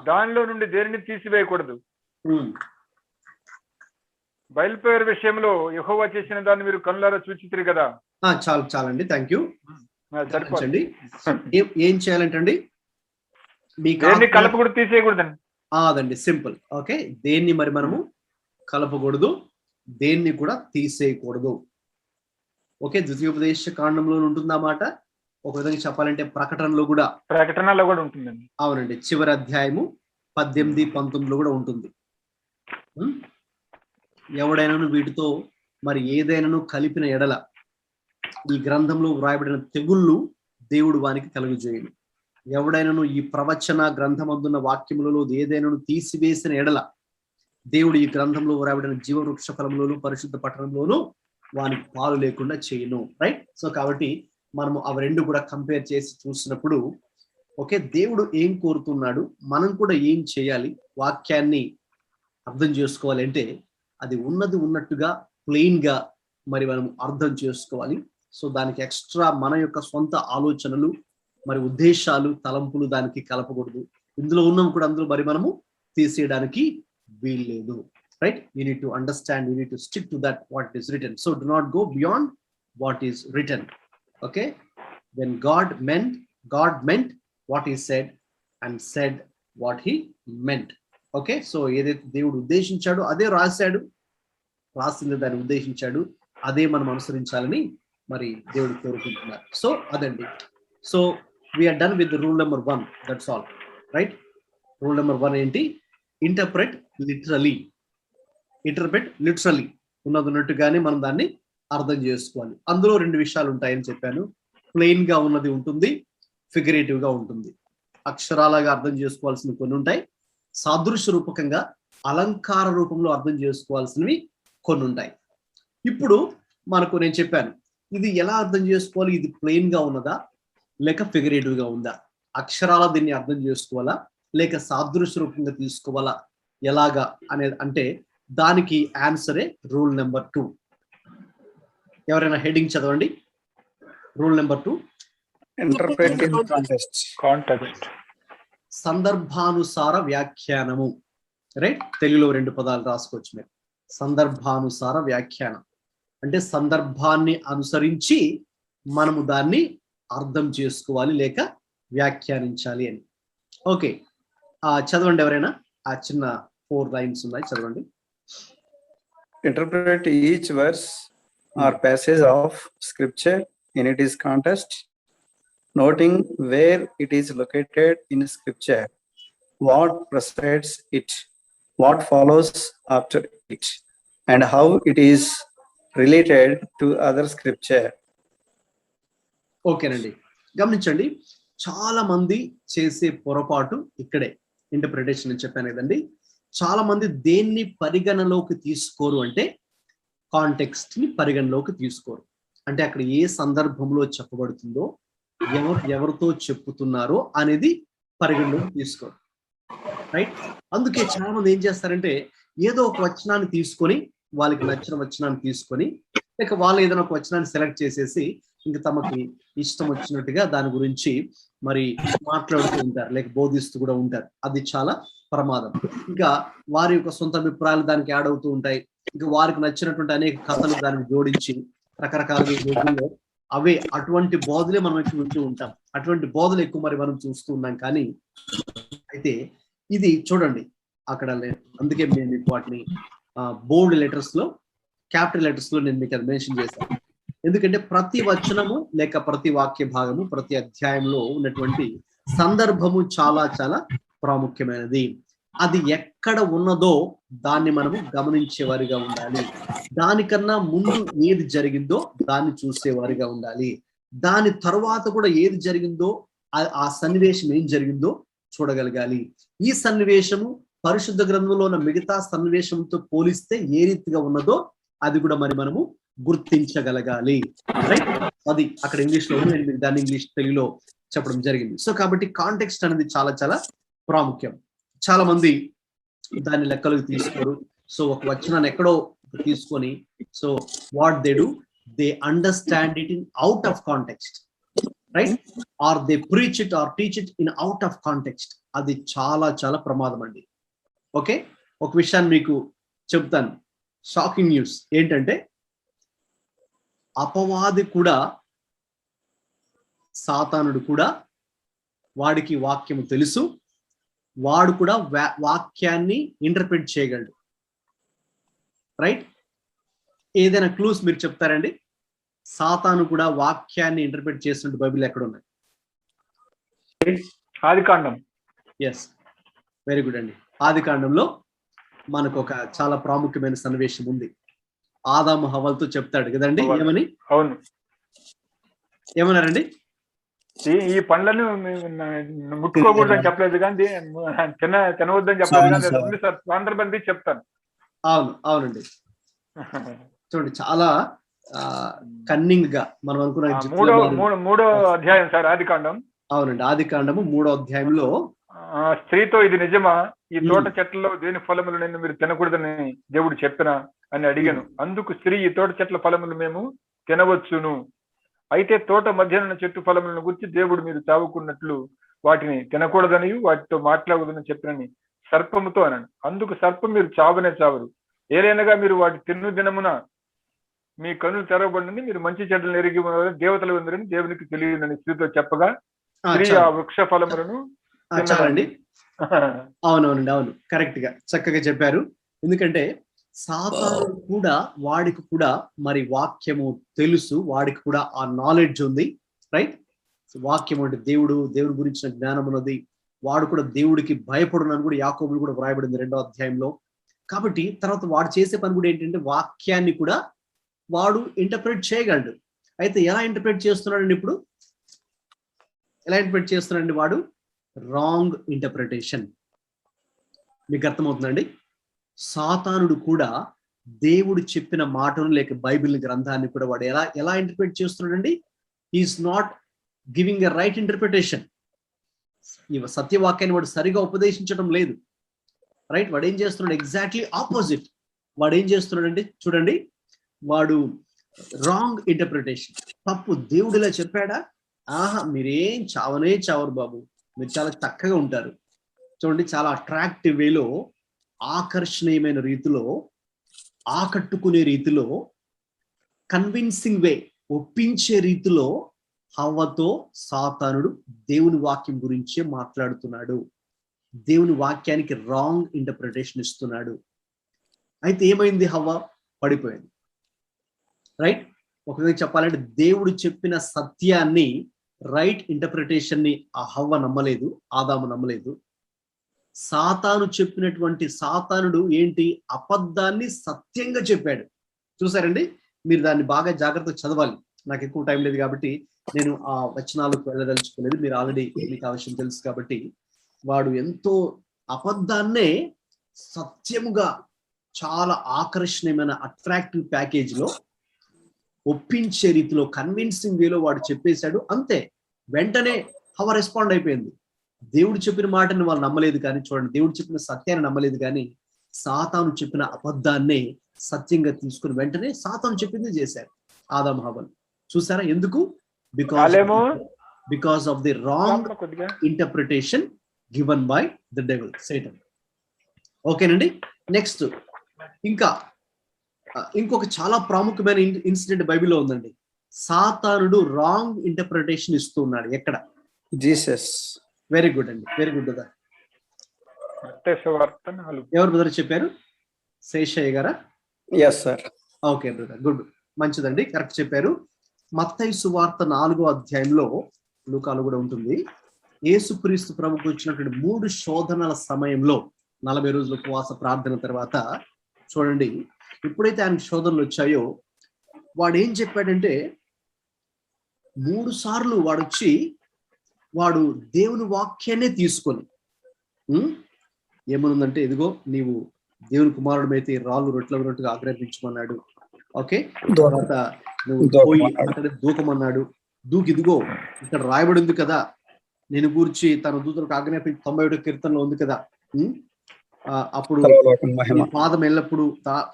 దానిలో నుండి దేనిని తీసివేయకూడదు. బయలుపేరు విషయంలో యెహోవా చేసిన దాన్ని మీరు కళ్ళారా చూచితిరి కదా. చాలండి, థ్యాంక్ యూ. ఏం చేయాలంటండి, కలపకూడదు, తీసేయకూడదండి. అదండి సింపుల్. ఓకే, దేన్ని మరి మనము కలపకూడదు, దేన్ని కూడా తీసేయకూడదు. ఓకే, ద్వితీయోపదేశ కాండంలో ఉంటుందా మాట. ఒక విధంగా చెప్పాలంటే ప్రకటనలో కూడా ఉంటుందండి. అవునండి, చివరి అధ్యాయము 18-19 కూడా ఉంటుంది. ఎవడైనాను వీటితో మరి ఏదైనాను కలిపిన ఎడల ఈ గ్రంథంలో వ్రాయబడిన తెగుళ్ళు దేవుడు వానికి కలుగజేయును. ఎవడైనాను ఈ ప్రవచన గ్రంథమందున్న వాక్యములలో ఏదైనాను తీసివేసిన ఎడల దేవుడు ఈ గ్రంథంలో వ్రాయబడిన జీవవృక్ష ఫలములోను పరిశుద్ధ పట్టణంలోను వానికి పాలు లేకుండా చేయను. రైట్. సో కాబట్టి మనము అవి రెండు కూడా కంపేర్ చేసి చూసినప్పుడు ఓకే, దేవుడు ఏం కోరుతున్నాడు, మనం కూడా ఏం చేయాలి, వాక్యాన్ని అర్థం చేసుకోవాలి అంటే అది ఉన్నది ఉన్నట్టుగా ప్లెయిన్ గా మరి మనం అర్థం చేసుకోవాలి. సో దానికి ఎక్స్ట్రా మన యొక్క సొంత ఆలోచనలు మరి ఉద్దేశాలు తలంపులు దానికి కలపకూడదు. ఇందులో ఉన్నాం కూడా అందులో మరి మనము తీసేయడానికి వీల్లేదు. Right, you need to understand, you need to stick to that what is return. So do not go beyond what is written. Okay, when God meant what he said and said what he meant. Okay, so ఏదైతే దేవుడు ఉద్దేశించాడో అదే రాసింది దాన్ని ఉద్దేశించాడు, అదే మనం అనుసరించాలని మరి దేవుడు కోరుకుంటున్నారు. సో అదండి. So we're done with rule number 1. That's all. Right, rule number 1 ఏంటి? ఇంటర్ప్రెట్ లిటరలీ ఉన్నది ఉన్నట్టుగానే మనం దాన్ని అర్థం చేసుకోవాలి. అందులో 2 విషయాలు ఉంటాయని చెప్పాను. ప్లెయిన్ గా ఉన్నది ఉంటుంది, ఫిగరేటివ్ గా ఉంటుంది. అక్షరాలుగా అర్థం చేసుకోవాల్సిన కొన్ని ఉంటాయి, సాదృశ్య రూపకంగా అలంకార రూపంలో అర్థం చేసుకోవాల్సినవి కొన్ని ఉంటాయి. ఇప్పుడు మనకు నేను చెప్పాను, ఇది ఎలా అర్థం చేసుకోవాలి, ఇది ప్లెయిన్ గా ఉన్నదా లేక ఫిగరేటివ్ గా ఉందా, అక్షరాల దీన్ని అర్థం చేసుకోవాలా లేక సాదృశ్య రూపంగా తీసుకోవాలా, ఎలాగా అనేది అంటే దానికి ఆన్సరే రూల్ నెంబర్ 2. ఎవరైనా హెడింగ్ చదవండి. Rule number 2, interpret in context. సందర్భానుసార వ్యాఖ్యానము. రైట్, తెలుగులో 2 పదాలు రాసుకోవచ్చు మీరు. సందర్భానుసార వ్యాఖ్యానం అంటే సందర్భాన్ని అనుసరించి మనము దాన్ని అర్థం చేసుకోవాలి లేక వ్యాఖ్యానించాలి అని. ఓకే, చదవండి ఎవరైనా. ఆ చిన్న 4 లైన్స్ ఉన్నాయి, చదవండి. Interpret each verse or passage of scripture in its context, noting where it is located in scripture, what precedes it, what follows after it, and how it is related to other scripture. ఓకేనండి, గమనించండి. చాలా మంది చేసే పొరపాటు ఇక్కడే. Interpretation అని చెప్పాను కదండి. చాలా మంది దేన్ని పరిగణలోకి తీసుకోరు అంటే కాంటెక్స్ట్ ని పరిగణలోకి తీసుకోరు. అంటే అక్కడ ఏ సందర్భంలో చెప్పబడుతుందో, ఎవరితో చెప్పుతున్నారో అనేది పరిగణలోకి తీసుకోరు. రైట్, అందుకే చాలా మంది ఏం చేస్తారంటే ఏదో ఒక వచనాన్ని తీసుకొని, వాళ్ళకి నచ్చిన వచనాన్ని తీసుకొని, లేక వాళ్ళు ఏదైనా ఒక వచనాన్ని సెలెక్ట్ చేసేసి ఇంకా తమకి ఇష్టం వచ్చినట్టుగా దాని గురించి మరి మాట్లాడుతూ ఉంటారు, లేక బోధిస్తూ కూడా ఉంటారు. అది చాలా ప్రమాదం. ఇంకా వారి యొక్క సొంత అభిప్రాయాలు దానికి యాడ్ అవుతూ ఉంటాయి. ఇంకా వారికి నచ్చినటువంటి అనేక కథలు దానికి జోడించి రకరకాలుగా అవే అటువంటి బోధలే మనం ఎక్కువ వింటూ ఉంటాం. అటువంటి బోధలు ఎక్కువ మరి మనం చూస్తూ ఉన్నాం. కానీ అయితే ఇది చూడండి అక్కడ, అందుకే నేను మీకు వాటిని బోల్డ్ లెటర్స్ లో, క్యాపిటల్ లెటర్స్ లో నేను మీకు అది మెన్షన్ చేశాను. ఎందుకంటే ప్రతి వచనము లేక ప్రతి వాక్య భాగము, ప్రతి అధ్యాయంలో ఉన్నటువంటి సందర్భము చాలా చాలా ప్రాముఖ్యమైనది. అది ఎక్కడ ఉన్నదో దాన్ని మనము గమనించేవారిగా ఉండాలి. దానికన్నా ముందు ఏది జరిగిందో దాన్ని చూసేవారిగా ఉండాలి. దాని తర్వాత కూడా ఏది జరిగిందో, ఆ సన్నివేశం ఏం జరిగిందో చూడగలగాలి. ఈ సన్నివేశము పరిశుద్ధ గ్రంథంలో ఉన్న మిగతా సన్నివేశంతో పోలిస్తే ఏ రీతిగా ఉన్నదో అది కూడా మరి మనము గుర్తించగలగాలి. రైట్, అది అక్కడ ఇంగ్లీష్ లో నేను మీకు దాన్ని ఇంగ్లీష్ తెలుగులో చెప్పడం జరిగింది. సో కాబట్టి కాంటెక్స్ట్ అనేది చాలా చాలా ప్రాముఖ్యం. చాలా మంది దాన్ని లెక్కలోకి తీసుకోరు. సో ఒక వచనాన్ని ఎక్కడో తీసుకొని, so what they do, they understand it in out of context. Right, or they preach it or teach it in out of context. అది చాలా చాలా ప్రమాదం అండి. ఓకే, ఒక విషయాన్ని మీకు చెప్తాను, షాకింగ్ న్యూస్ ఏంటంటే అపవాది కూడా, సాతానుడు కూడా, వాడికి వాక్యము తెలుసు, వాడు కూడా వాక్యాన్ని ఇంటర్ప్రిట్ చేయగలడు. రైట్? ఏదైనా క్లూస్ మీరు చెప్తారండి? సాతాను కూడా వాక్యాన్ని ఇంటర్ప్రిట్ చేస్తున్నట్టు బైబిల్ ఎక్కడ ఉన్నాయి? ఆదికాండం. ఎస్, వెరీ గుడ్ అండి. ఆదికాండంలో మనకు ఒక చాలా ప్రాముఖ్యమైన సన్నివేశం ఉంది. ఆదాము హవ్వలతో చెప్తాడు కదండి, ఏమని? అవును, ఏమన్నారండి? ఈ పండ్లను ముట్టుకోకూడదని చెప్పలేదు కానీ తినవద్దని చెప్పలేదు కానీ అది ఉంది సార్, సందర్భం చెప్తాను. అవును, అవునండి. చూడండి, చాలా కన్నింగ్ గా మనం అనుకున్న మూడో అధ్యాయం సార్ ఆదికాండం. అవునండి, ఆదికాండము 3వ అధ్యాయంలో స్త్రీతో ఇది నిజమా, ఈ తోట చెట్లలో దేని ఫలములు నేను మీరు తినకూడదని దేవుడు చెప్పినా అని అడిగాను. అందుకు స్త్రీ, ఈ తోట చెట్ల ఫలములు మేము తినవచ్చును, అయితే తోట మధ్యన చెట్టు ఫలములను గురించి దేవుడు మీరు చావుకున్నట్లు వాటిని తినకూడదని వాటితో మాట్లాడకూడదని చెప్పినని సర్పముతో అన్నాడు. అందుకు సర్పం, మీరు చావనే చావరు, ఏలైనగా మీరు వాటి తిన్ను దినమున మీ కనులు తెరవబడింది, మీరు మంచి చెడ్డలు ఎరిగి దేవతలు ఉందని దేవునికి తెలియదని స్త్రీతో చెప్పగా స్త్రీ ఆ వృక్ష ఫలములను చాలండి. అవునవునండి, అవును, కరెక్ట్ గా చక్కగా చెప్పారు. ఎందుకంటే సాతాను కూడా, వాడికి కూడా మరి వాక్యము తెలుసు, వాడికి కూడా ఆ నాలెడ్జ్ ఉంది. రైట్? వాక్యం అంటే దేవుడి గురించిన జ్ఞానం ఉన్నది. వాడు కూడా దేవుడికి భయపడునని కూడా యాకోబులు కూడా వ్రాయబడింది 2వ అధ్యాయంలో. కాబట్టి తర్వాత వాడు చేసే పని కూడా ఏంటంటే వాక్యాన్ని కూడా వాడు ఇంటర్ప్రిట్ చేయగలడు. అయితే ఎలా ఇంటర్ప్రిట్ చేస్తున్నాడండి? ఇప్పుడు ఎలా ఇంటర్ప్రిట్ చేస్తున్నాడండి వాడు? Wrong interpretation. మీకు అర్థమవుతుందండి? సాతానుడు కూడా దేవుడు చెప్పిన మాటను లేక బైబిల్ గ్రంథాన్ని కూడా వాడు ఎలా ఇంటర్ప్రిట్ చేస్తున్నాడండి? Is not giving a right interpretation. ఈ సత్యవాక్యాన్ని వాడు సరిగా ఉపదేశించడం లేదు. రైట్? వాడు ఏం చేస్తున్నాడు? Exactly opposite. వాడు ఏం చేస్తున్నాడంటే చూడండి, వాడు రాంగ్ ఇంటర్ప్రిటేషన్, తప్పు. దేవుడు ఇలా చెప్పాడా? ఆహా, మీరేం చావనే చావరు బాబు, మీరు చాలా చక్కగా ఉంటారు. చూడండి, చాలా అట్రాక్టివ్ వేలో, ఆకర్షణీయమైన రీతిలో, ఆకట్టుకునే రీతిలో, కన్విన్సింగ్ వే, ఒప్పించే రీతిలో హవ్వతో సాతానుడు దేవుని వాక్యం గురించే మాట్లాడుతున్నాడు. దేవుని వాక్యానికి రాంగ్ ఇంటర్ప్రిటేషన్ ఇస్తున్నాడు. అయితే ఏమైంది? హవ్వ పడిపోయింది. రైట్? ఒక విధంగా చెప్పాలంటే దేవుడు చెప్పిన సత్యాన్ని, రైట్ ఇంటర్ప్రిటేషన్ ని ఆ హవ్వ నమ్మలేదు, ఆదాము నమ్మలేదు. సాతాను చెప్పినటువంటి సాతానుడు ఏంటి? అబద్ధాన్ని సత్యంగా చెప్పాడు. చూసారండి? మీరు దాన్ని బాగా జాగ్రత్తగా చదవాలి. నాకు ఎక్కువ టైం లేదు కాబట్టి నేను ఆ వచనాలకు వెళ్ళదలుచుకోలేదు. మీరు ఆల్రెడీ మీకు ఆ విషయం తెలుసు కాబట్టి. వాడు ఎంతో అబద్ధాన్నే సత్యముగా, చాలా ఆకర్షణీయమైన అట్రాక్టివ్ ప్యాకేజ్ లో, ఒప్పించే రీతిలో, కన్విన్సింగ్ వేలో వాడు చెప్పేశాడు. అంతే, వెంటనే హవ్వ రెస్పాండ్ అయిపోయింది. దేవుడు చెప్పిన మాటని వాళ్ళు నమ్మలేదు కానీ, చూడండి, దేవుడు చెప్పిన సత్యాన్ని నమ్మలేదు కానీ సాతాను చెప్పిన అబద్ధాన్నే సత్యంగా తీసుకుని వెంటనే సాతాను చెప్పింది చేశారు ఆదాము హవ్వలు. చూసారా? ఎందుకు? Because of the wrong interpretation given by the devil, Satan. ఓకేనండి. నెక్స్ట్ ఇంకొక చాలా ప్రాముఖ్యమైన ఇన్సిడెంట్ బైబిల్లో ఉందండి. సాతానుడు రాంగ్ ఇంటర్ప్రిటేషన్ ఇస్తున్నాడు. ఎక్కడ? జీసస్. వెరీ గుడ్ అండి, వెరీ గుడ్ కదా. ఎవరు బ్రదర్ చెప్పారు? శేషయ్య గారా? Yes sir. Okay brother, good, మంచిదండి, కరెక్ట్ చెప్పారు. మత్తయి సువార్త 4వ అధ్యాయంలో, లూకాలో కూడా ఉంటుంది, యేసుక్రీస్తు ప్రభువుకు వచ్చినటువంటి 3 శోధనల సమయంలో 40 రోజుల ఉపవాస ప్రార్థన తర్వాత చూడండి, ఎప్పుడైతే ఆయన శోధనలు వచ్చాయో వాడు ఏం చెప్పాడంటే, 3 సార్లు వాడు దేవుని వాక్యాన్నే తీసుకొని ఏమనుందంటే, ఇదిగో నీవు దేవుని కుమారుడమైతే రాళ్ళు రొట్టెలన్నట్టుగా ఆజ్ఞాపించమన్నాడు. ఓకే, తర్వాత నువ్వు పోయి అక్కడ దూకమన్నాడు. ఇదిగో ఇక్కడ రాయబడింది కదా, నేను గూర్చి తన దూతలకు ఆజ్ఞాపించి 91వ కీర్తనలో ఉంది కదా, అప్పుడు పాదం ఎల్లప్పుడు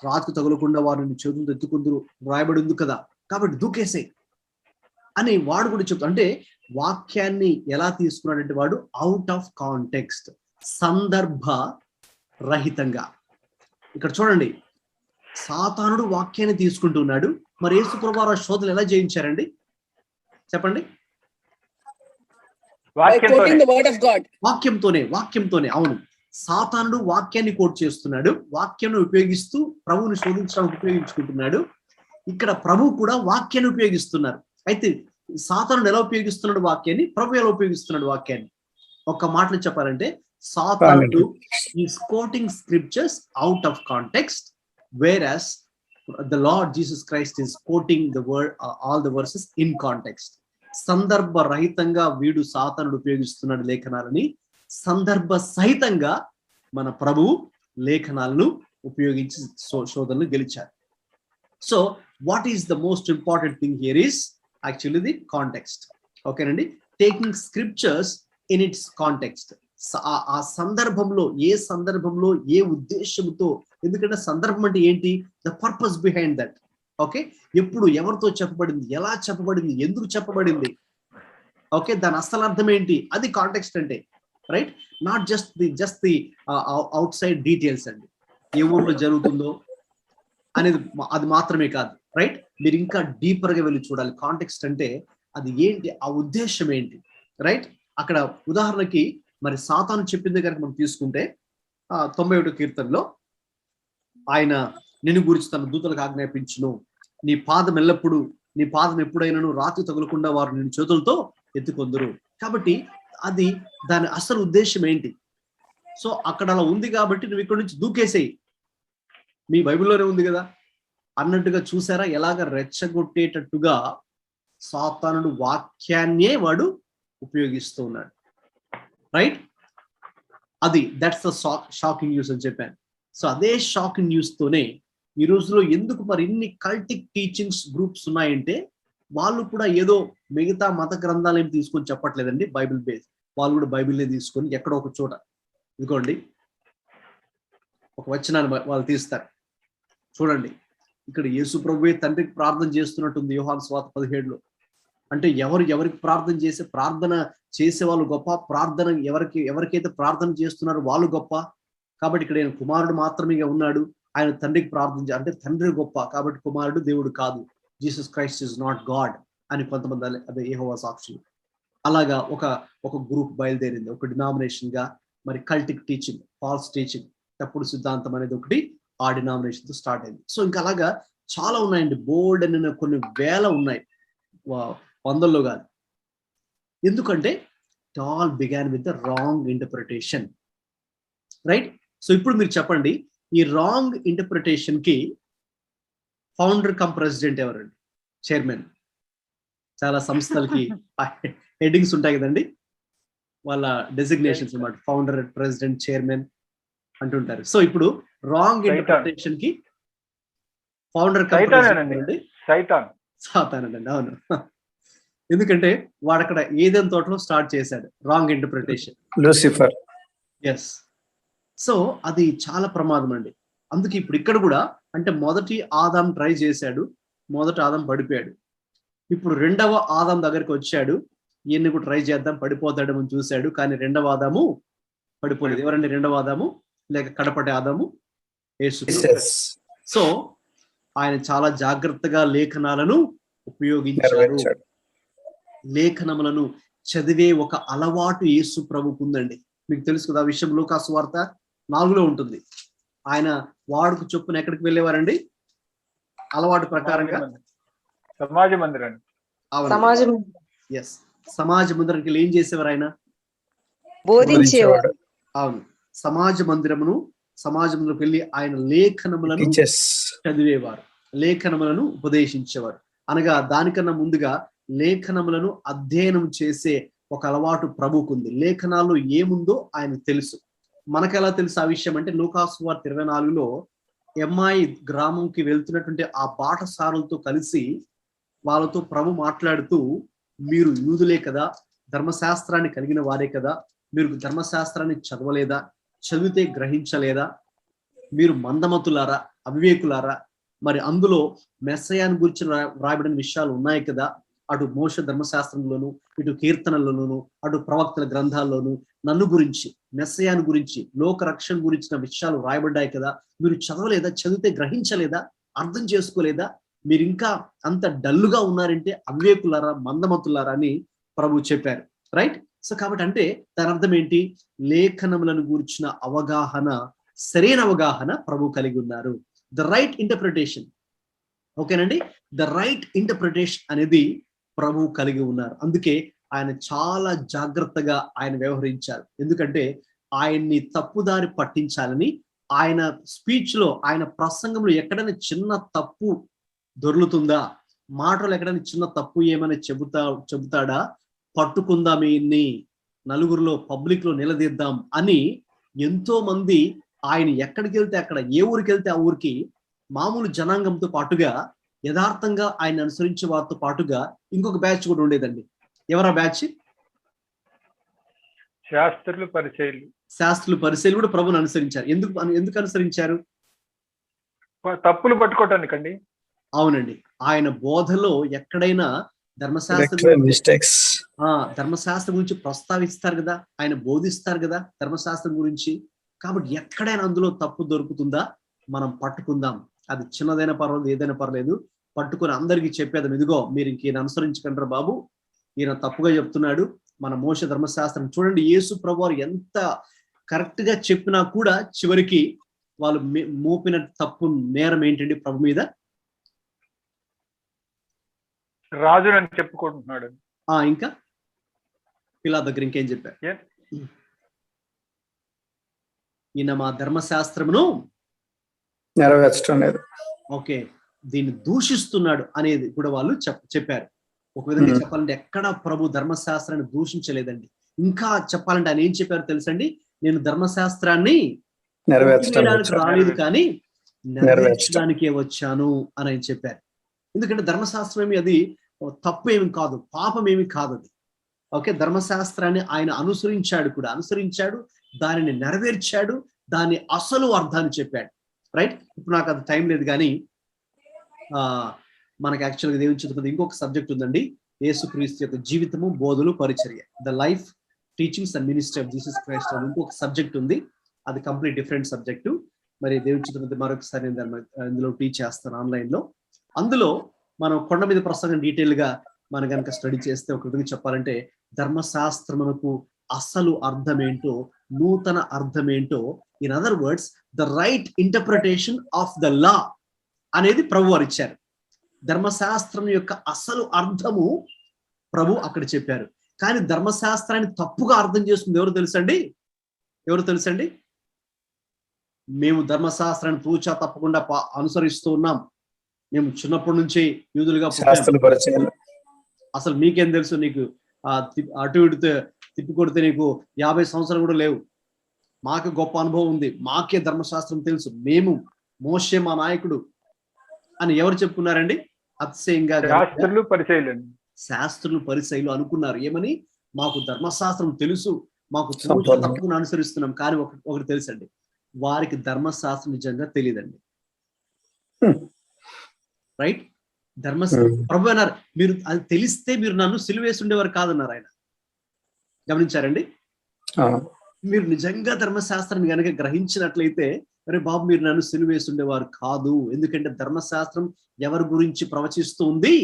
రాతికి తగలకుండా వారిని చేతులతో ఎత్తుకుందరు రాయబడింది కదా, కాబట్టి దూకేసే అని వాడు కూడా చెప్తాడు. అంటే వాక్యాన్ని ఎలా తీసుకున్నాడంటే వాడు అవుట్ ఆఫ్ కాంటెక్స్ట్, సందర్భ రహితంగా. ఇక్కడ చూడండి, సాతానుడు వాక్యాన్ని తీసుకుంటున్నాడు. మరి యేసు ప్రభువారు శోధనలు ఎలా జయించారండి? చెప్పండి. వాక్యంతోనే. అవును, సాతానుడు వాక్యాన్ని కోట్ చేస్తున్నాడు, వాక్యాన్ని ఉపయోగిస్తూ ప్రభువుని శోధించడానికి ఉపయోగించుకుంటున్నాడు. ఇక్కడ ప్రభు కూడా వాక్యాన్ని ఉపయోగిస్తున్నారు. అయితే సాతానుడు ఎలా ఉపయోగిస్తున్నాడు వాక్యాన్ని, ప్రభు ఎలా ఉపయోగిస్తున్నాడు వాక్యాన్ని? ఒక్క మాటలో చెప్పాలంటే సాతానుడు is coating scriptures out of context, whereas the Lord Jesus Christ is quoting the word, all the verses in context. సందర్భ రహితంగా వీడు సాతానుడు ఉపయోగిస్తున్నాడు లేఖనాలని, సందర్భ సహితంగా మన ప్రభువు లేఖనాలను ఉపయోగించి శోధనలు గెలిచారు. So what is the most important thing here is actually the context. ఓకేనండి, taking scriptures in its context. ఆ సందర్భంలో, ఏ సందర్భంలో ఏ ఉద్దేశంతో, ఎందుకంటే సందర్భం అంటే ఏంటి, the purpose behind that. Okay, ఎప్పుడు ఎవరితో చెప్పబడింది, ఎలా చెప్పబడింది, ఎందుకు చెప్పబడింది, ఓకే, దాని అసలు అర్థం ఏంటి, అది కాంటెక్స్ట్ అంటే. Right, not just the out side details అండి, ఏ ఊర్లో జరుగుతుందో అనేది అది మాత్రమే కాదు. రైట్, మీరు ఇంకా డీపర్ గా వెళ్ళి చూడాలి. కాంటెక్స్ట్ అంటే అది ఏంటి, ఆ ఉద్దేశం ఏంటి. రైట్, అక్కడ ఉదాహరణకి మరి సాతాను చెప్పింది కనుక మనం తీసుకుంటే 91వ కీర్తనలో ఆయన నిన్ను గురించి తన దూతలకు ఆజ్ఞాపించును, నీ పాదం ఎప్పుడైనా రాత్రి తగులకుండా వారు నిన్ను చేతులతో ఎత్తుకొందురు. కాబట్టి అది దాని అసలు ఉద్దేశం ఏంటి? సో అక్కడ అలా ఉంది కాబట్టి నువ్వు ఇక్కడ నుంచి దూకేసేయి, మీ బైబిల్లోనే ఉంది కదా అన్నట్టుగా. చూసారా ఎలాగ రెచ్చగొట్టేటట్టుగా సాతానుడు వాక్యాన్నే వాడు ఉపయోగిస్తూ ఉన్నాడు. రైట్, అది దట్స్ ద షాకింగ్ న్యూస్ అని చెప్పాను. సో అదే షాకింగ్ న్యూస్ తోనే ఈ రోజులో ఎందుకు మరి ఇన్ని కల్టిక్ టీచింగ్స్ గ్రూప్స్ ఉన్నాయంటే, వాళ్ళు కూడా ఏదో మిగతా మత గ్రంథాలు ఏమి తీసుకొని చెప్పట్లేదండి, బైబిల్ బేస్. వాళ్ళు కూడా బైబిల్నే తీసుకొని ఎక్కడో ఒక చోట, ఇదిగోండి ఒక వచనాన్ని వాళ్ళు తీస్తారు. చూడండి, ఇక్కడ యేసు ప్రభువే తండ్రికి ప్రార్థన చేస్తున్నట్టుంది యోహాను సువార్త 17లో. అంటే ఎవరికి ప్రార్థన చేసే వాళ్ళు గొప్ప, ప్రార్థన ఎవరికైతే ప్రార్థన చేస్తున్నారో వాళ్ళు గొప్ప. కాబట్టి ఇక్కడ ఆయన కుమారుడు మాత్రమే ఉన్నాడు, ఆయన తండ్రికి ప్రార్థన అంటే తండ్రి గొప్ప, కాబట్టి కుమారుడు దేవుడు కాదు, Jesus Christ is not God అని కొంతమంది అదే యెహోవా సాక్షులు. అలాగా ఒక గ్రూప్ బయలుదేరింది, ఒక డినామినేషన్ గా. మరి కల్టిక్ టీచింగ్, ఫాల్స్ టీచింగ్, తప్పుడు సిద్ధాంతం అనేది ఒకటి ఆ డినామినేషన్ తో స్టార్ట్ అయింది. సో ఇంకా అలాగా చాలా ఉన్నాయండి, బోల్డ్ అని కొన్ని వేల ఉన్నాయి, వందల్లో కాదు. ఎందుకంటే it all began with the wrong interpretation. Right, so ఇప్పుడు మీరు చెప్పండి, ఈ రాంగ్ ఇంటర్ప్రిటేషన్ కి ఫౌండర్ కమ్ ప్రెసిడెంట్ ఎవరండి? చైర్మన్. చాలా సంస్థలకి హెడ్డింగ్స్ ఉంటాయి కదండి, వాళ్ళ డెసిగ్నేషన్స్ అన్నమాట, ఫౌండర్, ప్రెసిడెంట్, చైర్మన్ అంటుంటారు. సో ఇప్పుడు రాంగ్ ఇంటర్ప్రిటేషన్ కి ఫౌండర్ కమ్ ప్రెసిడెంట్ సాతానండి. అవును, ఎందుకంటే వాడు అక్కడ ఏదైనా తోటలో స్టార్ట్ చేశాడు wrong interpretation, Lucifer. Yes, so అది చాలా ప్రమాదం అండి. అందుకే ఇప్పుడు ఇక్కడ కూడా అంటే మొదటి ఆదాం ట్రై చేశాడు, మొదటి ఆదాం పడిపోయాడు. ఇప్పుడు రెండవ ఆదాం దగ్గరికి వచ్చాడు, ఈయన్ని కూడా ట్రై చేద్దాం, పడిపోతాడేమో చూశాడు, కానీ రెండవ ఆదాము పడిపోలేదు. ఎవరండి రెండవ ఆదాము, లేక కడపటి ఆదాము? యేసు. సో ఆయన చాలా జాగ్రత్తగా లేఖనాలను ఉపయోగించారు. లేఖనములను చదివే ఒక అలవాటు యేసు ప్రభుకు ఉందండి. మీకు తెలుసు కదా ఆ విషయం, లూకా సువార్త 4లో ఉంటుంది. ఆయన వాడుకు చొప్పున ఎక్కడికి వెళ్ళేవారండి? అలవాటు ప్రకారంగా సమాజ మందిరాన్ని. ఎస్, సమాజ మందిరానికి వెళ్ళి ఏం చేసేవారు ఆయన? బోధించేవారు. అవును, సమాజ మందిరంలోకి వెళ్ళి ఆయన లేఖనములను చదివేవారు, లేఖనములను ఉపదేశించేవారు. అనగా దానికన్నా ముందుగా లేఖనములను అధ్యయనం చేసే ఒక అలవాటు ప్రభుకుంది. లేఖనాల్లో ఏముందో ఆయన తెలుసు. మనకెలా తెలుసు ఆ విషయం అంటే, లూకా సువార్త 24లో ఎమ్మాయి గ్రామంకి వెళ్తున్నటువంటి ఆ బాటసారులతో కలిసి వాళ్ళతో ప్రభు మాట్లాడుతూ, మీరు యూదులే కదా, ధర్మశాస్త్రాన్ని కలిగిన వారే కదా, మీరు ధర్మశాస్త్రాన్ని చదవలేదా, చదివితే గ్రహించలేదా, మీరు మందమతులారా, అవివేకులారా, మరి అందులో మెస్సయాన్ని గురించి రాయబడిన విషయాలు ఉన్నాయి కదా, అటు మోషే ధర్మశాస్త్రంలోను, ఇటు కీర్తనల్లోను, అటు ప్రవక్తల గ్రంథాల్లోను నన్ను గురించి, మెస్సయాన్ని గురించి, లోక రక్షణ గురించిన విషయాలు రాయబడ్డాయి కదా, మీరు చదవలేదా, చదివితే గ్రహించలేదా, అర్థం చేసుకోలేదా, మీరు ఇంకా అంత డల్లుగా ఉన్నారంటే అవివేకులారా, మందమతులారా అని ప్రభు చెప్పారు. రైట్, సో కాబట్టి అంటే దాని అర్థం ఏంటి? లేఖనములను గూర్చిన అవగాహన, సరైన అవగాహన ప్రభు కలిగి ఉన్నారు. The right interpretation. ఓకేనండి, ద రైట్ ఇంటర్ప్రిటేషన్ అనేది ప్రభు కలిగి ఉన్నారు. అందుకే ఆయన చాలా జాగ్రత్తగా ఆయన వ్యవహరించారు. ఎందుకంటే ఆయన్ని తప్పుదారి పట్టించాలని ఆయన స్పీచ్ లో, ఆయన ప్రసంగంలో ఎక్కడైనా చిన్న తప్పు దొర్లుతుందా, మాటలు ఎక్కడైనా చిన్న తప్పు ఏమైనా చెబుతాడా, పట్టుకుందాం ఈయన్ని, నలుగురిలో పబ్లిక్ లో నిలదీద్దాం అని ఎంతో మంది ఆయన ఎక్కడికి వెళ్తే అక్కడ, ఏ ఊరికి వెళ్తే ఆ ఊరికి మామూలు జనాంగంతో పాటుగా యథార్థంగా ఆయన అనుసరించే వారితో పాటుగా ఇంకొక బ్యాచ్ కూడా ఉండేదండి. ఎవరా బ్యాచ్? శాస్త్రులు పరిచయులు. శాస్త్రులు పరిచయులు కూడా ప్రభుని అనుసరించారు. ఎందుకు అనుసరించారు? తప్పులు పట్టుకోవటానికండి. అవునండి, ఆయన బోధలో ఎక్కడైనా ధర్మశాస్త్రం గురించి ప్రస్తావిస్తారు కదా, ఆయన బోధిస్తారు కదా ధర్మశాస్త్రం గురించి. కాబట్టి ఎక్కడైనా అందులో తప్పు దొరుకుతుందా మనం పట్టుకుందాం. అది చిన్నదైనా పర్వాలేదు, ఏదైనా పర్లేదు, పట్టుకొని అందరికీ చెప్పేదాం, ఇదిగో మీరు ఇంకేనా అనుసరించకంటారు బాబు, ఈయన తప్పుగా చెప్తున్నాడు. మన మోషే ధర్మశాస్త్రం చూడండి, యేసు ప్రభువారు ఎంత కరెక్ట్ గా చెప్పినా కూడా చివరికి వాళ్ళు మోపిన తప్పు నేరం ఏంటండి ప్రభు మీద? రాజు అని చెప్పుకుంటున్నాడు. ఇంకా పిలా దగ్గర ఇంకేం చెప్పారు? ఈయన మా ధర్మశాస్త్రమును నెరవేర్చడం లేదు, ఓకే, దీన్ని దూషిస్తున్నాడు అనేది కూడా వాళ్ళు చెప్పారు. ఒక విధంగా చెప్పాలంటే ఎక్కడ ప్రభు ధర్మశాస్త్రాన్ని దూషించలేదండి. ఇంకా చెప్పాలంటే ఆయన ఏం చెప్పారు తెలుసండి? నేను ధర్మశాస్త్రాన్ని నెరవేర్చడానికి రాలేదు కానీ నెరవేర్చడానికే వచ్చాను అని ఆయన చెప్పారు. ఎందుకంటే ధర్మశాస్త్రం ఏమి అది తప్పు ఏమి కాదు, పాపం ఏమి కాదు అది. ఓకే, ధర్మశాస్త్రాన్ని ఆయన అనుసరించాడు, దానిని నెరవేర్చాడు, దాని అసలు అర్థాన్ని చెప్పాడు. రైట్, ఇప్పుడు నాకు అది టైం లేదు కానీ మనకి యాక్చువల్గా దేవుని చిత్రం ఇంకొక సబ్జెక్ట్ ఉందండి, యేసుక్రీస్తు యొక్క జీవితము, బోధలు, పరిచర్య, the life, teachings and ministry of Jesus Christ అని ఇంకొక సబ్జెక్ట్ ఉంది. అది కంప్లీట్ డిఫరెంట్ సబ్జెక్టు. మరి దేవుని చిత్రం మరొకసారి ఇందులో టీచ్ చేస్తాను ఆన్లైన్ లో. అందులో మనం కొండ మీద ప్రసంగం డీటెయిల్ గా మనం కనుక స్టడీ చేస్తే ఒక విధంగా చెప్పాలంటే ధర్మశాస్త్రమునకు అసలు అర్థమేంటో, నూతన అర్థమేంటో, in other words the right interpretation of the law అనేది ప్రభు వారు ఇచ్చారు. ధర్మశాస్త్రం యొక్క అసలు అర్థము ప్రభు అక్కడ చెప్పారు. కానీ ధర్మశాస్త్రాన్ని తప్పుగా అర్థం చేసుకుంది ఎవరు తెలుసండి? మేము ధర్మశాస్త్రాన్ని తూచా తప్పకుండా అనుసరిస్తూ ఉన్నాం, మేము చిన్నప్పటి నుంచి యూదులుగా అసలు మీకేం తెలుసు, నీకు అటు ఇటు తిప్పి కొడితే నీకు 50 సంవత్సరాలు కూడా లేవు, మాకు గొప్ప అనుభవం ఉంది, మాకే ధర్మశాస్త్రం తెలుసు, మేము మోషే మా నాయకుడు అని ఎవరు చెప్పుకున్నారండి? అతిశయంగా శాస్త్రులు పరిచయులు అనుకున్నారు. ఏమని? మాకు ధర్మశాస్త్రం తెలుసు, మాకు తప్పకుండా అనుసరిస్తున్నాం. కానీ ఒకటి తెలుసండి, వారికి ధర్మశాస్త్రం నిజంగా తెలియదండి. రైట్, ప్రభు అన్నారు, మీరు అది తెలిస్తే మీరు నన్ను సిలువేసి ఉండేవారు కాదన్నారు ఆయన. గమనించారండి? మీరు నిజంగా ధర్మశాస్త్రాన్ని కనుక గ్రహించినట్లయితే, అరే బాబు మీరు నన్ను సిలువేసి ఉండేవారు కాదు. ఎందుకంటే ధర్మశాస్త్రం ఎవరి గురించి ప్రవచిస్తూ ఉంది?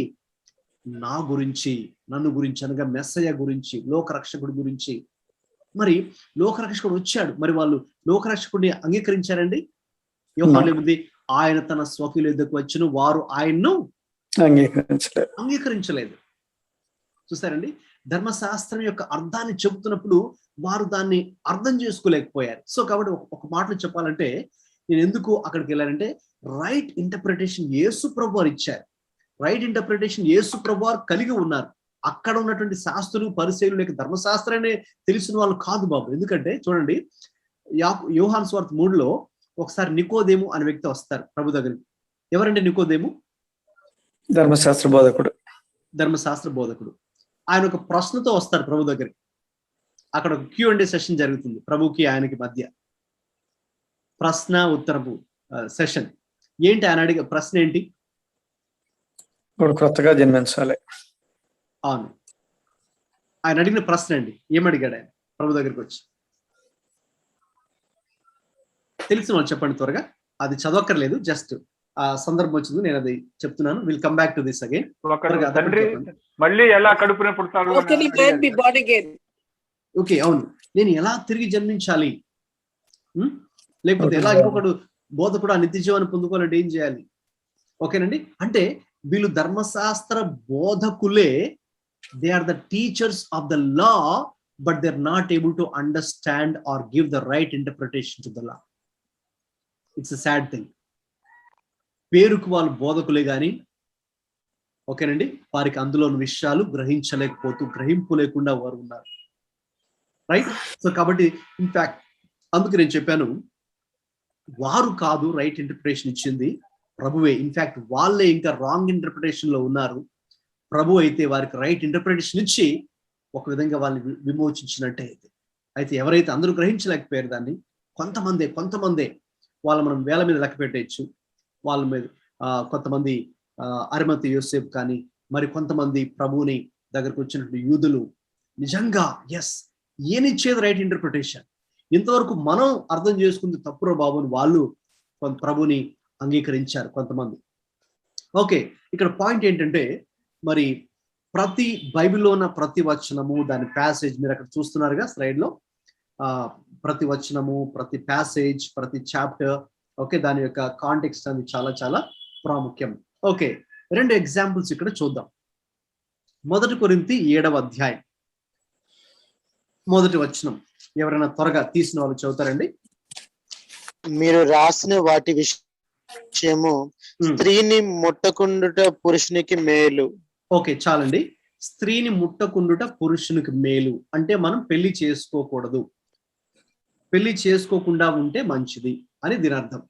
నా గురించి, నన్ను గురించి, అనగా మెస్సయ్య గురించి, లోకరక్షకుడి గురించి. మరి లోకరక్షకుడు వచ్చాడు, మరి వాళ్ళు లోకరక్షకుడిని అంగీకరించారండి? యోహాను ఏముంది? ఆయన తన స్వకీయుల యొద్దకు వచ్చిన వారు ఆయన్ను అంగీకరించలేదు. చూసారండి, ధర్మశాస్త్రం యొక్క అర్థాన్ని చెబుతున్నప్పుడు వారు దాన్ని అర్థం చేసుకోలేకపోయారు. సో కాబట్టి ఒక మాటలో చెప్పాలంటే, నేను ఎందుకు అక్కడికి వెళ్ళానంటే, రైట్ ఇంటర్ప్రిటేషన్ యేసు ప్రభు వారు ఇచ్చారు. రైట్ ఇంటర్ప్రిటేషన్ యేసు ప్రభు వారు కలిగి ఉన్నారు. అక్కడ ఉన్నటువంటి శాస్త్రులు, పరిచయులు లేక ధర్మశాస్త్రాన్ని తెలిసిన వాళ్ళు కాదు బాబు. ఎందుకంటే చూడండి, యోహాను సువార్త 3లో ఒకసారి నికోదేము అనే వ్యక్తి వస్తారు ప్రభు దగ్గరికి. ఎవరండి నికోదేము? ధర్మశాస్త్ర బోధకుడు. ఆయన ఒక ప్రశ్నతో వస్తారు ప్రభు దగ్గరికి. అక్కడ ఒక Q&A సెషన్ జరుగుతుంది ప్రభుకి ఆయనకి మధ్య, ప్రశ్న ఉత్తరపు సెషన్. ఏంటి ఆయన అడిగే ప్రశ్న? ఏంటి? కొత్తగా జన్మించాలి. అవును, ఆయన అడిగిన ప్రశ్న అండి. ఏమడిగాడు ఆయన ప్రభు దగ్గరికి వచ్చి? తెలిసిన వాళ్ళు చెప్పండి త్వరగా. అది చదవక్కర్లేదు, జస్ట్ ఆ సందర్భం వచ్చింది, నేను అది చెప్తున్నాను. Will come back to this again. మళ్ళీ ఎలా కడుపున పుడతాడు? ఓకే, అవును, నేను ఎలా తిరిగి జన్మించాలి, లేకపోతే ఎలా ఇంకొకడు బోధకుడు ఆ నిత్య జీవాన్ని పొందుకోవాలంటే ఏం చేయాలి? ఓకేనండి, అంటే వీళ్ళు ధర్మశాస్త్ర బోధకులే, they are the teachers of the law, but they are not able to understand or give the right interpretation to the law. It's a sad thing. పేరుకు వాళ్ళు బోధకులే కానీ, ఓకేనండి, వారికి అందులోని విషయాలు గ్రహింపు లేకుండా వారు ఉన్నారు. రైట్? సో కాబట్టి ఇన్ఫాక్ట్ అందుకు నేను చెప్పాను, వారు కాదు రైట్ ఇంటర్ప్రిటేషన్ ఇచ్చింది, ప్రభువే. ఇన్ఫాక్ట్ వాళ్ళే ఇంకా రాంగ్ ఇంటర్ప్రిటేషన్ లో ఉన్నారు. ప్రభు అయితే వారికి రైట్ ఇంటర్ప్రిటేషన్ ఇచ్చి ఒక విధంగా వాళ్ళని విమోచించినట్టే. అయితే ఎవరైతే అందరూ గ్రహించలేకపోయారు దాన్ని, కొంతమందే వాళ్ళ మనం వేల మీద లెక్క పెట్టేయచ్చు. వాళ్ళ మీద కొంతమంది అరిమతయి యోసేపు కానీ, మరి కొంతమంది ప్రభువుని దగ్గరకు వచ్చినటువంటి యూదులు నిజంగా ఎస్ ఏనిచ్చేది రైట్ ఇంటర్ప్రిటేషన్, ఇంతవరకు మనం అర్థం చేసుకుంది తప్పురో బాబు అని వాళ్ళు ప్రభుని అంగీకరించారు కొంతమంది. ఓకే, ఇక్కడ పాయింట్ ఏంటంటే, మరి ప్రతి బైబిల్లో ఉన్న ప్రతి వచనము, దాని ప్యాసేజ్ మీరు అక్కడ చూస్తున్నారుగా స్లైడ్ లో, ప్రతి వచనము, ప్రతి ప్యాసేజ్, ప్రతి చాప్టర్, ఓకే, దాని యొక్క కాంటెక్స్ట్ అనేది చాలా చాలా ప్రాముఖ్యం. ఓకే, 2 ఎగ్జాంపుల్స్ ఇక్కడ చూద్దాం. 1 కొరింథీ 7వ అధ్యాయం 1వ వచనం, ఎవరైనా త్వరగా తీసిన వాళ్ళు చదువుతారండి. మీరు రాసిన వాటి విషయము స్త్రీని ముట్టకుండుట పురుషునికి మేలు. ఓకే, చాలండి. స్త్రీని ముట్టకుండుట పురుషునికి మేలు అంటే మనం పెళ్లి చేసుకోకూడదు, పెళ్లి చేసుకోకుండా ఉంటే మంచిది అని దీని అర్థం.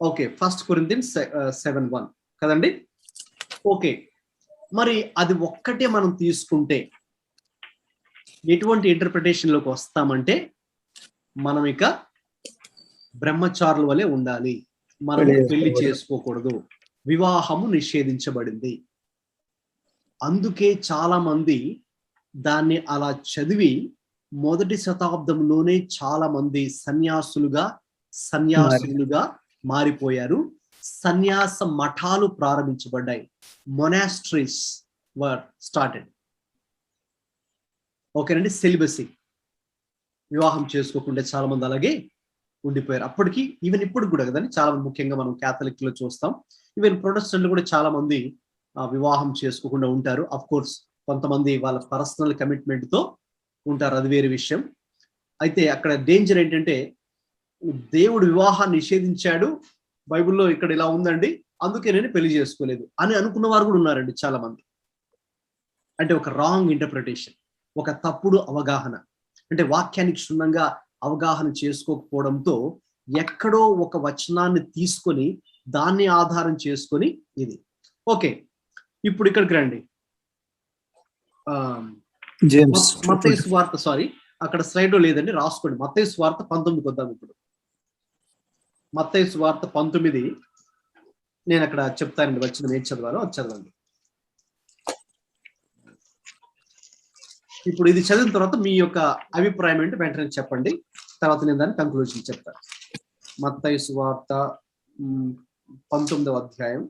ఓకే, 1 కొరింథీన్స్ 7:1 కదండి. ఓకే, మరి అది ఒక్కటే మనం తీసుకుంటే ఎటువంటి ఇంటర్ప్రిటేషన్ లోకి వస్తామంటే, మనం ఇక బ్రహ్మచారుల వలె ఉండాలి, మనం పెళ్లి చేసుకోకూడదు, వివాహము నిషేధించబడింది. అందుకే చాలా మంది దాన్ని అలా చదివి 1వ శతాబ్దంలోనే చాలా మంది సన్యాసులుగా మారిపోయారు. సన్యాస మఠాలు ప్రారంభించబడ్డాయి. మొనాస్ట్రీస్ వర్ స్టార్టెడ్. ఓకేనండి, సెలిబసీ, వివాహం చేసుకోకుండా చాలా మంది అలాగే ఉండిపోయారు. అప్పటికి ఈవెన్ ఇప్పుడు కూడా కదండి, చాలా మంది, ముఖ్యంగా మనం క్యాథలిక్ లో చూస్తాం, ఈవెన్ ప్రొటెస్టెంట్లు కూడా చాలా మంది వివాహం చేసుకోకుండా ఉంటారు. అఫ్ కోర్స్ కొంతమంది వాళ్ళ పర్సనల్ కమిట్మెంట్ తో ఉంటారు, అది వేరే విషయం. అయితే అక్కడ డేంజర్ ఏంటంటే, దేవుడు వివాహాన్ని నిషేధించాడు, బైబిల్లో ఇక్కడ ఇలా ఉందండి, అందుకే నేను పెళ్లి చేసుకోలేదు అని అనుకున్న వారు కూడా ఉన్నారండి చాలా మంది. అంటే ఒక రాంగ్ ఇంటర్ప్రిటేషన్, ఒక తప్పుడు అవగాహన, అంటే వాక్యానికి క్షుణ్ణంగా అవగాహన చేసుకోకపోవడంతో ఎక్కడో ఒక వచనాన్ని తీసుకొని దాన్ని ఆధారం చేసుకొని ఇది. ఓకే, ఇప్పుడు ఇక్కడికి రండి. మత్తయి సువార్త, సారీ అక్కడ స్లైడ్ లో లేదండి, రాసుకోండి. మత్తయి సువార్త 19కి వద్దాం. ఇప్పుడు మత్తయి సువార్త 19 నేను అక్కడ చెప్తానండి, వచ్చిన ఏం చదవాలో అది చదవండి. ఇప్పుడు ఇది చదివిన తర్వాత మీ యొక్క అభిప్రాయం ఏంటి వెంటనే చెప్పండి, తర్వాత నేను దాన్ని కంక్లూజన్ చెప్తాను. మత్తయి సువార్త 19వ అధ్యాయం.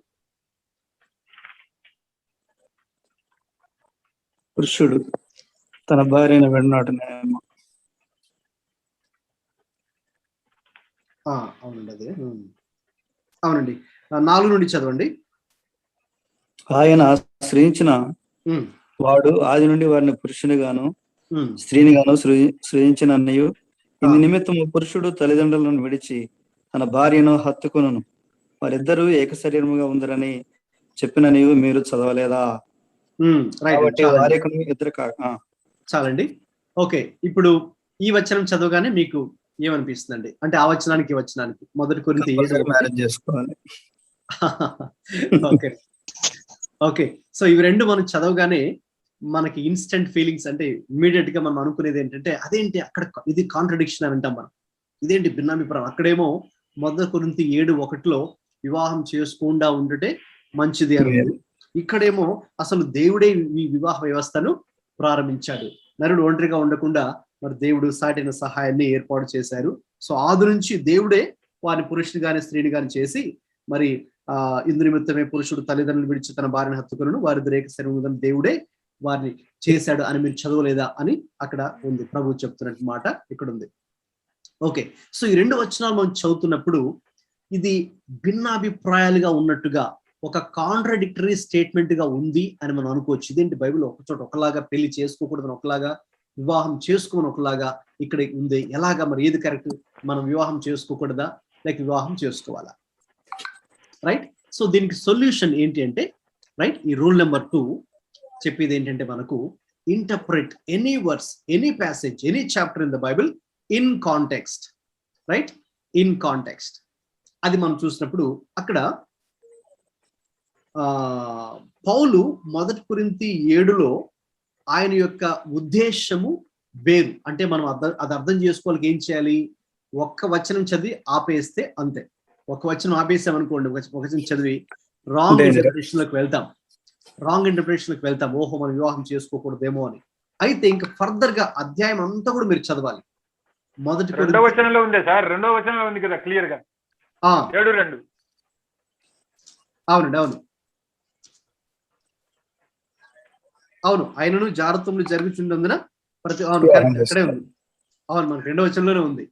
పురుషుడు తన భార్యను వెన్నాడునేమో. అవునండి, అదే అవునండి. 4 నుండి చదవండి. ఆయన ఆశ్రయించిన వాడు ఆది నుండి వారిని పురుషుని గాను స్త్రీని గాను సృజించిన అన్నయు, ఇందు నిమిత్తము పురుషుడు తల్లిదండ్రులను విడిచి తన భార్యను హత్తుకొనును, వారిద్దరూ ఏక శరీరముగా ఉందరని చెప్పిననియు మీరు చదవలేదా? చాలండి. ఓకే, ఇప్పుడు ఈ వచనం చదవగానే మీకు ఏమనిపిస్తుందండి? అంటే ఆ వచనానికి ఈ వచనానికి 1 కొరింథీ 7 మ్యారేజ్ చేసుకోవాలి. ఓకే ఓకే, సో ఇవి రెండు మనం చదవగానే మనకి ఇన్స్టెంట్ ఫీలింగ్స్, అంటే ఇమీడియట్ గా మనం అనుకునేది ఏంటంటే, అదేంటి అక్కడ ఇది కాంట్రడిక్షన్ అని అంటాం మనం, ఇదేంటి భిన్నాభిప్రాయం. అక్కడేమో 1 కొరింథీ 7:1 వివాహం చేసుకుండా ఉండటే మంచిది అని, ఇక్కడేమో అసలు దేవుడే ఈ వివాహ వ్యవస్థను ప్రారంభించాడు. నరుడు ఒంటరిగా ఉండకుండా మరి దేవుడు సాటిన సహాయాన్ని ఏర్పాటు చేశారు. సో ఆది నుంచి దేవుడే వారిని పురుషుని గాని స్త్రీని గాని చేసి, మరి ఇందు నిమిత్తమే పురుషుడు తల్లిదండ్రులు విడిచి తన భార్యను హత్తుకొనును, వారిద్దరు ఏక శరీరముగా దేవుడే వారిని చేశాడు అని మీరు చదవలేదా అని అక్కడ ఉంది. ప్రభు చెప్తున్నట్టు మాట ఇక్కడ ఉంది. ఓకే, సో ఈ 2 వచనాలు మనం చదువుతున్నప్పుడు ఇది భిన్నాభిప్రాయాలుగా ఉన్నట్టుగా ఒక కాంట్రడిక్టరీ స్టేట్మెంట్ గా ఉంది అని మనం అనుకోవచ్చు. ఇదేంటి బైబిల్ ఒక చోట ఒకలాగా, పెళ్లి చేసుకోకూడదని ఒకలాగా, వివాహం చేసుకోని ఒకలాగా ఇక్కడ ఉంది, ఎలాగా మరి ఏది కరెక్ట్? మనం వివాహం చేసుకోకూడదా లేక వివాహం చేసుకోవాలా? రైట్. సో దీనికి సొల్యూషన్ ఏంటి అంటే, రైట్, ఈ రూల్ నెంబర్ 2 చెప్పేది ఏంటంటే మనకు interpret any verse, any passage, any chapter in the Bible in context. Right, in context. అది మనం చూసినప్పుడు అక్కడ పౌలు 1 కొరింథీ 7లో ఆయన యొక్క ఉద్దేశము వేరు. అంటే మనం అది అర్థం చేసుకోవాలి. ఏం చేయాలి? ఒక్క వచనం చదివి ఆపేస్తే అంతే. ఒక వచనం ఆపేసామనుకోండి, ఒక వచనం చదివి రాంగ్ ఇంటర్ప్రిటేషన్ లోకి వెళ్తాం. ఓహో, మనం వివాహం చేసుకోకూడదేమో అని. అయితే ఇంకా ఫర్దర్ గా అధ్యాయం అంతా కూడా మీరు చదవాలి. రెండో వచనంలో ఉంది సార్, రెండో వచనంలో ఉంది కదా క్లియర్ గా, 7:2. అవునండి, అవును. ఆయనను జాగ్రత్తలు జరుగుతుండేందున ప్రతి అక్కడే ఉంది. అవును, మనకి 2వ వచనంలోనే ఉంది.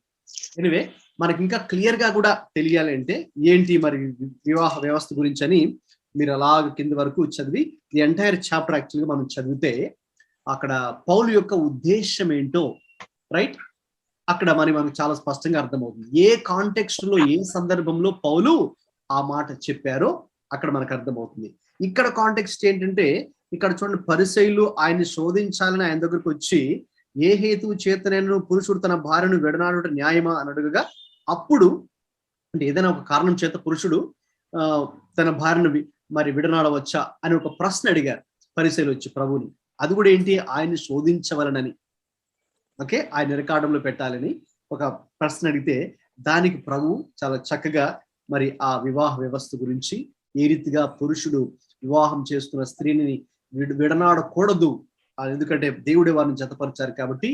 ఎనివే, మనకి ఇంకా క్లియర్ గా కూడా తెలియాలి అంటే ఏంటి మరి వివాహ వ్యవస్థ గురించి అని మీరు అలాగ కింద వరకు చదివి ది ఎంటైర్ చాప్టర్ యాక్చువల్గా మనం చదివితే అక్కడ పౌలు యొక్క ఉద్దేశం ఏంటో, రైట్, అక్కడ మనకు చాలా స్పష్టంగా అర్థమవుతుంది. ఏ కాంటెక్స్ట్ లో, ఏ సందర్భంలో పౌలు ఆ మాట చెప్పారో అక్కడ మనకు అర్థమవుతుంది. ఇక్కడ కాంటెక్స్ట్ ఏంటంటే, ఇక్కడ చూడండి, పరిసయ్యులు ఆయన్ని శోధించాలని ఆయన దగ్గరకు వచ్చి, ఏ హేతువు చేతనైనను పురుషుడు తన భార్యను విడనాడుట న్యాయమా అని అడుగగా, అప్పుడు అంటే ఏదైనా ఒక కారణం చేత పురుషుడు తన భార్యను మరి విడనాడవచ్చా అని ఒక ప్రశ్న అడిగారు పరిసయ్యులు వచ్చి ప్రభువుని. అది కూడా ఏంటి? ఆయన్ని శోధించవలనని, ఓకే, ఆయన రికార్డంలో పెట్టాలని ఒక ప్రశ్న అడిగితే దానికి ప్రభు చాలా చక్కగా మరి ఆ వివాహ వ్యవస్థ గురించి, ఏ రీతిగా పురుషుడు వివాహం చేస్తున్న స్త్రీని విడనాడకూడదు, ఎందుకంటే దేవుడే వారిని జతపరిచారు కాబట్టి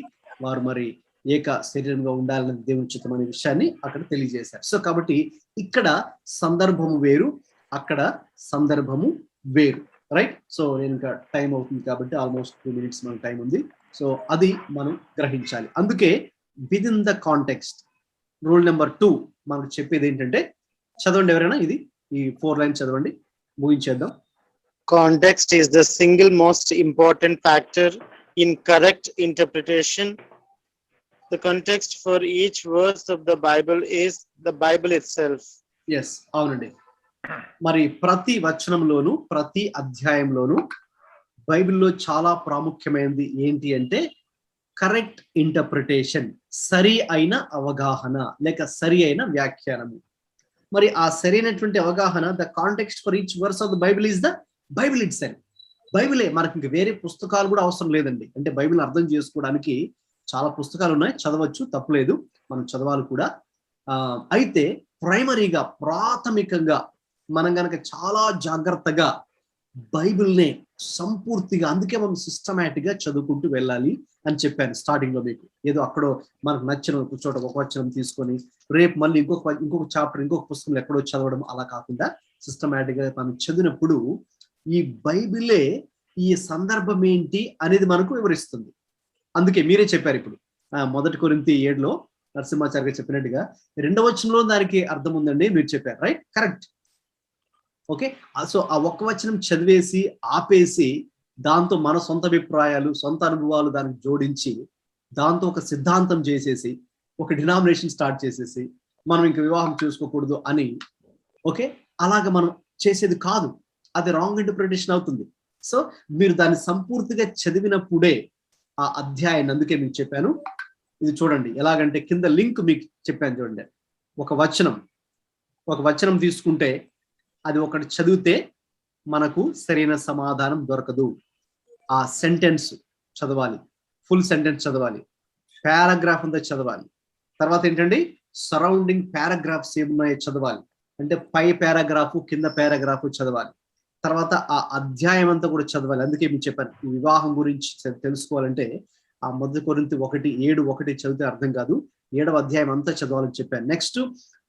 వారు మరి ఏక శరీరంగా ఉండాలని దేవుని చిత్తం అనే విషయాన్ని అక్కడ తెలియజేశారు. సో కాబట్టి ఇక్కడ సందర్భము వేరు, అక్కడ సందర్భము వేరు. రైట్. సో నేను ఇంకా టైం అవుతుంది కాబట్టి ఆల్మోస్ట్ 2 minutes మనకు టైం ఉంది. సో అది మనం గ్రహించాలి. అందుకే within the context rule number 2 మనకు చెప్పేది ఏంటంటే, చదవండి ఎవరైనా, ఇది ఈ 4 lines చదవండి, ముగించేద్దాం. Context is the single most important factor in correct interpretation. The context for each verse of the Bible is the Bible itself. Yes, అవునండి. మరి ప్రతి వచనంలోను, ప్రతి అధ్యాయంలోను బైబిల్లో చాలా ప్రాముఖ్యమైనది ఏంటి అంటే కరెక్ట్ ఇంటర్ప్రిటేషన్, సరి అయిన అవగాహన లేక సరి అయిన వ్యాఖ్యానము. మరి ఆ సరైనటువంటి అవగాహన, the context for each verse of the Bible is the Bible itself. బైబిలే, మనకి ఇంక వేరే పుస్తకాలు కూడా అవసరం లేదండి. అంటే బైబిల్ అర్థం చేసుకోవడానికి చాలా పుస్తకాలు ఉన్నాయి, చదవచ్చు, తప్పులేదు, మనం చదవాలి కూడా. అయితే ప్రైమరీగా, ప్రాథమికంగా మనం కనుక చాలా జాగ్రత్తగా బైబిల్నే సంపూర్తిగా, అందుకే మనం సిస్టమేటిక్ గా చదువుకుంటూ వెళ్ళాలి అని చెప్పాను స్టార్టింగ్ లో మీకు. ఏదో అక్కడో మనకు నచ్చిన చోట ఒక వచనం తీసుకొని రేపు మళ్ళీ ఇంకొక చాప్టర్, ఇంకొక పుస్తకం ఎక్కడో చదవడం అలా కాకుండా సిస్టమేటిక్ గా మనం చదివినప్పుడు ఈ బైబిలే ఈ సందర్భం ఏంటి అనేది మనకు వివరిస్తుంది. అందుకే మీరే చెప్పారు ఇప్పుడు 1 కొరింథీ 7లో నరసింహాచార్య గారు చెప్పినట్టుగా 2వ వచనంలో దానికి అర్థం ఉందండి మీరు చెప్పారు. Right, correct. ఓకే, సో ఆ ఒక్క వచనం చదివేసి ఆపేసి దాంతో మన సొంత అభిప్రాయాలు, సొంత అనుభవాలు దానికి జోడించి దాంతో ఒక సిద్ధాంతం చేసేసి ఒక డినామినేషన్ స్టార్ట్ చేసేసి మనం ఇంక వివాహం చేసుకోకూడదు అని, ఓకే, అలాగ మనం చేసేది కాదు. అది రాంగ్ ఇంటర్ప్రిటేషన్ అవుతుంది. సో మీరు దాన్ని సంపూర్తిగా చదివినప్పుడే ఆ అధ్యాయాన్ని, అందుకే మీకు చెప్పాను ఇది చూడండి ఎలాగంటే, కింద లింక్ మీకు చెప్పాను చూడండి. ఒక వచనం తీసుకుంటే అది ఒకటి చదివితే మనకు సరైన సమాధానం దొరకదు. ఆ సెంటెన్స్ చదవాలి, ఫుల్ సెంటెన్స్ చదవాలి, పారాగ్రాఫ్ అంతా చదవాలి. తర్వాత ఏంటండి, సరౌండింగ్ పారాగ్రాఫ్స్ ఏమున్నాయో చదవాలి. అంటే పై పారాగ్రాఫ్, కింద పారాగ్రాఫ్ చదవాలి. తర్వాత ఆ అధ్యాయం అంతా కూడా చదవాలి. అందుకే మీకు చెప్పాను, ఈ వివాహం గురించి తెలుసుకోవాలంటే ఆ 1 కొరింథీ 1:7 చదివితే అర్థం కాదు, 7వ అధ్యాయం అంతా చదవాలని చెప్పాను. నెక్స్ట్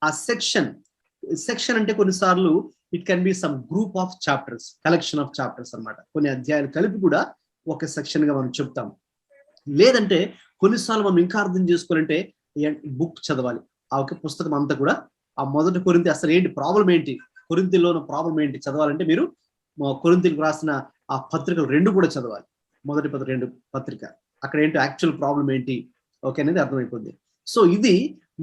ఆ సెక్షన్ అంటే కొన్నిసార్లు it can be some group of chapters, collection of chapters అన్నమాట. కొన్ని అధ్యాయాలు కలిపి కూడా ఒక సెక్షన్ గా మనం చెప్తాం. లేదంటే కొన్నిసార్లు మనం ఇంకా అర్థం చేసుకోవాలంటే బుక్ చదవాలి. ఆ ఒక పుస్తకం అంతా కూడా ఆ మొదటి కొరింథీ అసలు ఏంటి ప్రాబ్లం ఏంటి, కొరింథీలో ఉన్న ప్రాబ్లం ఏంటి చదవాలంటే మీరు కొరింథీలకు రాసిన ఆ పత్రికలు 2 కూడా చదవాలి. మొదటి 2 పత్రిక అక్కడ ఏంటి యాక్చువల్ ప్రాబ్లం ఏంటి ఓకే అనేది అర్థమైపోద్ది. సో ఇది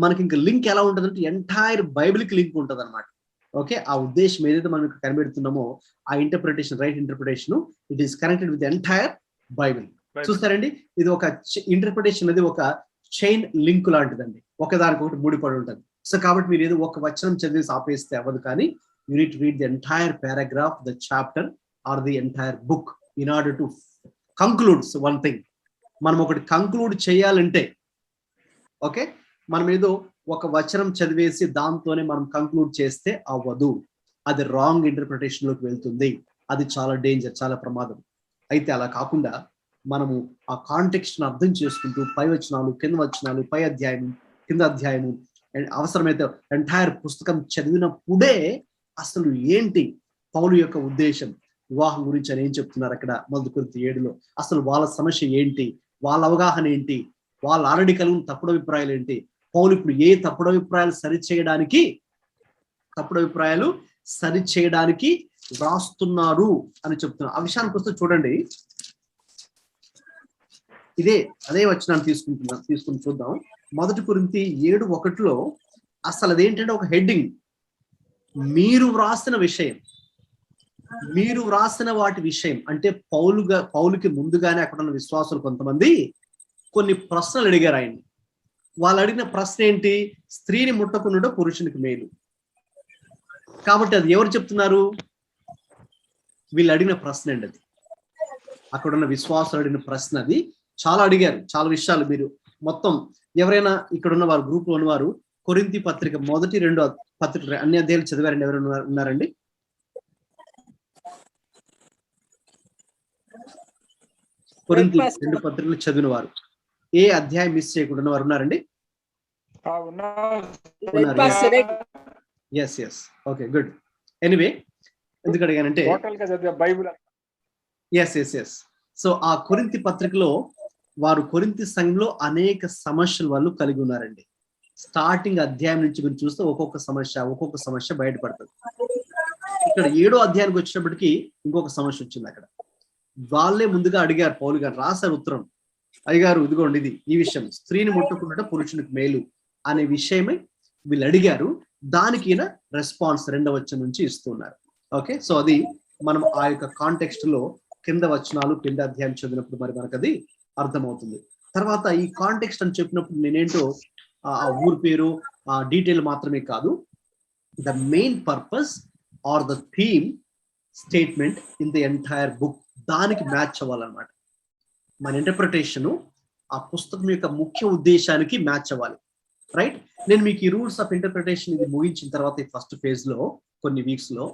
మనకి ఇంకా లింక్ ఎలా ఉంటుందంటే ఎంటైర్ బైబిల్కి లింక్ ఉంటుంది అనమాట. ఓకే, ఆ ఉద్దేశం ఏదైతే మనం కనిపెడుతున్నామో ఆ interpretation, right interpretation, it is connected with entire Bible. చూస్తారండి, ఇది ఒక ఇంటర్ప్రిటేషన్ అనేది ఒక చైన్ లింక్ లాంటిదండి, ఒకదానికి ఒకటి ముడిపడి ఉంటుంది. సో కాబట్టి మీరు ఏదో ఒక వచనం చదివేసి ఆపేస్తే అవ్వదు, కానీ you need to read the entire paragraph, the chapter or the entire book in order to concludes one thing. మనం ఒకటి కంక్లూడ్ చేయాలంటే ఓకే, మనం ఏదో ఒక వచనం చదివేసి దాంతోనే మనం కంక్లూడ్ చేస్తే అవ్వదు, అది రాంగ్ ఇంటర్ప్రిటేషన్ లోకి వెళ్తుంది, అది చాలా డేంజర్, చాలా ప్రమాదం. అయితే అలా కాకుండా మనము ఆ కాంటెక్స్ట్ అర్థం చేసుకుంటూ పై వచనాలు, కింద వచనాలు, పై అధ్యాయము, కింద అధ్యాయము, అవసరమైతే ఎంటైర్ పుస్తకం చదివినప్పుడే అసలు ఏంటి పౌలు యొక్క ఉద్దేశం, వివాహం గురించి అని ఏం చెప్తున్నారు అక్కడ 1 కొరింథీ 7లో, అసలు వాళ్ళ సమస్య ఏంటి, వాళ్ళ అవగాహన ఏంటి, వాళ్ళ ఆల్రెడీ కలిగిన తప్పుడు అభిప్రాయాలు ఏంటి, పౌలు ఇప్పుడు ఏ తప్పుడు అభిప్రాయాలు సరిచేయడానికి రాస్తున్నారు అని చెప్తున్నారు. ఆ విషయానికి వస్తే చూడండి, అదే వచనాన్ని తీసుకుని చూద్దాం. 1 కొరింథీ 7:1 అసలు అదేంటంటే ఒక హెడ్డింగ్, మీరు వ్రాసిన వాటి విషయం. అంటే పౌలుకి ముందుగానే అక్కడ ఉన్న విశ్వాసులు కొంతమంది కొన్ని ప్రశ్నలు అడిగారు ఆయన్ని. వాళ్ళు అడిగిన ప్రశ్న ఏంటి, స్త్రీని ముట్టకుండా పురుషునికి మేలు. కాబట్టి అది ఎవరు చెప్తున్నారు, వీళ్ళు అడిగిన ప్రశ్న అండి అది. అక్కడ ఉన్న విశ్వాసులు అడిగిన ప్రశ్న అది. చాలా అడిగారు, చాలా విషయాలు. మీరు మొత్తం ఎవరైనా ఇక్కడ ఉన్న వారు, గ్రూప్ లో ఉన్నవారు కొరింథీ పత్రిక 1, 2 పత్రిక అన్ని అధ్యాయాలు చదివారండి? ఎవరైనా ఉన్నారండి? కొరింథీ 2 పత్రికలు చదివిన వారు, ఏ అధ్యాయం మిస్ చేయకుండా వారు ఉన్నారండి? Yes okay good. ఎనీవే ఎందుకు అడిగానంటే ఎస్ సో ఆ కొరింథీ పత్రికలో వారు కొరింథీ సంఘంలో అనేక సమస్యలు వాళ్ళు కలిగి ఉన్నారండి. స్టార్టింగ్ అధ్యాయం నుంచి మీరు చూస్తే ఒక్కొక్క సమస్య బయటపడుతుంది. ఇక్కడ 7వ అధ్యాయానికి వచ్చినప్పటికీ ఇంకొక సమస్య వచ్చింది. అక్కడ వాళ్ళే ముందుగా అడిగారు, పౌలు గారు రాశారు ఉత్తరం, అయ్యగారు ఇదిగోండి ఇది ఈ విషయం, స్త్రీని ముట్టకుండా పురుషునికి మేలు అనే విషయమై వీళ్ళు అడిగారు. దానికి రెస్పాన్స్ 2వ వచనం నుంచి ఇస్తున్నారు. ఓకే, సో అది మనం ఆ యొక్క కాంటెక్స్ట్ లో కింద వచనాలు, కింద అధ్యాయం చదివినప్పుడు మరి మనకు అది అర్థమవుతుంది. తర్వాత ఈ కాంటెక్స్ట్ అని చెప్పినప్పుడు నేనేంటో ఆ ఊరు పేరు, ఆ డీటెయిల్ మాత్రమే కాదు, the main purpose or the theme statement in the entire book, దానికి మ్యాచ్ అవ్వాలన్నమాట. మన ఇంటర్ప్రిటేషన్ ఆ పుస్తకం యొక్క ముఖ్య ఉద్దేశానికి మ్యాచ్ అవ్వాలి. రైట్, నేను మీకు ఈ రూల్స్ ఆఫ్ ఇంటర్ప్రిటేషన్ ఇది ముగించిన తర్వాత ఈ ఫస్ట్ ఫేజ్ లో కొన్ని వీక్స్ లో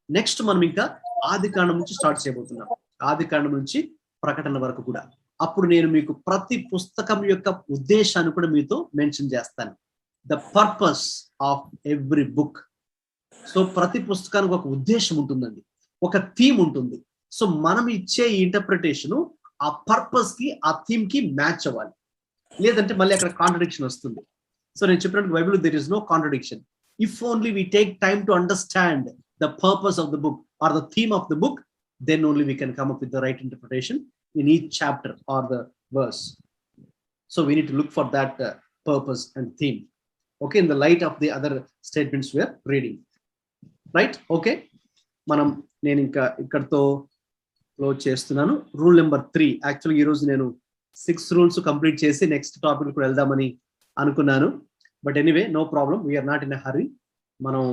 నెక్స్ట్ మనం ఇంకా ఆదికాండం నుంచి స్టార్ట్ చేయబోతున్నాం. ఆదికాండం నుంచి ప్రకటన వరకు కూడా. అప్పుడు నేను మీకు ప్రతి పుస్తకం యొక్క ఉద్దేశాన్ని కూడా మీతో మెన్షన్ చేస్తాను, the purpose of every book. So ప్రతి పుస్తకానికి ఒక ఉద్దేశం ఉంటుందండి, ఒక థీమ్ ఉంటుంది. సో మనం ఇచ్చే ఈ ఇంటర్ప్రిటేషన్ ఆ పర్పస్ కి, ఆ థీమ్ కి మ్యాచ్ అవ్వాలి. లేదంటే మళ్ళీ అక్కడ కాంట్రడిక్షన్ వస్తుంది. సో నేను చెప్పినట్టు Bible there is no contradiction. If only we take time to understand the purpose of the book or the theme of the book, then only we can come up with the right interpretation in each chapter or the verse. So we need to look for that purpose and theme, okay, in the light of the other statements we are reading, right? Okay, manam nenu inka ikkadto close చేస్తున్నాను. Rule number 3, actually ఈ రోజు నేను 6 rules complete చేసి next topic కూడా వెళ్దామని అనుకున్నాను. But anyway no problem, we're not in a hurry. మనం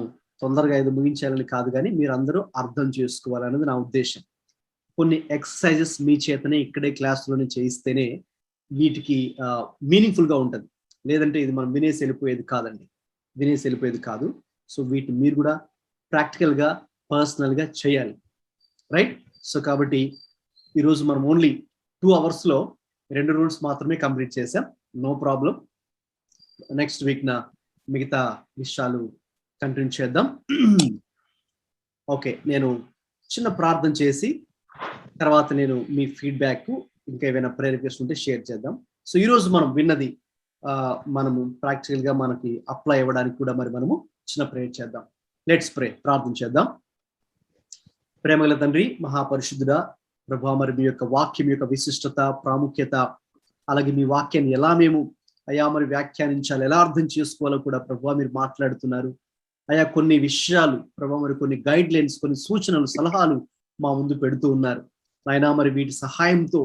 తొందరగా ఇది ముగించాలని కాదు, కానీ మీరు అందరూ అర్థం చేసుకోవాలనేది నా ఉద్దేశం. కొన్ని ఎక్సర్సైజెస్ మీ చేతనే ఇక్కడే క్లాస్లోనే చేయిస్తేనే వీటికి మీనింగ్ఫుల్ గా ఉంటుంది. లేదంటే ఇది మనం వినేసి వెళ్ళిపోయేది కాదు. సో వీటిని మీరు కూడా ప్రాక్టికల్ గా, పర్సనల్ గా చేయాలి. రైట్, సో కాబట్టి ఈరోజు మనం ఓన్లీ 2 hours లో 2 రూల్స్ మాత్రమే కంప్లీట్ చేసాం. నో ప్రాబ్లం, నెక్స్ట్ వీక్ నా మిగతా విషయాలు కంటిన్యూ చేద్దాం. ఓకే, నేను చిన్న ప్రార్థన చేసి తర్వాత నేను మీ ఫీడ్బ్యాక్ ఇంకా ఏమైనా ప్రేయర్ రిక్వెస్ట్ ఉంటే షేర్ చేద్దాం. సో ఈరోజు మనం విన్నది మనము ప్రాక్టికల్ గా మనకి అప్లై అవ్వడానికి కూడా మరి మనము చిన్న ప్రేయర్ చేద్దాం. Let's pray. ప్రార్థన చేద్దాం. ప్రేమగల తండ్రి, మహాపరిశుద్ధుడా ప్రభా, మరి మీ యొక్క వాక్యం యొక్క విశిష్టత, ప్రాముఖ్యత, అలాగే మీ వాక్యాన్ని ఎలా మేము అయా మరి వ్యాఖ్యానించాలి, ఎలా అర్థం చేసుకోవాలో కూడా ప్రభా మీరు మాట్లాడుతున్నారు. అయా కొన్ని విషయాలు ప్రభా, మరి కొన్ని గైడ్ లైన్స్, కొన్ని సూచనలు, సలహాలు మా ముందు పెడుతూ ఉన్నారు. అయినా మరి వీటి సహాయంతో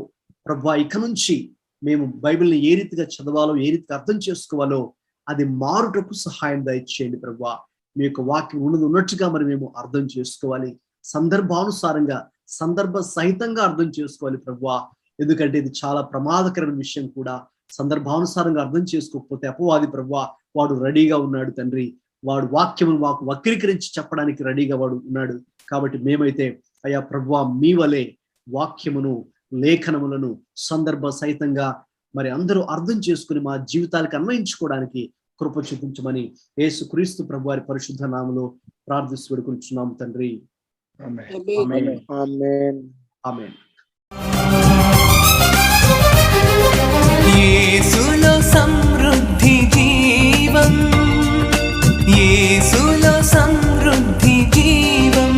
ప్రభా ఇక నుంచి మేము బైబిల్ని ఏ రీతిగా చదవాలో, ఏ రీతిగా అర్థం చేసుకోవాలో అది మారుటకు సహాయం దయచేయండి ప్రభా. మీ యొక్క వాక్యం ఉన్నట్టుగా మరి మేము అర్థం చేసుకోవాలి, సందర్భానుసారంగా, సందర్భ సహితంగా అర్థం చేసుకోవాలి ప్రభా. ఎందుకంటే ఇది చాలా ప్రమాదకరమైన విషయం కూడా. సందర్భానుసారంగా అర్థం చేసుకోకపోతే అపవాది ప్రభా వాడు రెడీగా ఉన్నాడు తండ్రి. వాడు వాక్యమును మాకు వక్రీకరించి చెప్పడానికి రెడీగా వాడు ఉన్నాడు. కాబట్టి మేమైతే అయా ప్రభా మీ వలె వాక్యమును, లేఖనములను సందర్భ సహితంగా మరి అందరూ అర్థం చేసుకుని మా జీవితాలకు అన్వయించుకోవడానికి కృప చూపించమని యేసుక్రీస్తు ప్రభు వారి పరిశుద్ధ నామములో ప్రార్థిస్తూ వేడుకొనుచున్నాము తండ్రి. Amen. Amen. ఆమేన్. యేసులో సమృద్ధి జీవం, యేసులో సమృద్ధి జీవం,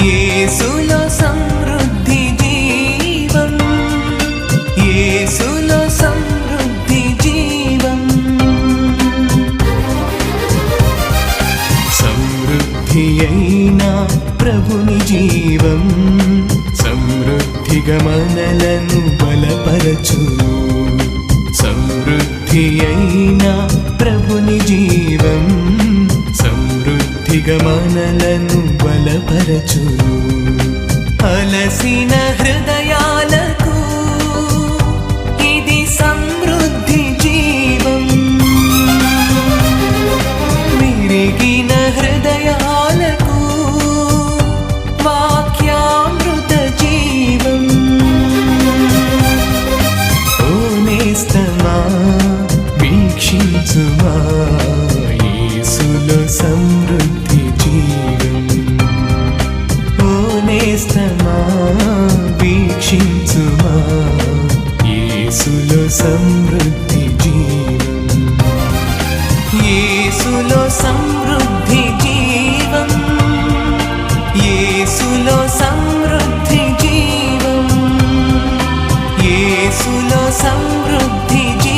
యేసులో సమృద్ధి జీవం, యేసులో సమృద్ధి జీవం. సమృద్ధి అయిన ప్రభుని జీవం సమృద్ధిగా మనలను బలపరచును. సమృద్ధి అయిన ప్రభుని జీవం సమృద్ధిగా మనలను బలపరచును. అలసిన హృదయాలకు ఇది సమృద్ధి జీవం, విరిగిన హృదయాలకు వాక్యామృత జీవం. ఓ నేస్తమా వీక్షించుమా, యేసులో సమృద్ధి జీవం. ఓ నేస్తమా వీక్షించుమా, యేసులో సమృద్ధి జీవం. యేసులో సమృద్ధి జీవం, యేసులో సమృద్ధి జీవం, యేసులో సమృద్ధి జీవం.